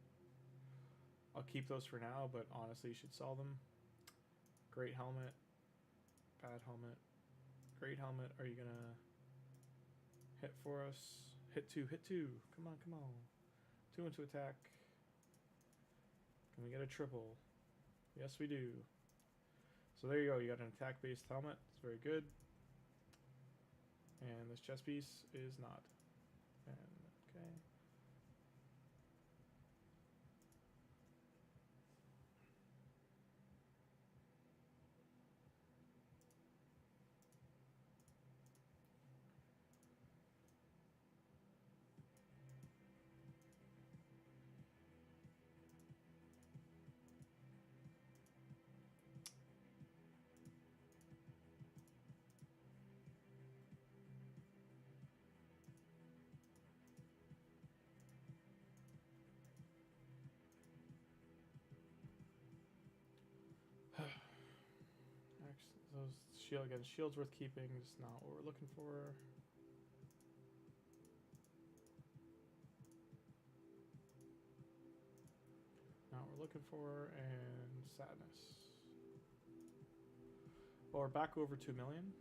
S1: I'll keep those for now, but honestly, you should sell them. Great helmet. Bad helmet. Great helmet. Are you gonna hit for us? Hit 2. Hit 2. Come on, come on. 2 into attack. Can we get a triple? Yes, we do. So there you go. You got an attack-based helmet. It's very good. And this chest piece is not. And okay. Those shield again. Shield's worth keeping. Just not what we're looking for. Not what we're looking for, and sadness. Well, we're back over 2 million.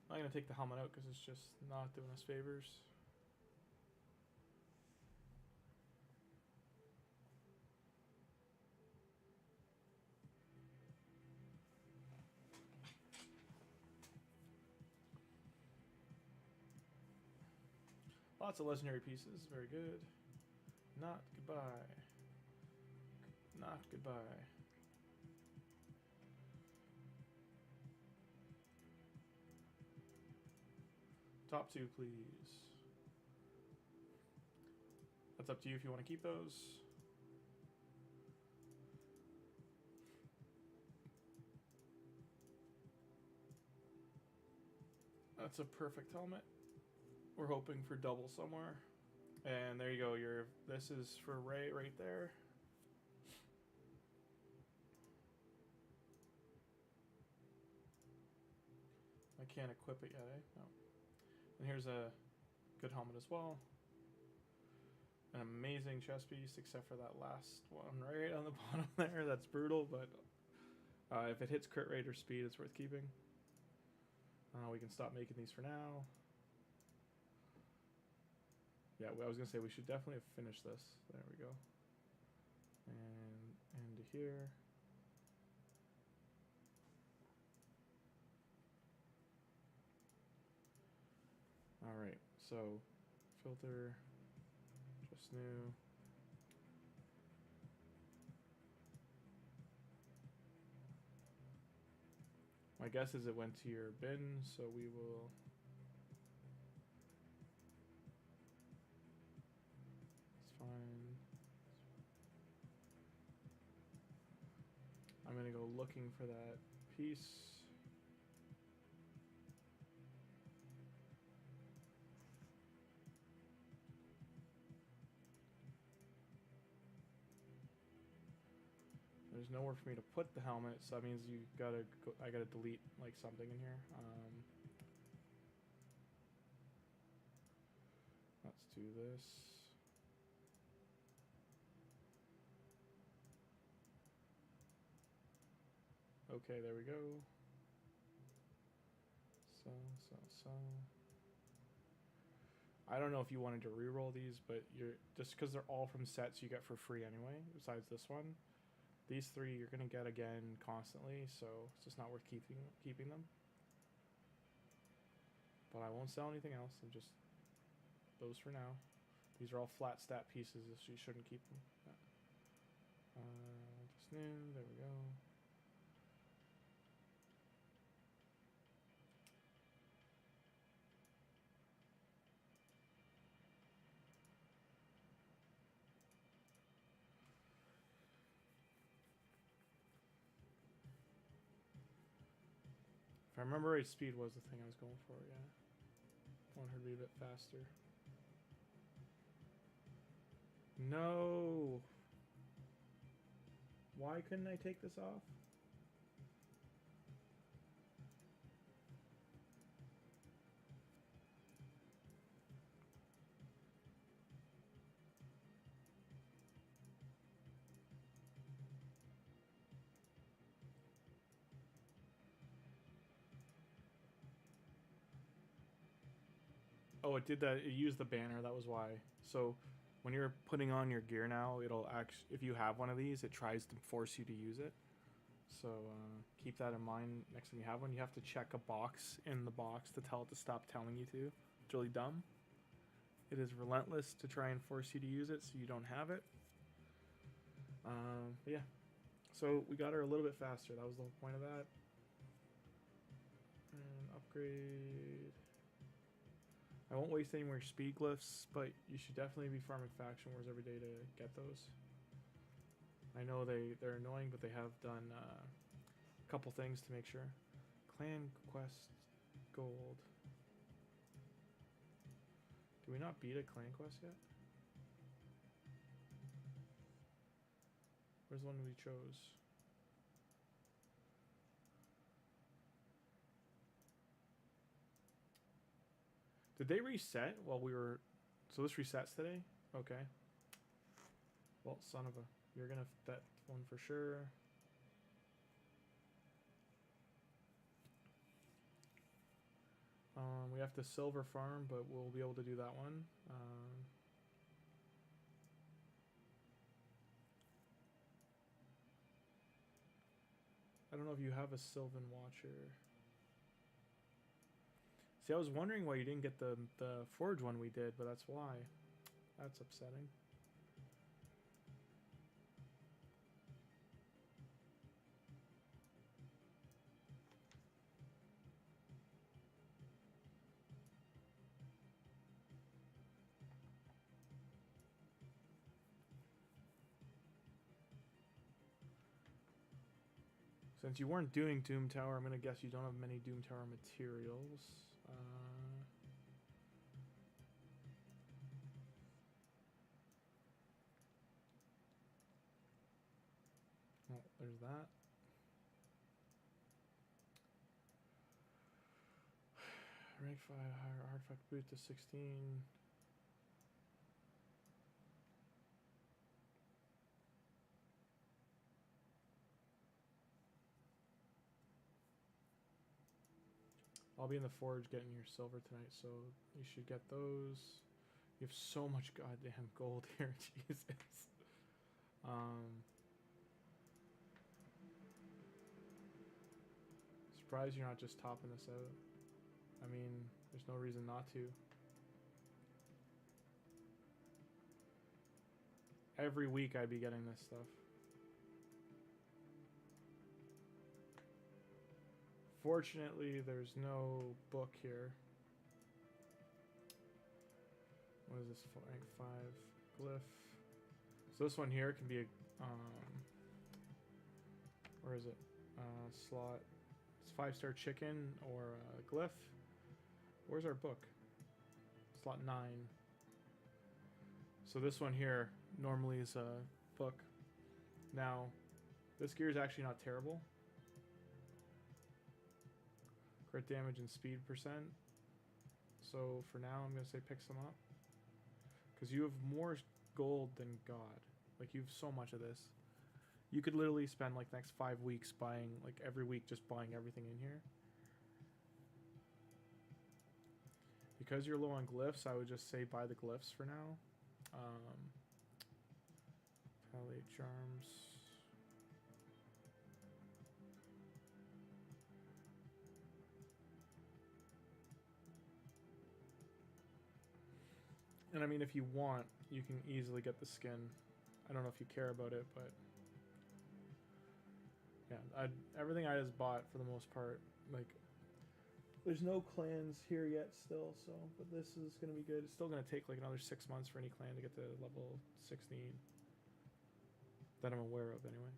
S1: I'm not gonna take the helmet out because it's just not doing us favors. Lots of legendary pieces, very good. Not goodbye. Not goodbye. Top 2, please. That's up to you if you want to keep those. That's a perfect helmet. We're hoping for double somewhere. And there you go. This is for Ray right there. I can't equip it yet, eh? No. And here's a good helmet as well. An amazing chest piece, except for that last one right on the bottom there. That's brutal, but If it hits crit rate or speed, it's worth keeping. We can stop making these for now. Yeah, I was gonna say we should definitely have finished this. There we go. And into here. All right, so filter, just new. My guess is it went to your bin, so we will. It's fine. I'm gonna go looking for that piece. There's nowhere for me to put the helmet, so that means I gotta delete like something in here. Let's do this. Okay, there we go. So. I don't know if you wanted to re-roll these, but you're just because they're all from sets you get for free anyway, besides this one. These three you're gonna get again constantly, so it's just not worth keeping them. But I won't sell anything else. I'm just those for now. These are all flat stat pieces, so you shouldn't keep them. Just new. There we go. If I remember right, speed was the thing I was going for, yeah. Want her to be a bit faster. No! Why couldn't I take this off? Oh, it did that. It used the banner. That was why. So when you're putting on your gear now, it'll actually, if you have one of these, it tries to force you to use it. So keep that in mind next time you have one. You have to check a box in the box to tell it to stop telling you to. It's really dumb. It is relentless to try and force you to use it so you don't have it. But yeah. So we got her a little bit faster. That was the whole point of that. And upgrade. I won't waste any more speed glyphs, but you should definitely be farming faction wars every day to get those. I know they're annoying, but they have done a couple things to make sure. Clan Quest Gold. Do we not beat a Clan Quest yet? Where's the one we chose? Did they reset while we were... So this resets today? Okay. Well, son of a... You're gonna... That one for sure. We have to silver farm, but we'll be able to do that one. I don't know if you have a Sylvan Watcher. See, I was wondering why you didn't get the Forge one we did, but that's why. That's upsetting. Since you weren't doing Doom Tower, I'm going to guess you don't have many Doom Tower materials. Oh, there's that. Rank 5, higher artifact boot to 16. I'll be in the forge getting your silver tonight, so you should get those. You have so much goddamn gold here, Jesus. Surprised you're not just topping this out. I mean, there's no reason not to. Every week I'd be getting this stuff. Fortunately, there's no book here. What is this? Rank 5 glyph. So this one here can be a where is it? Slot. It's 5-star chicken or a glyph. Where's our book? Slot 9. So this one here normally is a book. Now, this gear is actually not terrible. Crit damage and speed percent. So for now, I'm going to say pick some up. Because you have more gold than God. Like, you have so much of this. You could literally spend, like, the next 5 weeks buying, like, every week just buying everything in here. Because you're low on glyphs, I would just say buy the glyphs for now. Palette charms. And I mean, if you want, you can easily get the skin. I don't know if you care about it, but yeah, everything I just bought for the most part. Like, there's no clans here yet still, so, but this is going to be good. It's still going to take like another 6 months for any clan to get to level 16 that I'm aware of anyway.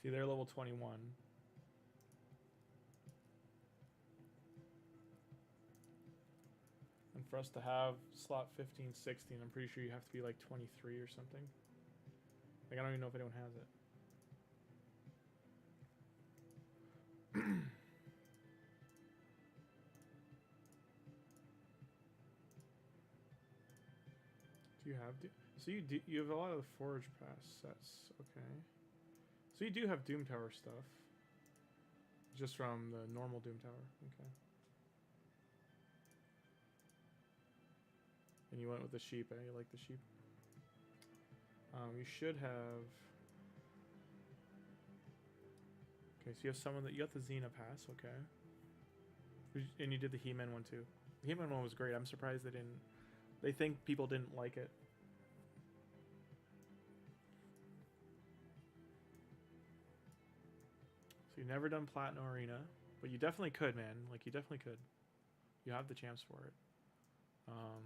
S1: See, they're level 21. And for us to have slot 15, 16, I'm pretty sure you have to be like 23 or something. Like, I don't even know if anyone has it. Do you have... So you have a lot of the Forge Pass sets. Okay. So you do have Doom Tower stuff. Just from the normal Doom Tower. Okay. And you went with the sheep, eh? You like the sheep? You should have... Okay, so you have someone that... You got the Xena Pass, okay. And you did the He-Man one too. The He-Man one was great. I'm surprised they didn't... They think people didn't like it. So you've never done Platinum Arena, but you definitely could, man. Like, you definitely could. You have the chance for it.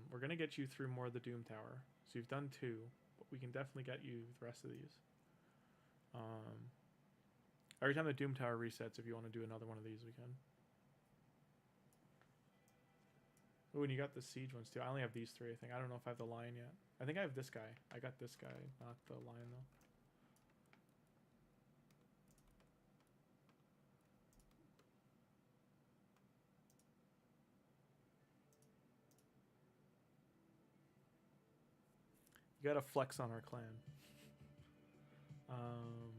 S1: We're going to get you through more of the Doom Tower. So you've done 2, but we can definitely get you the rest of these. Every time the Doom Tower resets, if you want to do another one of these, we can. Oh, and you got the Siege ones too. I only have these 3, I think. I don't know if I have the Lion yet. I think I have this guy. I got this guy, not the Lion though. You gotta flex on our clan. I'm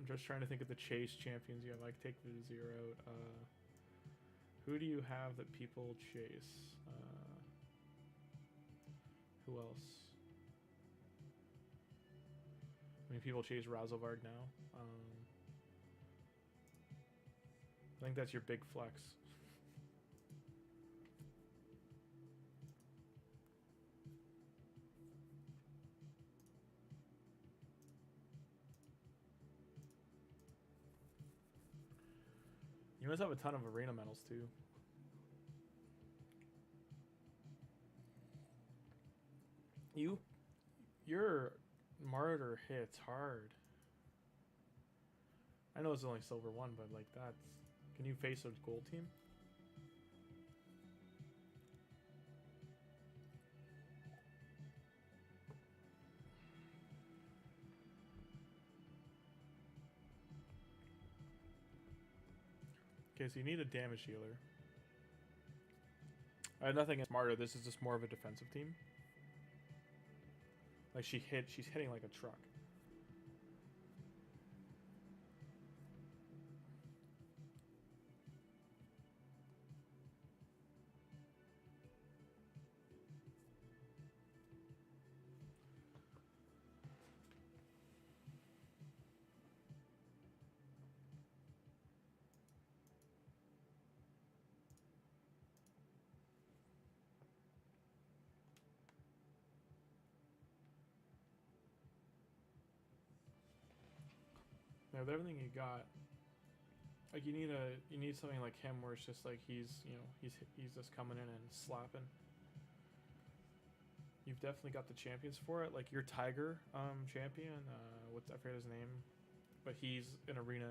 S1: just trying to think of the chase champions you have. I can take the 0 out. Who do you have that people chase? Who else? I mean, people chase Razelvard now. I think that's your big flex. You must have a ton of arena medals too. Your martyr hits hard. I know it's only silver 1, but like that's... Can you face a gold team? Okay, so you need a damage healer. Nothing smarter. This is just more of a defensive team. Like she's hitting like a truck. Now, with everything you got, like you need something like him where it's just like he's just coming in and slapping. You've definitely got the champions for it. Like your Tiger champion, I forget his name, but he's an arena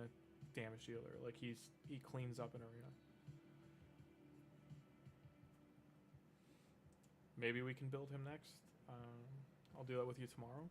S1: damage dealer. Like he cleans up an arena. Maybe we can build him next. I'll do that with you tomorrow.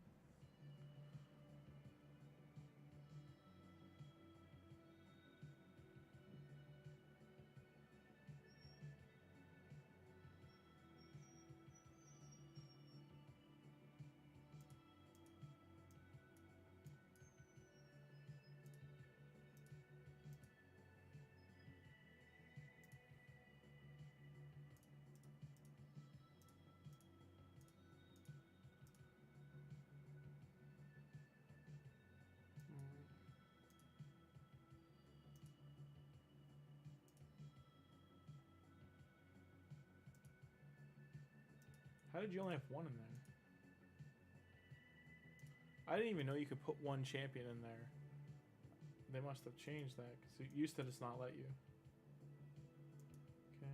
S1: How did you only have one in there? I didn't even know you could put one champion in there. They must have changed that because it used to just not let you. Okay.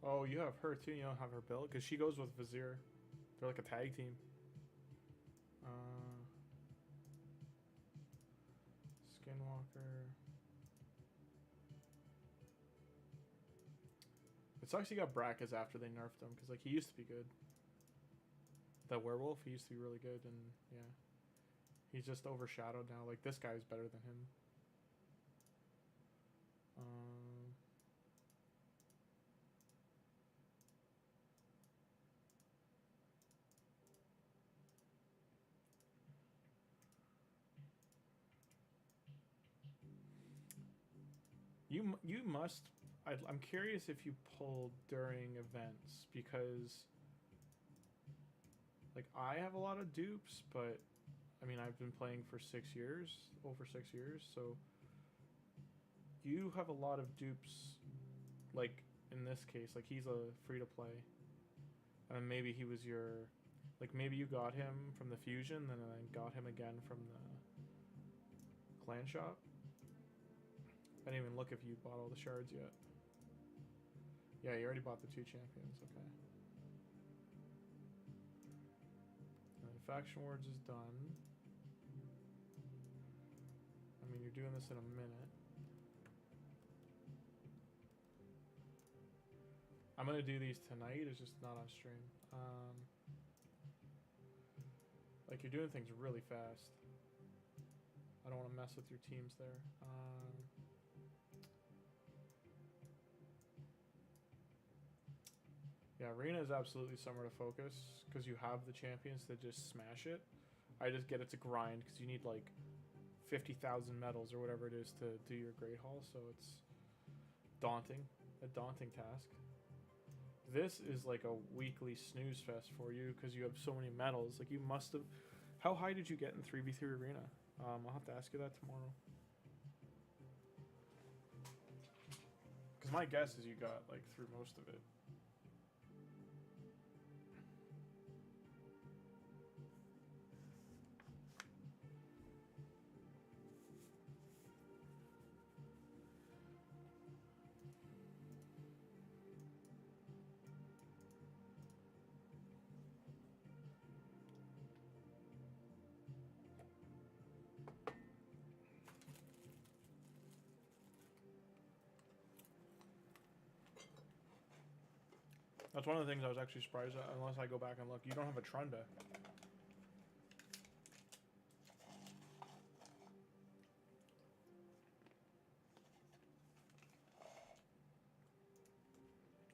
S1: Oh, you have her too. You don't have her built because she goes with Vizier. They're like a tag team. Skinwalker. It sucks you got Brackets after they nerfed him because like he used to be good. That werewolf, he used to be really good, and yeah, he's just overshadowed now. Like this guy's better than him. You must. I'm curious if you pulled during events because, like, I have a lot of dupes, but I mean I've been playing for 6 years, over 6 years, so you have a lot of dupes. Like in this case, like he's a free to play, and maybe he was your, like maybe you got him from the fusion, and then got him again from the clan shop. I didn't even look if you bought all the shards yet. Yeah, you already bought the 2 champions, okay. And then Faction Wars is done. I mean, you're doing this in a minute. I'm gonna do these tonight, it's just not on stream. Like, you're doing things really fast. I don't want to mess with your teams there. Yeah, Arena is absolutely somewhere to focus because you have the champions to just smash it. I just get it to grind because you need like 50,000 medals or whatever it is to do your Great Hall, so it's daunting, a daunting task. This is like a weekly snooze fest for you because you have so many medals. Like you must have. How high did you get in 3v3 Arena? I'll have to ask you that tomorrow. Because my guess is you got like through most of it. That's one of the things I was actually surprised at, unless I go back and look. You don't have a Trunda.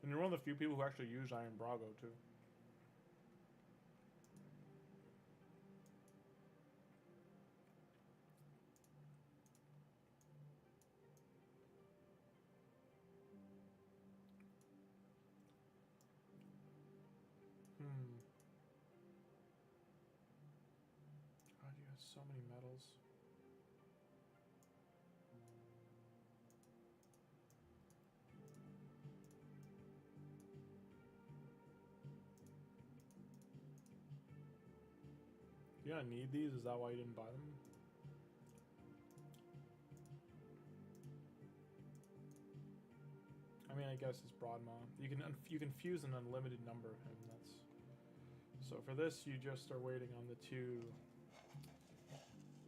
S1: And you're one of the few people who actually use Iron Brago, too. God, you have so many medals. You don't need these? Is that why you didn't buy them? I mean, I guess it's Broadmaw. You can fuse an unlimited number of him. That's so. For this, you just are waiting on the two.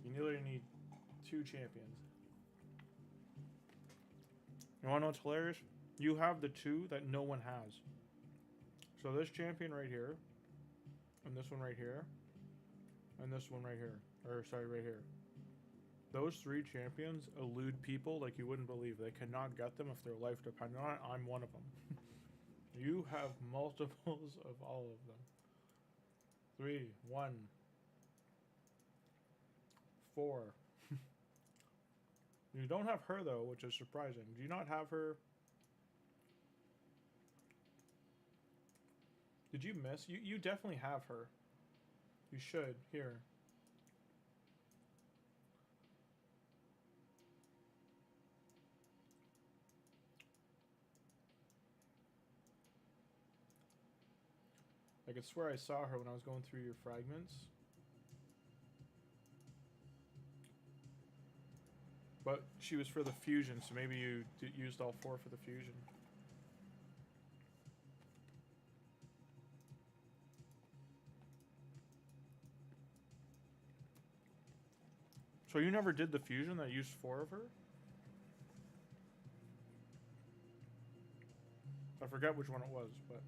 S1: You literally need 2 champions. You wanna know what's hilarious? You have the 2 that no one has. So this champion right here, and this one right here, and this one right here. Or sorry, right here. Those 3 champions elude people like you wouldn't believe. They cannot get them if their life depended on it. I'm one of them. You have multiples of all of them. 3, 1, 4. You don't have her though, which is surprising. Do you not have her? Did you miss? You definitely have her. You should. Here. I could swear I saw her when I was going through your fragments. But she was for the fusion, so maybe you used all 4 for the fusion. So you never did the fusion that used 4 of her? I forget which one it was, but...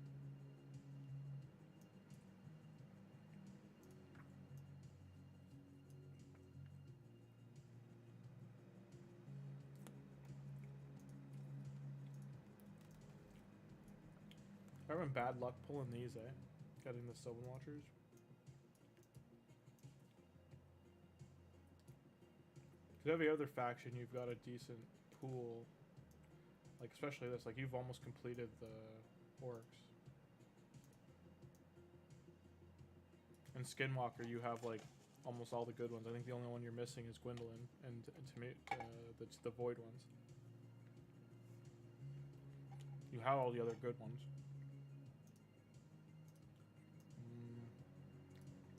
S1: I'm having bad luck pulling these, eh? Getting the Sylvan Watchers. If you have the other faction, you've got a decent pool. Like, especially this. Like, you've almost completed the orcs. And Skinwalker, you have, like, almost all the good ones. I think the only one you're missing is Gwendolyn and the Void ones. You have all the other good ones.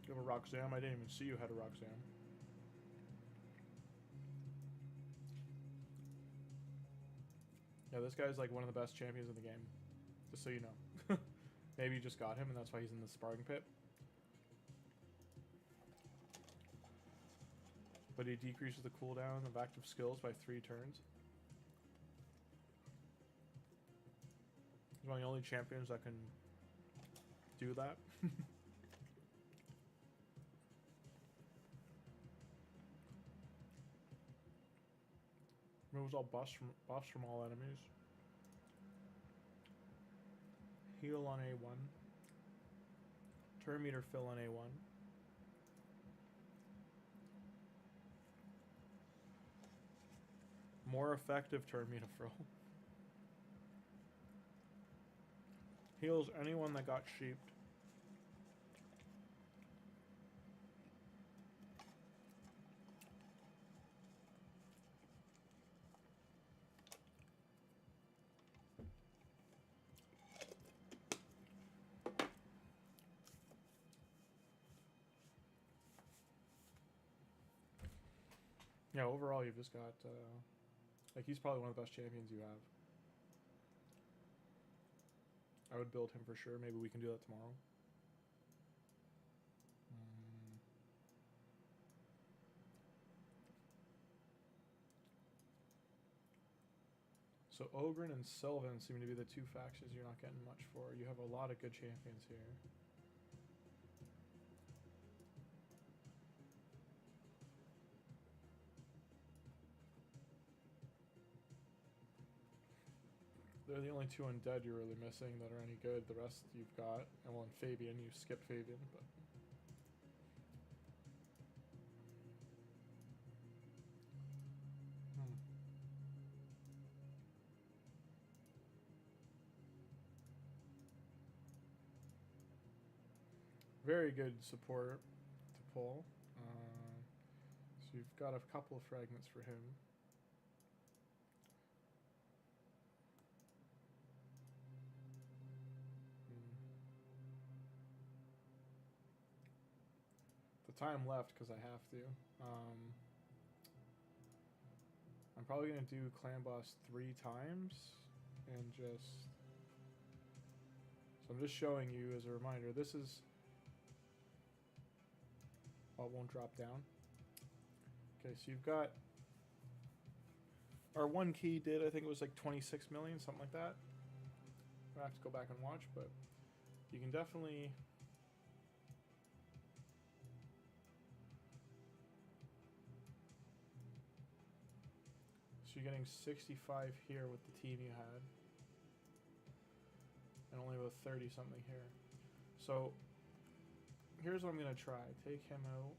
S1: You have a Roxanne? I didn't even see you had a Roxanne. Yeah, this guy's like one of the best champions in the game. Just so you know. Maybe you just got him and that's why he's in the sparring pit. But he decreases the cooldown of active skills by 3 turns. He's one of the only champions that can do that. Removes all buffs from all enemies. Heal on A1. Turn meter fill on A1. More effective turn meter fill. Heals anyone that got sheeped. Yeah, overall you've just got, like, he's probably one of the best champions you have. I would build him for sure. Maybe we can do that tomorrow. So Ogren and Sylvan seem to be the two factions you're not getting much for. You have a lot of good champions here. They're the only two undead you're really missing that are any good. The rest you've got. And well, in Fabian, you skipped Fabian, but... Very good support to pull. So you've got a couple of fragments for him. The time left because I have to. I'm probably going to do Clan Boss 3 times and just... So I'm just showing you as a reminder. This is... Oh, it won't drop down. Okay, so you've got... Our one key did, I think it was like 26 million, something like that. I have to go back and watch, but you can definitely... So you're getting 65 here with the team you had. And only about 30 something here. So here's what I'm going to try. Take him out.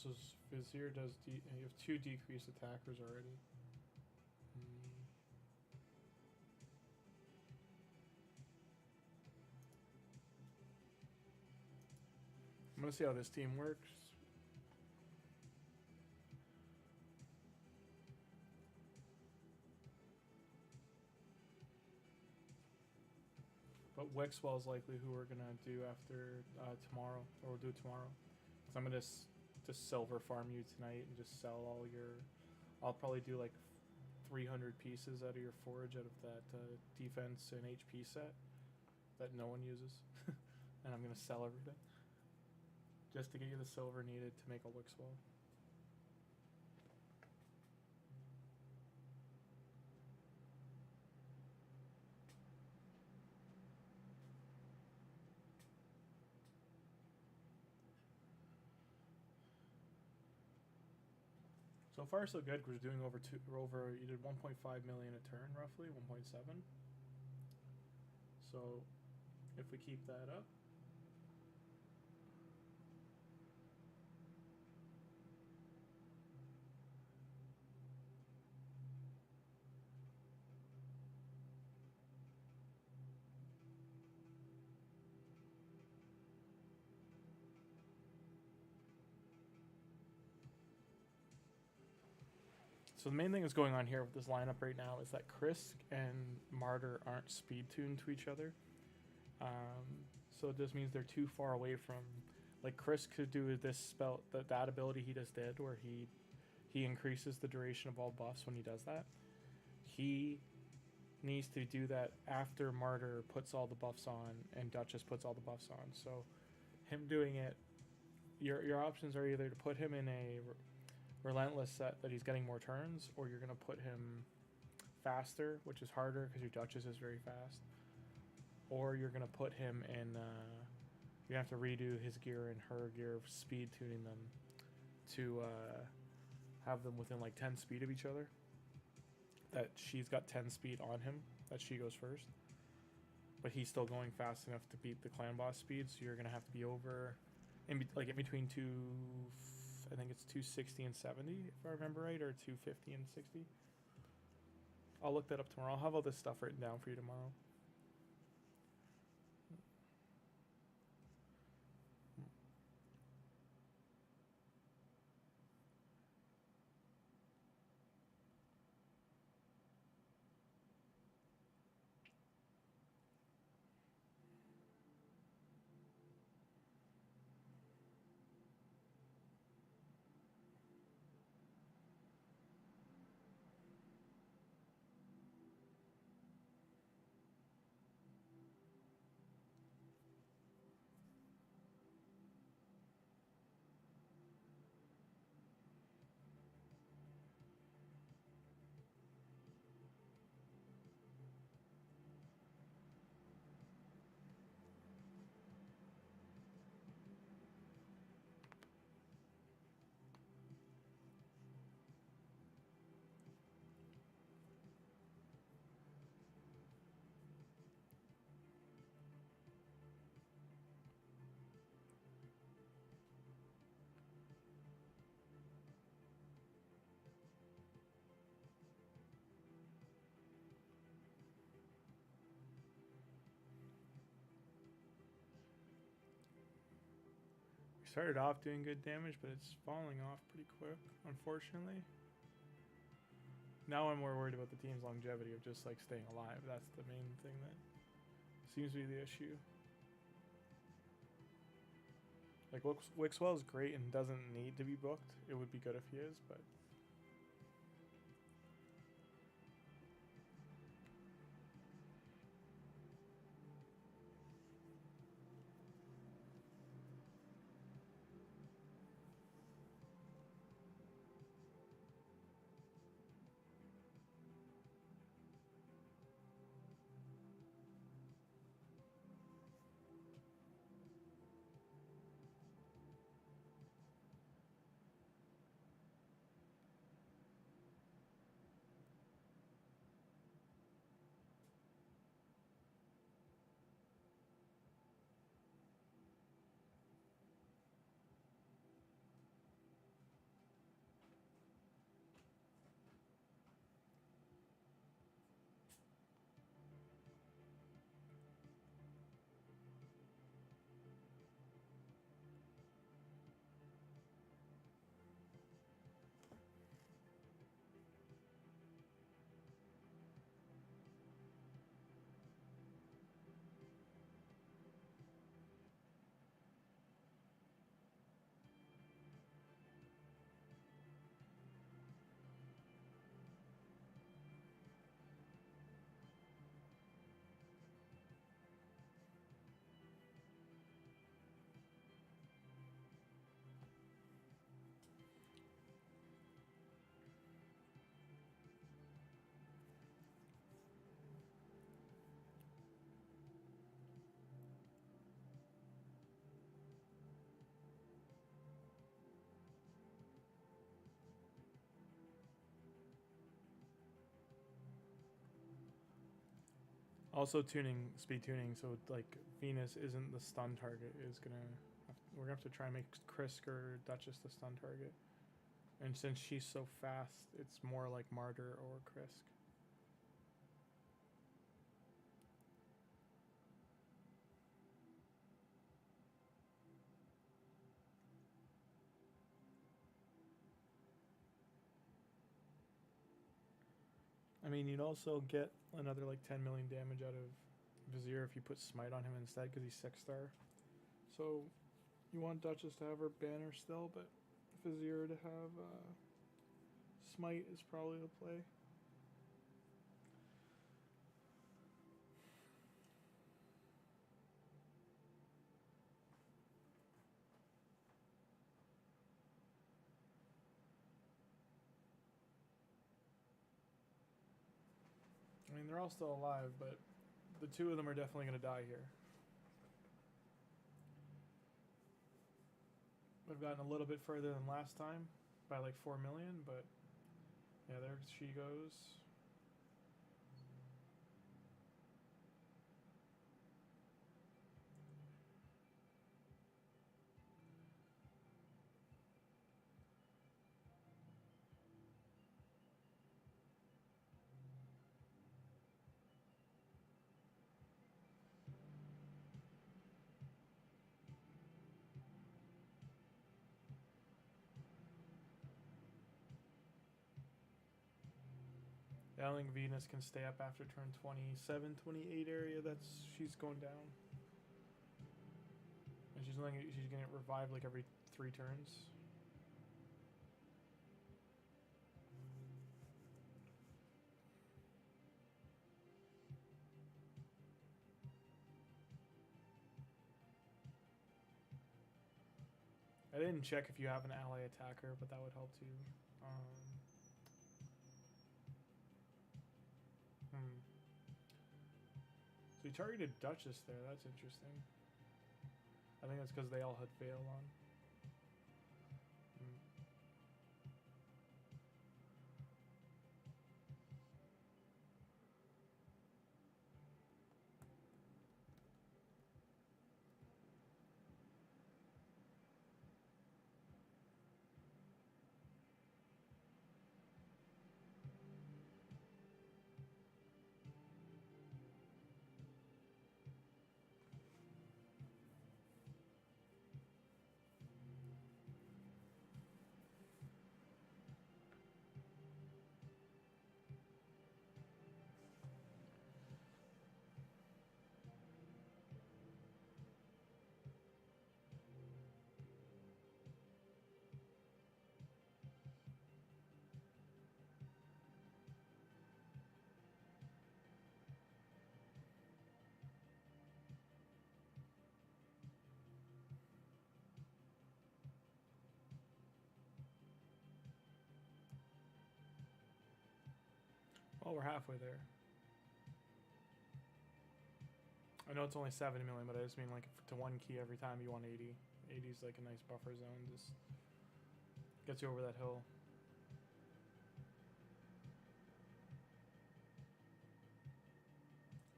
S1: So Vizier does, you have 2 decreased attackers already. I'm gonna see how this team works. But Wexwell is likely who we're gonna do after tomorrow, or we'll do it tomorrow. Cause I'm gonna just silver farm you tonight and just sell all your... I'll probably do like 300 pieces out of your forge out of that defense and HP set that no one uses. And I'm gonna sell everything just to get you the silver needed to make a Wixwell. So far, so good. We're doing over you did 1.5 million a turn, roughly 1.7. So, if we keep that up, so the main thing that's going on here with this lineup right now is that Chris and Martyr aren't speed tuned to each other. So it just means they're too far away from... Like, Chris could do this spell, that ability he just did, where he increases the duration of all buffs when he does that. He needs to do that after Martyr puts all the buffs on and Duchess puts all the buffs on. So him doing it, your options are either to put him in a relentless set that he's getting more turns, or you're going to put him faster, which is harder because your Duchess is very fast, or you're going to put him in you have to redo his gear and her gear, speed tuning them to have them within like 10 speed of each other, that she's got 10 speed on him, that she goes first, but he's still going fast enough to beat the clan boss speed. So you're going to have to be over in between I think it's 260 and 70, if I remember right, or 250 and 60. I'll look that up tomorrow. I'll have all this stuff written down for you tomorrow. started off doing good damage, but it's falling off pretty quick, unfortunately. Now I'm more worried about the team's longevity of just like staying alive. That's the main thing that seems to be the issue. Like Wixwell is great and doesn't need to be booked. It would be good if he is, but also speed tuning, so like Venus isn't the stun target. We're gonna have to try and make Krisk or Duchess the stun target. And since she's so fast, it's more like Martyr or Krisk. I mean, you'd also get another like 10 million damage out of Vizier if you put Smite on him instead, because he's 6-star. So you want Duchess to have her banner still, but Vizier to have Smite is probably the play. I mean, they're all still alive, but the two of them are definitely going to die here. We've gotten a little bit further than last time by like 4 million, but yeah, there she goes. I don't think Venus can stay up after turn 27, 28 area. She's going down. And she's gonna get revived like every 3 turns. I didn't check if you have an ally attacker, but that would help too. So he targeted Duchess there. That's interesting. I think that's because they all had Veil on. Oh, we're halfway there. I know it's only 70 million, but I just mean like to 1 key every time you want 80. 80 is like a nice buffer zone, just gets you over that hill.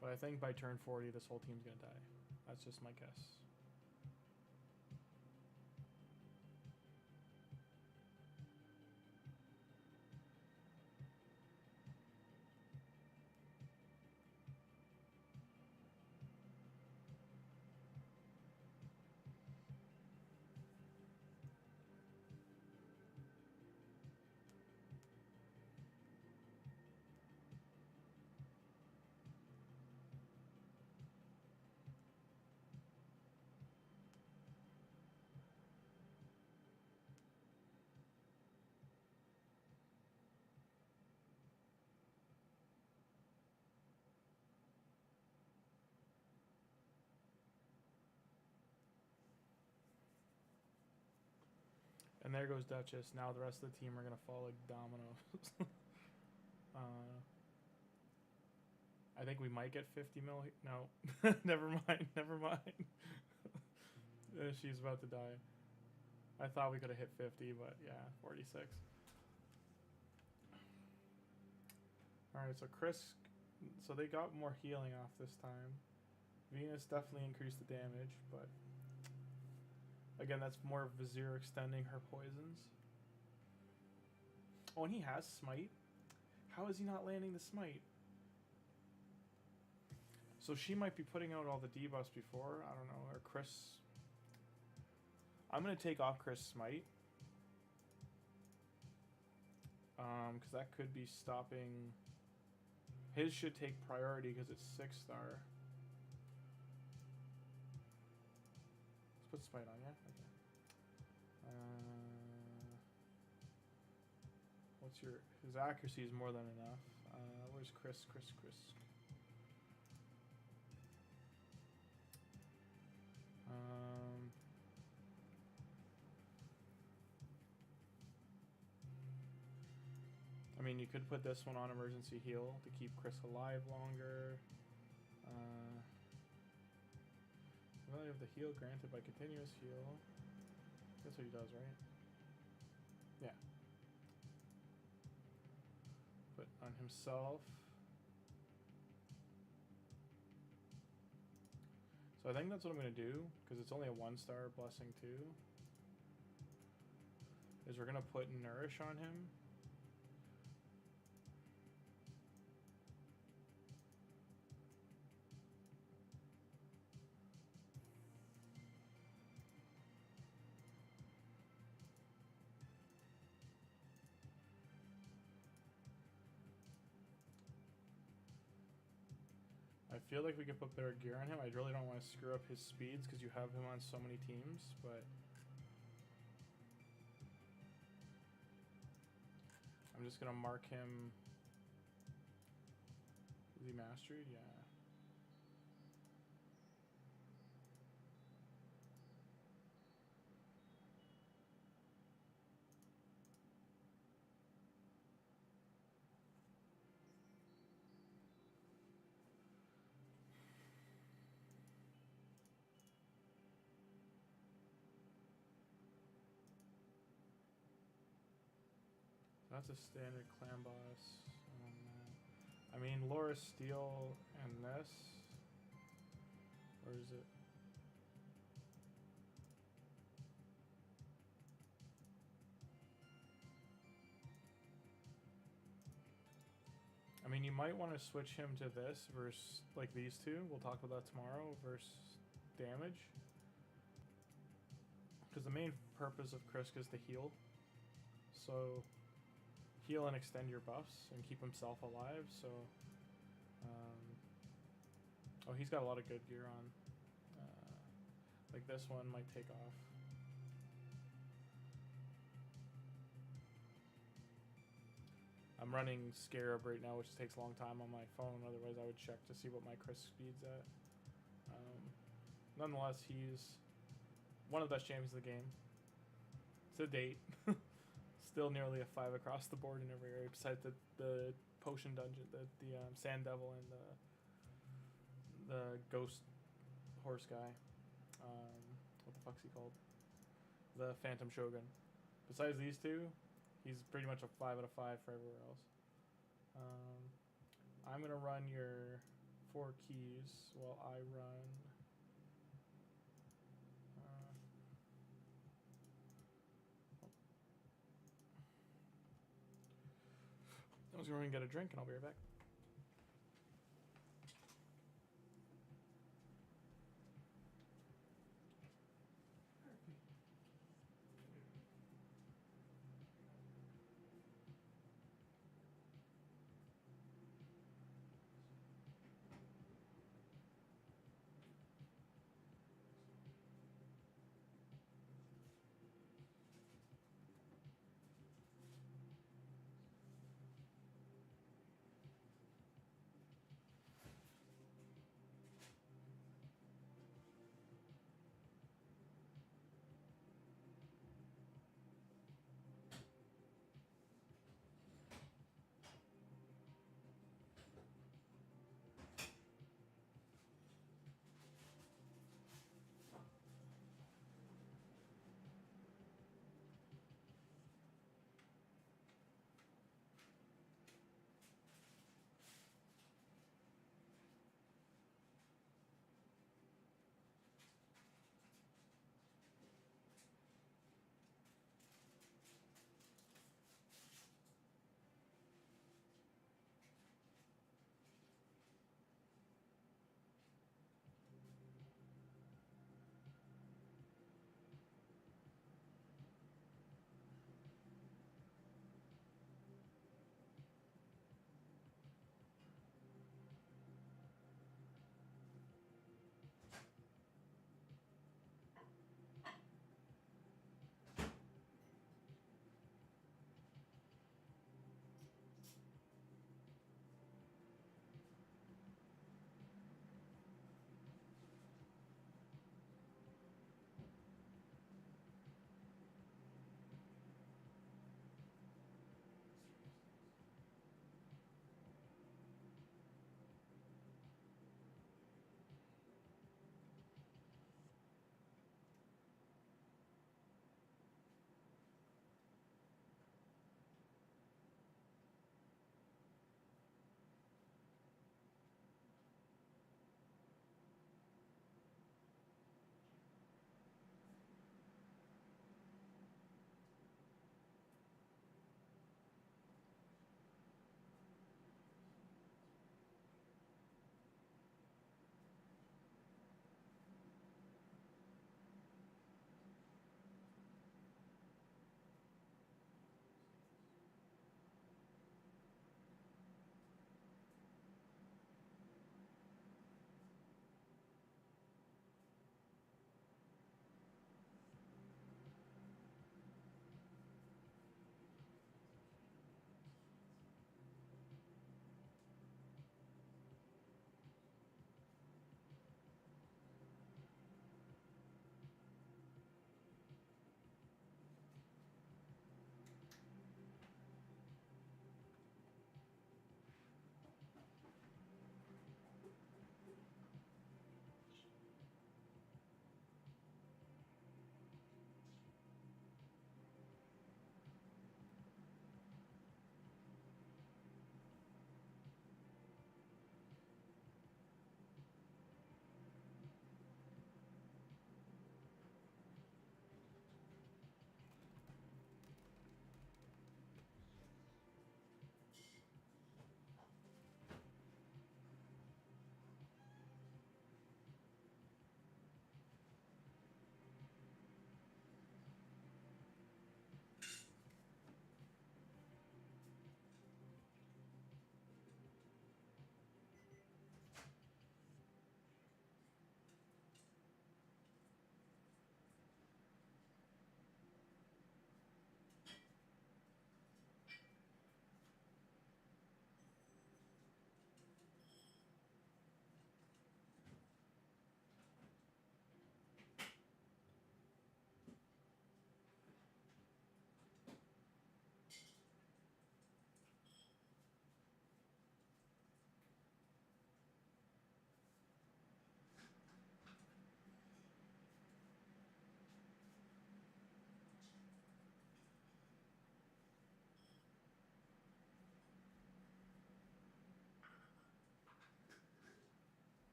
S1: But I think by turn 40, this whole team's gonna die. That's just my guess. And there goes Duchess. Now the rest of the team are gonna fall like dominoes. I think we might get 50 mil. No, never mind. Never mind. She's about to die. I thought we could have hit 50, but yeah, 46. All right, so Chris. So they got more healing off this time. Venus definitely increased the damage, but again, that's more Vizier extending her poisons. Oh, and he has Smite. How is he not landing the Smite? So she might be putting out all the debuffs before. I don't know. Or Chris. I'm going to take off Chris Smite. Because that could be stopping. His should take priority because it's 6-star. Let's put Smite on, yeah? Okay. What's your... His accuracy is more than enough. Where's Chris? I mean, you could put this one on emergency heal to keep Chris alive longer. Value of the heal granted by continuous heal. That's what he does, right? Yeah. Put on himself. So I think that's what I'm going to do, because it's only a 1-star blessing too. Is we're going to put Nourish on him. I feel like we could put better gear on him. I really don't want to screw up his speeds because you have him on so many teams, but I'm just gonna mark him. Is he mastered? Yeah. That's a standard Clan Boss. I mean, Laura Steele and this. Or is it? I mean, you might want to switch him to this versus like these two. We'll talk about that tomorrow versus damage. Because the main purpose of Krisk is to heal. So heal and extend your buffs and keep himself alive. So, oh, he's got a lot of good gear on. Like this one might take off. I'm running Scarab right now, which takes a long time on my phone. Otherwise, I would check to see what my Krisk speed's at. Nonetheless, he's one of the best champions of the game. To date. Still nearly a 5 across the board in every area, besides the potion dungeon, the Sand Devil and the Ghost Horse guy. What the fuck's he called? The Phantom Shogun. Besides these two, he's pretty much a 5 out of 5 for everywhere else. I'm gonna run your 4 keys while I run. I was going to get a drink and I'll be right back.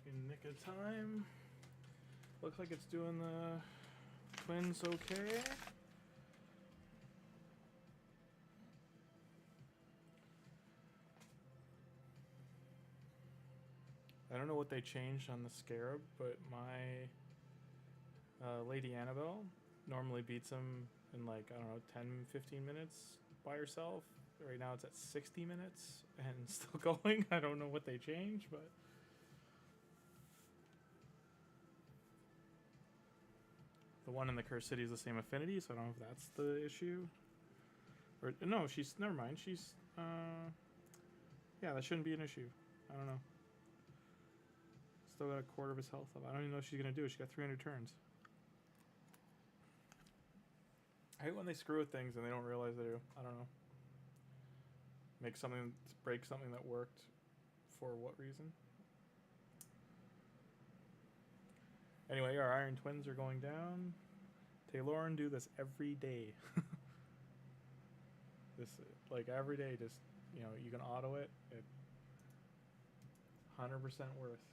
S1: in nick of time. Looks like it's doing the twins okay. I don't know what they changed on the Scarab, but my Lady Annabelle normally beats him in like, I don't know, 10-15 minutes by herself. Right now it's at 60 minutes and still going. I don't know what they changed, but the one in the Cursed City is the same affinity, so I don't know if that's the issue. Or no, she's, never mind. She's yeah, that shouldn't be an issue. I don't know. Still got a quarter of his health up. I don't even know what she's gonna do. She got 300 turns. I hate when they screw with things and they don't realize they do. I don't know. Make something, break something that worked for what reason? Anyway, our Iron Twins are going down. TAILORN do this every day. This, like, every day, just, you know, you can auto it. It 100% worth.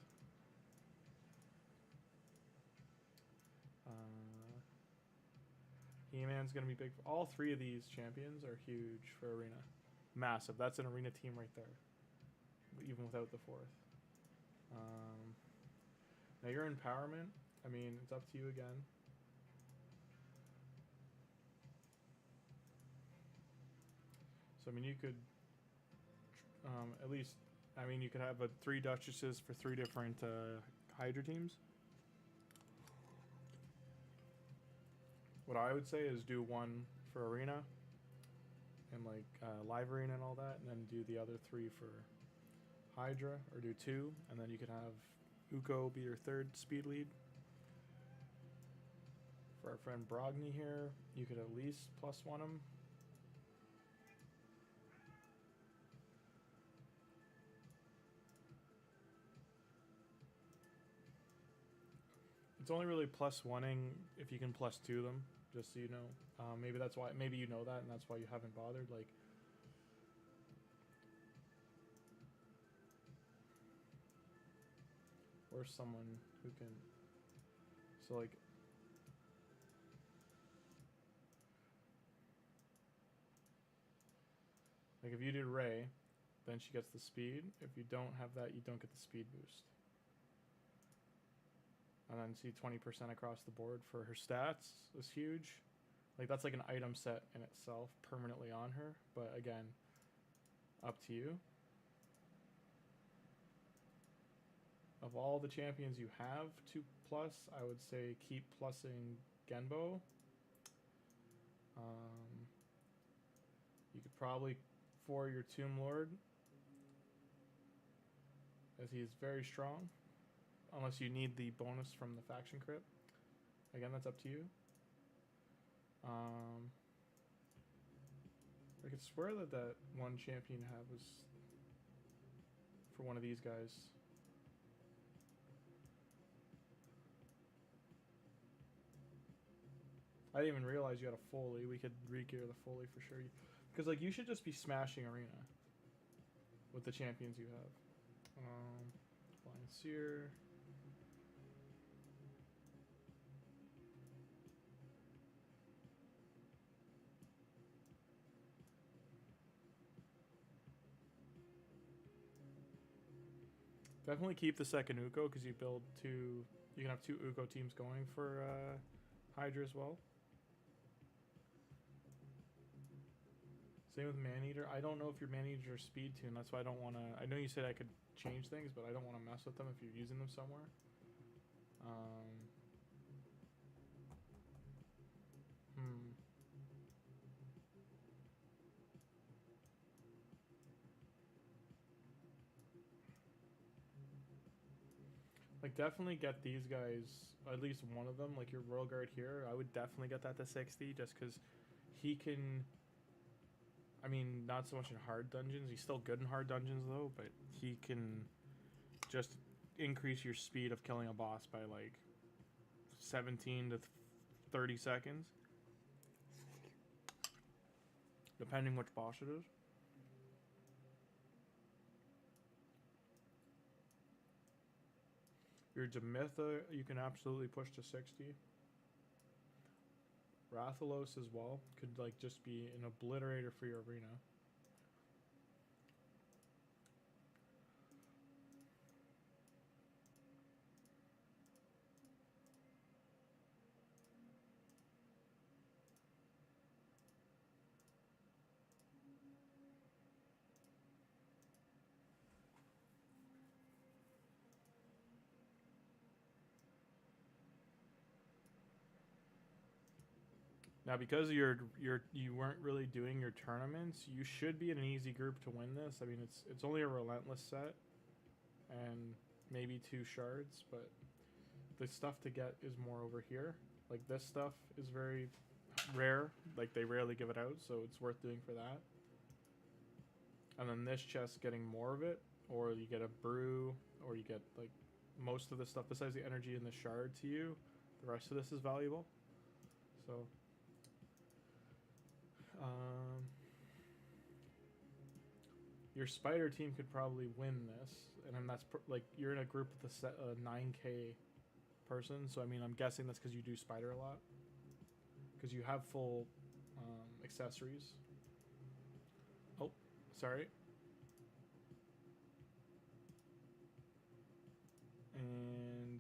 S1: He-Man's going to be big. All three of these champions are huge for Arena. Massive. That's an Arena team right there. Even without the fourth. Now your empowerment, I mean, it's up to you again. So, I mean, you could at least, I mean, you could have 3 Duchesses for 3 different Hydra teams. What I would say is do 1 for Arena and like Live Arena and all that, and then do the other 3 for Hydra, or do 2, and then you could have Uko be your 3rd speed lead. For our friend Brogny here, you could at least +1 him. It's only really +1ing if you can +2 them, just so you know. Maybe that's why. Maybe you know that, and that's why you haven't bothered. Like, or someone who can. So like, if you did Ray, then she gets the speed. If you don't have that, you don't get the speed boost. And then see 20% across the board for her stats is huge. Like, that's like an item set in itself, permanently on her. But again, up to you. Of all the champions you have to plus, I would say keep plussing Genbo. You could probably for your Tomb Lord, as he is very strong. Unless you need the bonus from the faction crit. Again, that's up to you. I could swear that that one champion you have was for one of these guys. I didn't even realize you had a Foley. We could regear the Foley for sure. Because, like, you should just be smashing Arena with the champions you have. Blind Seer. Definitely keep the second Uko, because you build 2. You can have 2 Uko teams going for Hydra as well. Same with Maneater. I don't know if your Maneater is speed tune. That's why I don't want to. I know you said I could change things, but I don't want to mess with them if you're using them somewhere. Like, definitely get these guys, at least one of them, like your Royal Guard here. I would definitely get that to 60, just because he can. I mean, not so much in hard dungeons. He's still good in hard dungeons, though, but he can just increase your speed of killing a boss by, like, 17 to 30 seconds. Depending which boss it is. Your Demitha, you can absolutely push to 60. Rathalos as well could like just be an obliterator for your arena. Now, because you weren't really doing your tournaments, you should be in an easy group to win this. I mean, it's only a relentless set, and maybe 2 shards, but the stuff to get is more over here. Like this stuff is very rare. Like they rarely give it out, so it's worth doing for that. And then this chest getting more of it, or you get a brew, or you get like most of the stuff besides the energy and the shard to you. The rest of this is valuable. So. Your spider team could probably win this, and then that's like you're in a group with a 9k person. So I mean, I'm guessing that's because you do spider a lot, because you have full accessories. Oh, sorry. And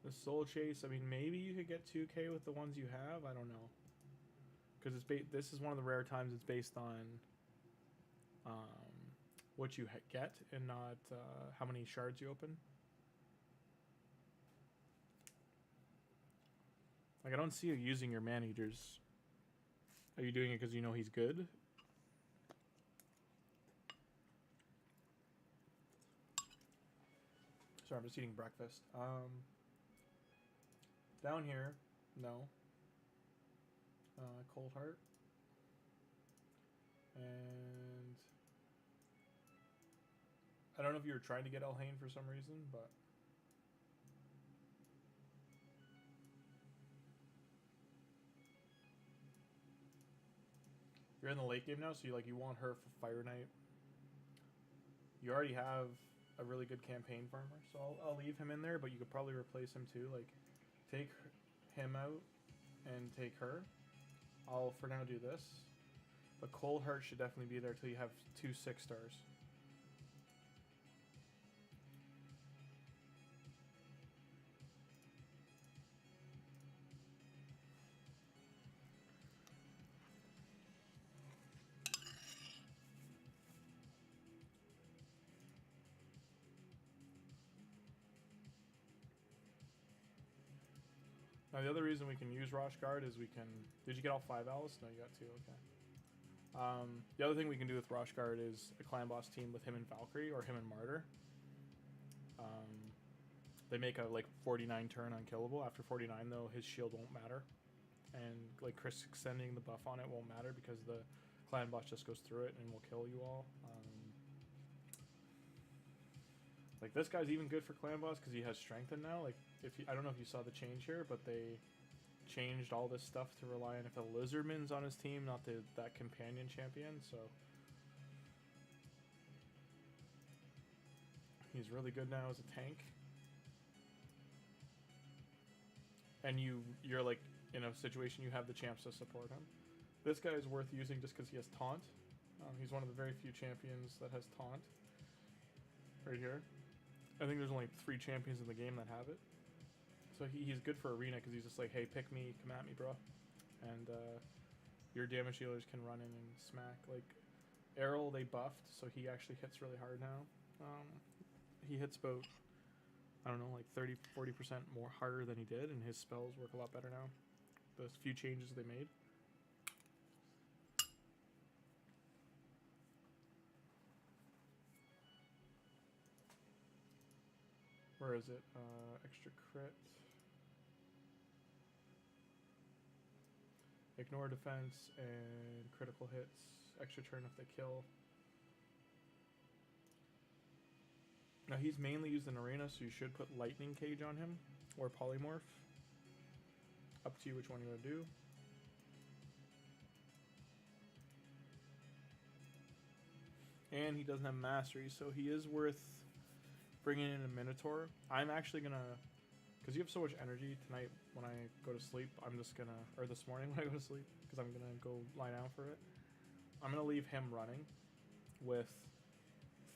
S1: the soul chase, I mean, maybe you could get 2k with the ones you have. I don't know, because it's this is one of the rare times it's based on what you get and not how many shards you open. Like, I don't see you using your man-eaters. Are you doing it because you know he's good? Sorry, I'm just eating breakfast. Down here, no. Cold Heart. And I don't know if you were trying to get Elhain for some reason, but you're in the late game now, so you want her for Fire Knight. You already have a really good campaign farmer, so I'll leave him in there, but you could probably replace him too. Like, take him out and take her. I'll for now do this. But Cold Heart should definitely be there till you have 2 6-stars. Now the other reason we can use Rosh Guard is we can... Did you get all 5 Alice? No, you got 2, okay. The other thing we can do with Rosh Guard is a Clan Boss team with him and Valkyrie, or him and Martyr. They make a, like, 49 turn unkillable. After 49, though, his shield won't matter. And, like, Chris extending the buff on it won't matter because the Clan Boss just goes through it and will kill you all. Like, this guy's even good for Clan Boss because he has Strengthen now. Like, I don't know if you saw the change here, but they changed all this stuff to rely on if a Lizardman's on his team, not that companion champion, so he's really good now as a tank. And you're like in a situation you have the champs to support him. This guy is worth using just because he has Taunt. He's one of the very few champions that has Taunt. Right here. I think there's only 3 champions in the game that have it. So he's good for arena because he's just like, hey, pick me, come at me, bro. And your damage dealers can run in and smack. Like, Errol, they buffed, so he actually hits really hard now. He hits about, I don't know, like 30-40% more harder than he did, and his spells work a lot better now. Those few changes they made. Where is it? Extra crit. Ignore defense and critical hits. Extra turn if they kill. Now he's mainly used in arena, so you should put lightning cage on him or polymorph. Up to you which one you want to do. And he doesn't have mastery, so he is worth bringing in a Minotaur. I'm actually gonna, because you have so much energy tonight when I go to sleep, I'm just gonna, or this morning when I go to sleep, because I'm gonna go lie down for it. I'm gonna leave him running with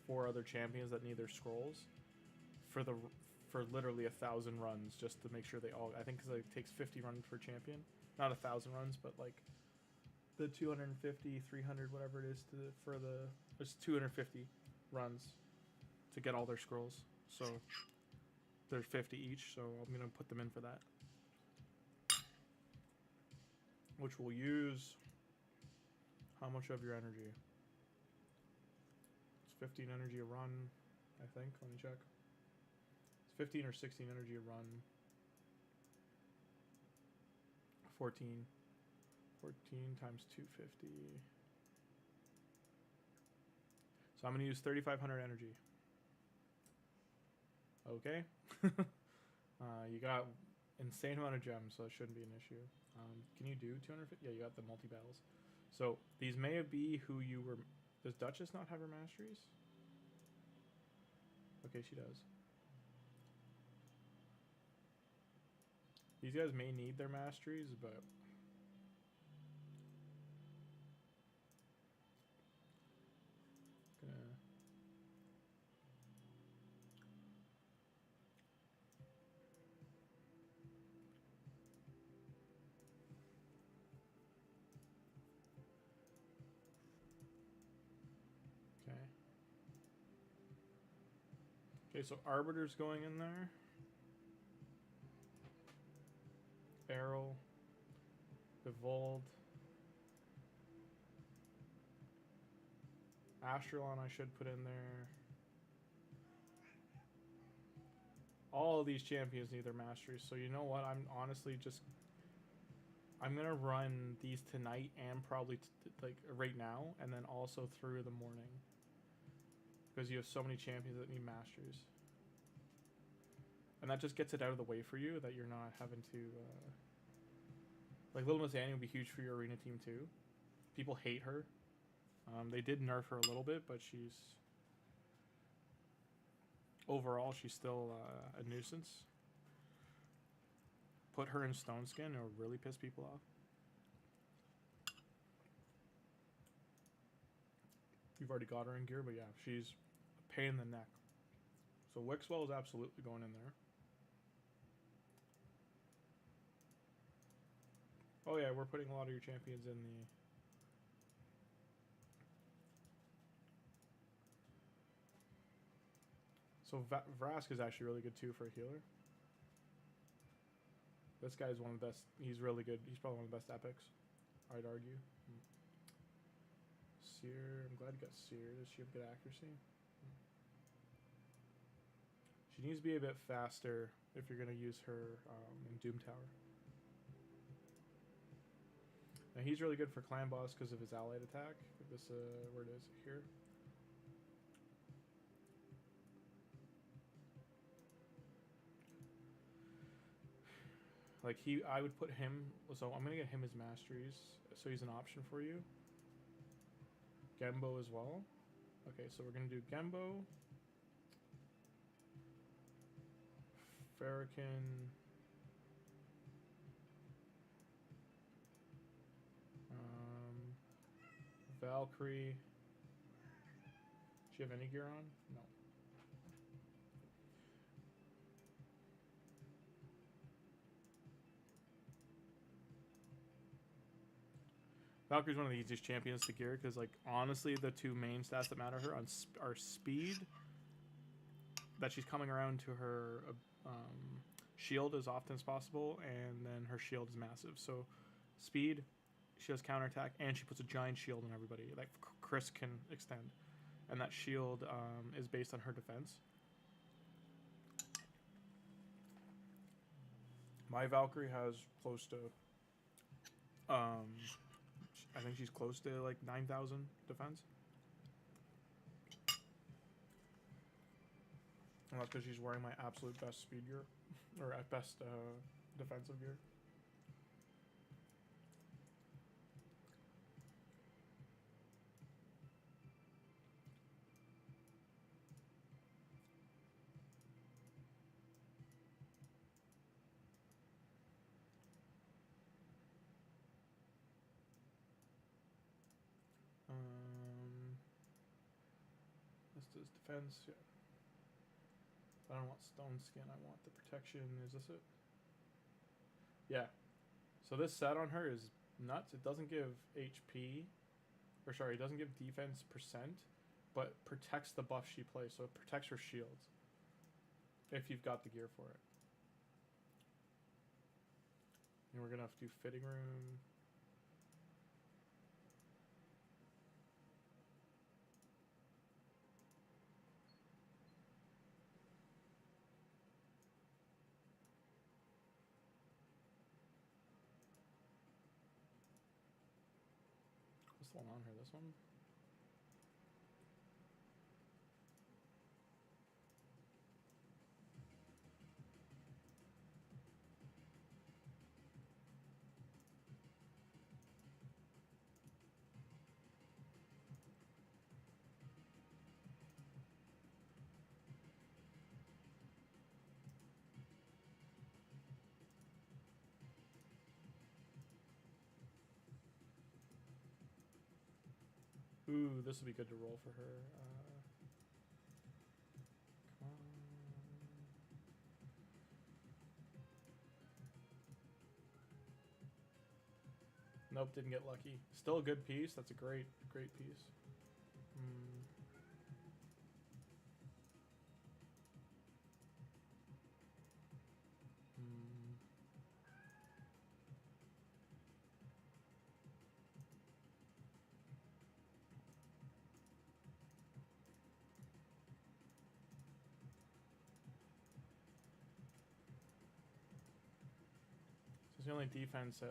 S1: 4 other champions that need their scrolls for literally 1,000 runs, just to make sure they all, I think because it takes 50 runs per champion, not 1,000 runs, but like the 250, 300, whatever it is there's 250 runs to get all their scrolls. So there's 50 each, so I'm gonna put them in for that, which will use how much of your energy? It's 15 energy a run, I think. Let me check. It's 15 or 16 energy a run. 14 times 250. So I'm going to use 3,500 energy. Okay. You got insane amount of gems, so it shouldn't be an issue. Can you do 250? Yeah, you got the multi-battles. So these may be who you were... Does Duchess not have her masteries? Okay, she does. These guys may need their masteries, but... Okay, so Arbiter's going in there. Barrel. Bevold. Astralon I should put in there. All of these champions need their masteries, so you know what? I'm honestly just... I'm going to run these tonight and probably like right now, and then also through the morning. Because you have so many champions that need masteries. And that just gets it out of the way for you, that you're not having to... Like, Little Miss Annie would be huge for your arena team, too. People hate her. They did nerf her a little bit, but she's... Overall, she's still a nuisance. Put her in Stone Skin, it'll really piss people off. You've already got her in gear, but yeah, she's a pain in the neck. So Wixwell is absolutely going in there. Oh yeah, we're putting a lot of your champions in the... So Vrask is actually really good too for a healer. This guy's one of the best. He's really good. He's probably one of the best epics, I'd argue. Seer. I'm glad you got Seer. Does she have good accuracy? She needs to be a bit faster if you're going to use her in Doom Tower. Now he's really good for Clan Boss because of his allied attack. This, where it is? Here. Like I would put him, so I'm gonna get him his masteries, so he's an option for you. Gembo as well. Okay, so we're gonna do Gembo, Farrakhan, Valkyrie. Does she have any gear on? No. Valkyrie's one of the easiest champions to gear because, like, honestly, the two main stats that matter to her are speed, that she's coming around to her shield as often as possible, and then her shield is massive. So, speed, she has counterattack, and she puts a giant shield on everybody. Like, Chris can extend. And that shield is based on her defense. My Valkyrie has close to... I think she's close to like 9,000 defense. And that's because she's wearing my absolute best speed gear, or at best defensive gear. is defense. Yeah. I don't want stone skin. I want the protection. Is this it? Yeah. So this set on her is nuts. It doesn't give HP, or sorry, it doesn't give defense percent, but protects the buff she plays. So it protects her shields if you've got the gear for it. And we're gonna have to do fitting room. What's the one on here? This one? Ooh, this would be good to roll for her. Come on. Nope, didn't get lucky. Still a good piece. That's a great piece. So it's the only defense.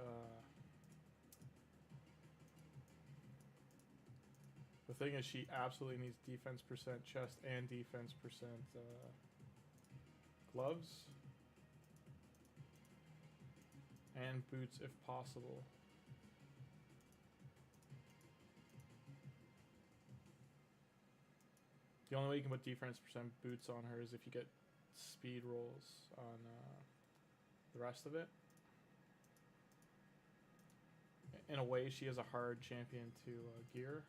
S1: The thing is, she absolutely needs defense percent chest and defense percent gloves and boots if possible. The only way you can put defense percent boots on her is if you get speed rolls on the rest of it. In a way, she is a hard champion to gear.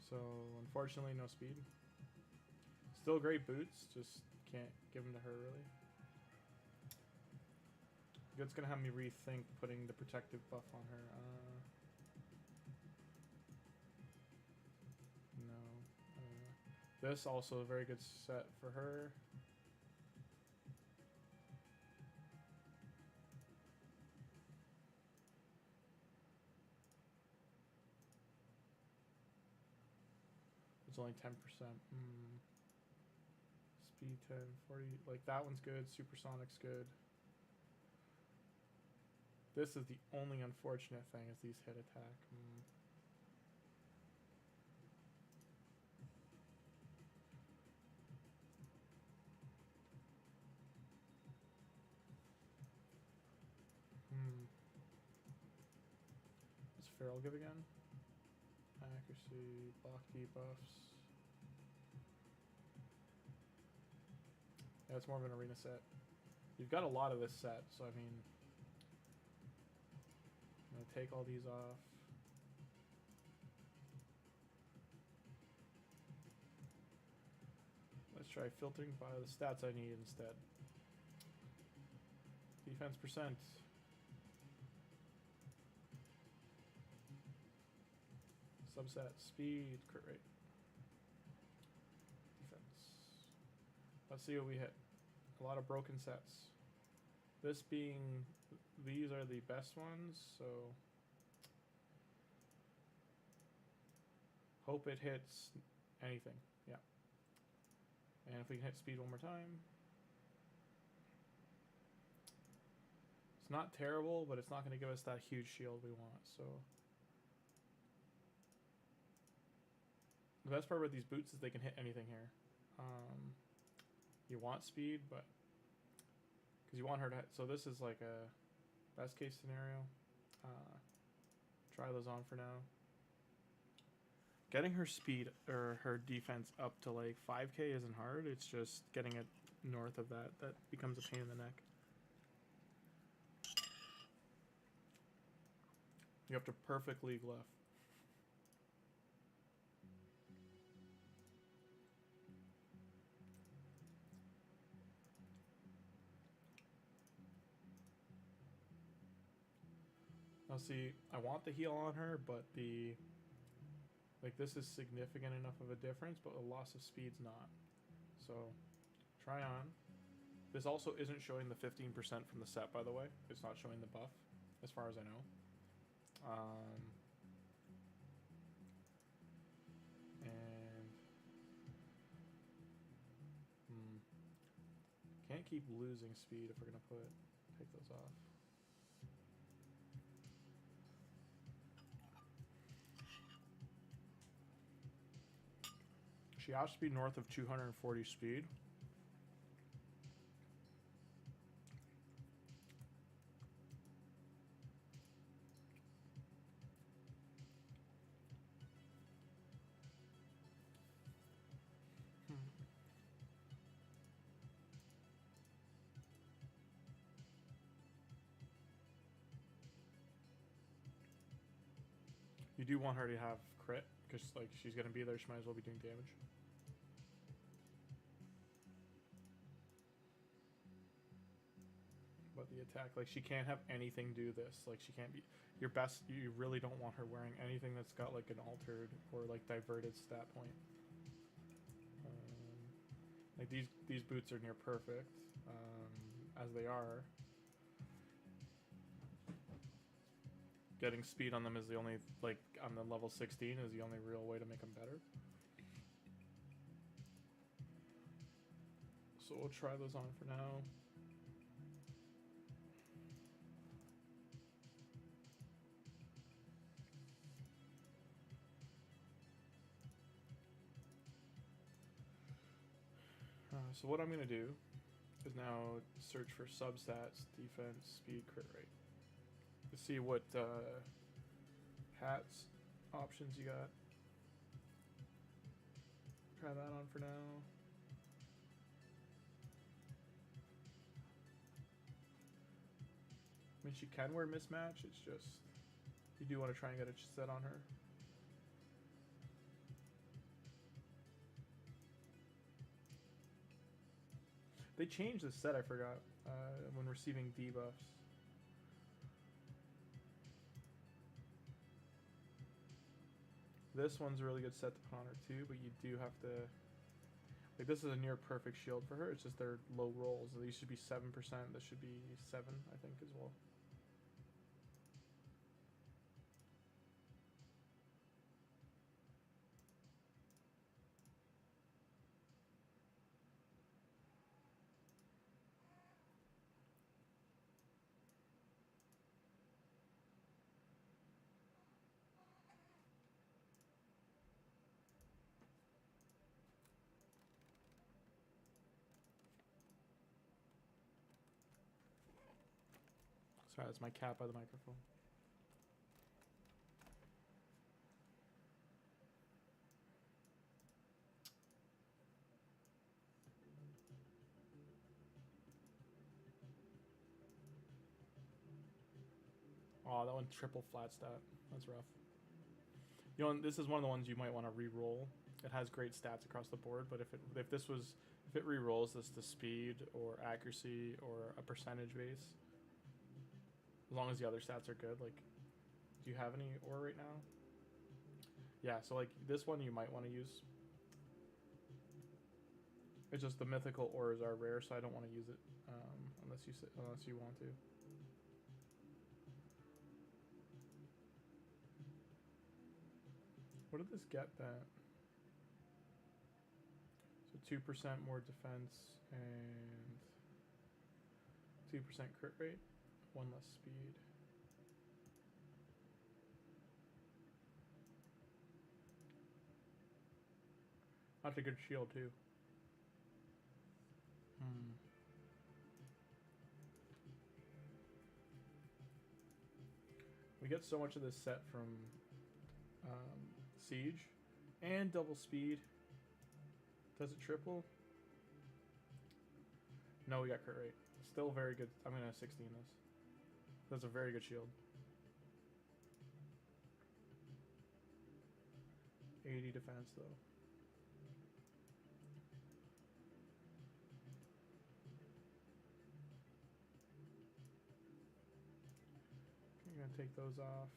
S1: So, unfortunately, no speed. Still great boots, just can't give them to her, really. It's gonna have me rethink putting the protective buff on her. No. This also a very good set for her. It's only 10%. Speed 10, 40. Like, that one's good. Supersonic's good. This is the only unfortunate thing is these hit attack. What's Feral give again? Accuracy, block debuffs. Yeah, it's more of an arena set. You've got a lot of this set, so I mean, I'm gonna take all these off. Let's try filtering by the stats I need instead. Defense percent. Subset, speed, crit rate. Defense. Let's see what we hit. A lot of broken sets. This being, these are the best ones, so hope it hits anything. Yeah. And if we can hit speed one more time. It's not terrible, but it's not going to give us that huge shield we want, so. The best part about these boots is they can hit anything here. You want speed, but because you want her to. So this is like a best case scenario. Try those on for now. Getting her speed or her defense up to like 5k isn't hard. It's just getting it north of that that becomes a pain in the neck. You have to perfect league left. Now see, I want the heal on her, but the like this is significant enough of a difference, but a loss of speed's not. So try on. This also isn't showing the 15% from the set, by the way. It's not showing the buff, as far as I know. Can't keep losing speed if we're gonna take those off. She has to be north of 240 speed. You do want her to have crit, because like she's gonna be there, she might as well be doing damage. But the attack, like she can't have anything do this. Like she can't be your best. You really don't want her wearing anything that's got like an altered or like diverted stat point. Like these boots are near perfect, as they are. Getting speed on them is the only, like, on the level 16 is the only real way to make them better. So we'll try those on for now. So what I'm going to do is now search for substats, defense, speed, crit rate. To see what hats options you got. Try that on for now. I mean, she can wear mismatch. It's just you do want to try and get a set on her. They changed the set, I forgot, when receiving debuffs. This one's a really good set to put on her too, but you do have to... Like, this is a near perfect shield for her. It's just they're low rolls. These should be 7%. This should be 7, I think, as well. Sorry, that's my cat by the microphone. Oh, that one triple flat stat. That's rough. You know, this is one of the ones you might want to re-roll. It has great stats across the board, but if it re-rolls this to speed or accuracy or a percentage base, as long as the other stats are good. Like, do you have any ore right now? Yeah, so like this one you might want to use. It's just the mythical ores are rare, so I don't want to use it unless you want to. What did this get then? So 2% more defense and 2% crit rate, 1 less speed. That's a good shield too. We get so much of this set from Siege, And double speed. Does it triple? No, we got crit rate. Still very good. I'm gonna 16 this. That's a very good shield. 80 defense though. I'm gonna take those off.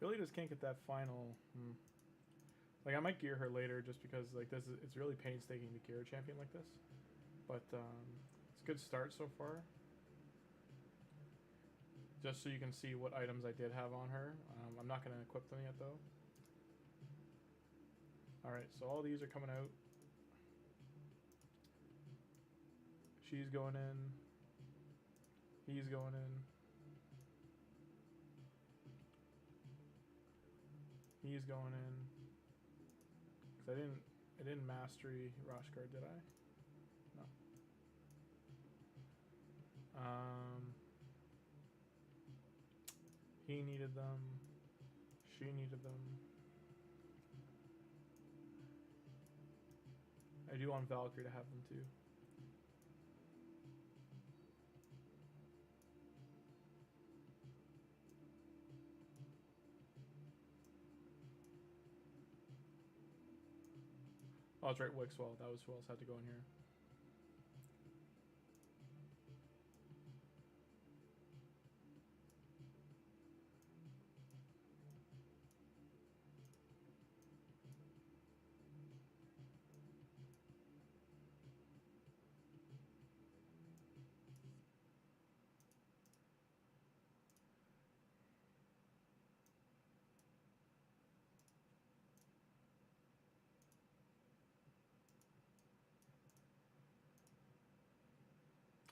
S1: Really just can't get that final. Like I might gear her later just because like this is it's really painstaking to gear a champion like this, but it's a good start so far. Just so you can see what items I did have on her. I'm not going to equip them yet though. Alright, so all these are coming out. She's going in. He's going in. He's going in. Cause I didn't mastery Roshguard, did I? No. He needed them. She needed them. I do want Valkyrie to have them too. Oh, that's right, Wixwell. That was who else had to go in here.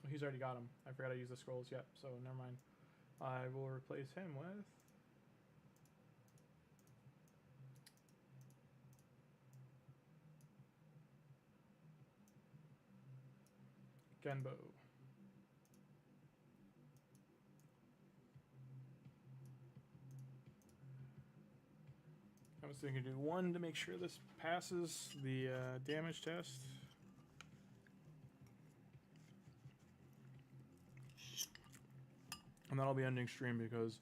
S1: He's already got him. I forgot to use the scrolls yet, so never mind. I will replace him with Genbo. I was thinking do one to make sure this passes the damage test. And that'll be ending stream because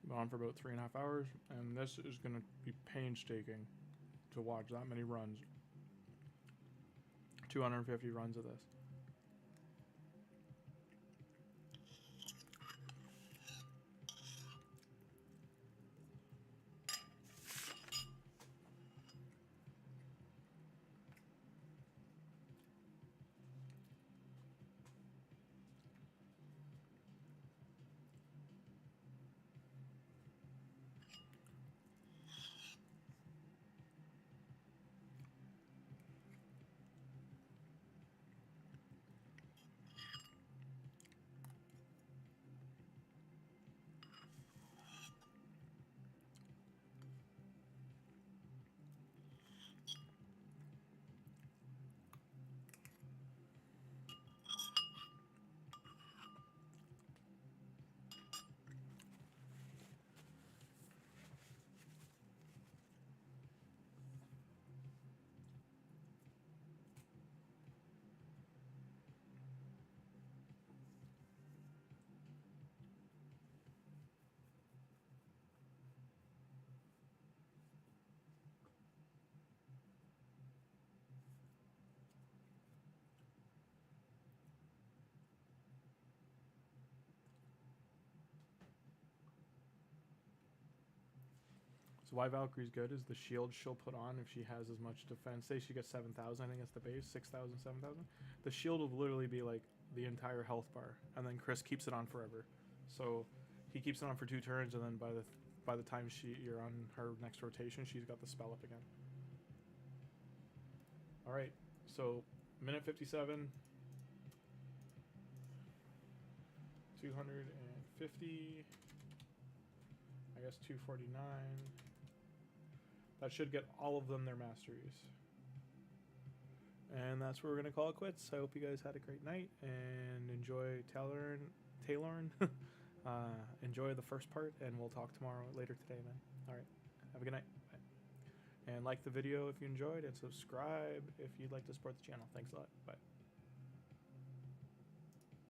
S1: I've been on for about 3.5 hours, and this is going to be painstaking to watch that many runs. 250 runs of this. So why Valkyrie's good is the shield she'll put on if she has as much defense. Say she gets 7,000, I think that's the base, 6,000, 7,000. The shield will literally be like the entire health bar, and then Chris keeps it on forever. So he keeps it on for 2 turns, and then by the time you're on her next rotation, she's got the spell up again. All right, so minute 57, 250. I guess 249. That should get all of them their masteries. And that's where we're going to call it quits. I hope you guys had a great night and enjoy TAILORN. Enjoy the first part, and we'll talk tomorrow later today, man. All right. Have a good night. Bye. And like the video if you enjoyed, and subscribe if you'd like to support the channel. Thanks a lot. Bye.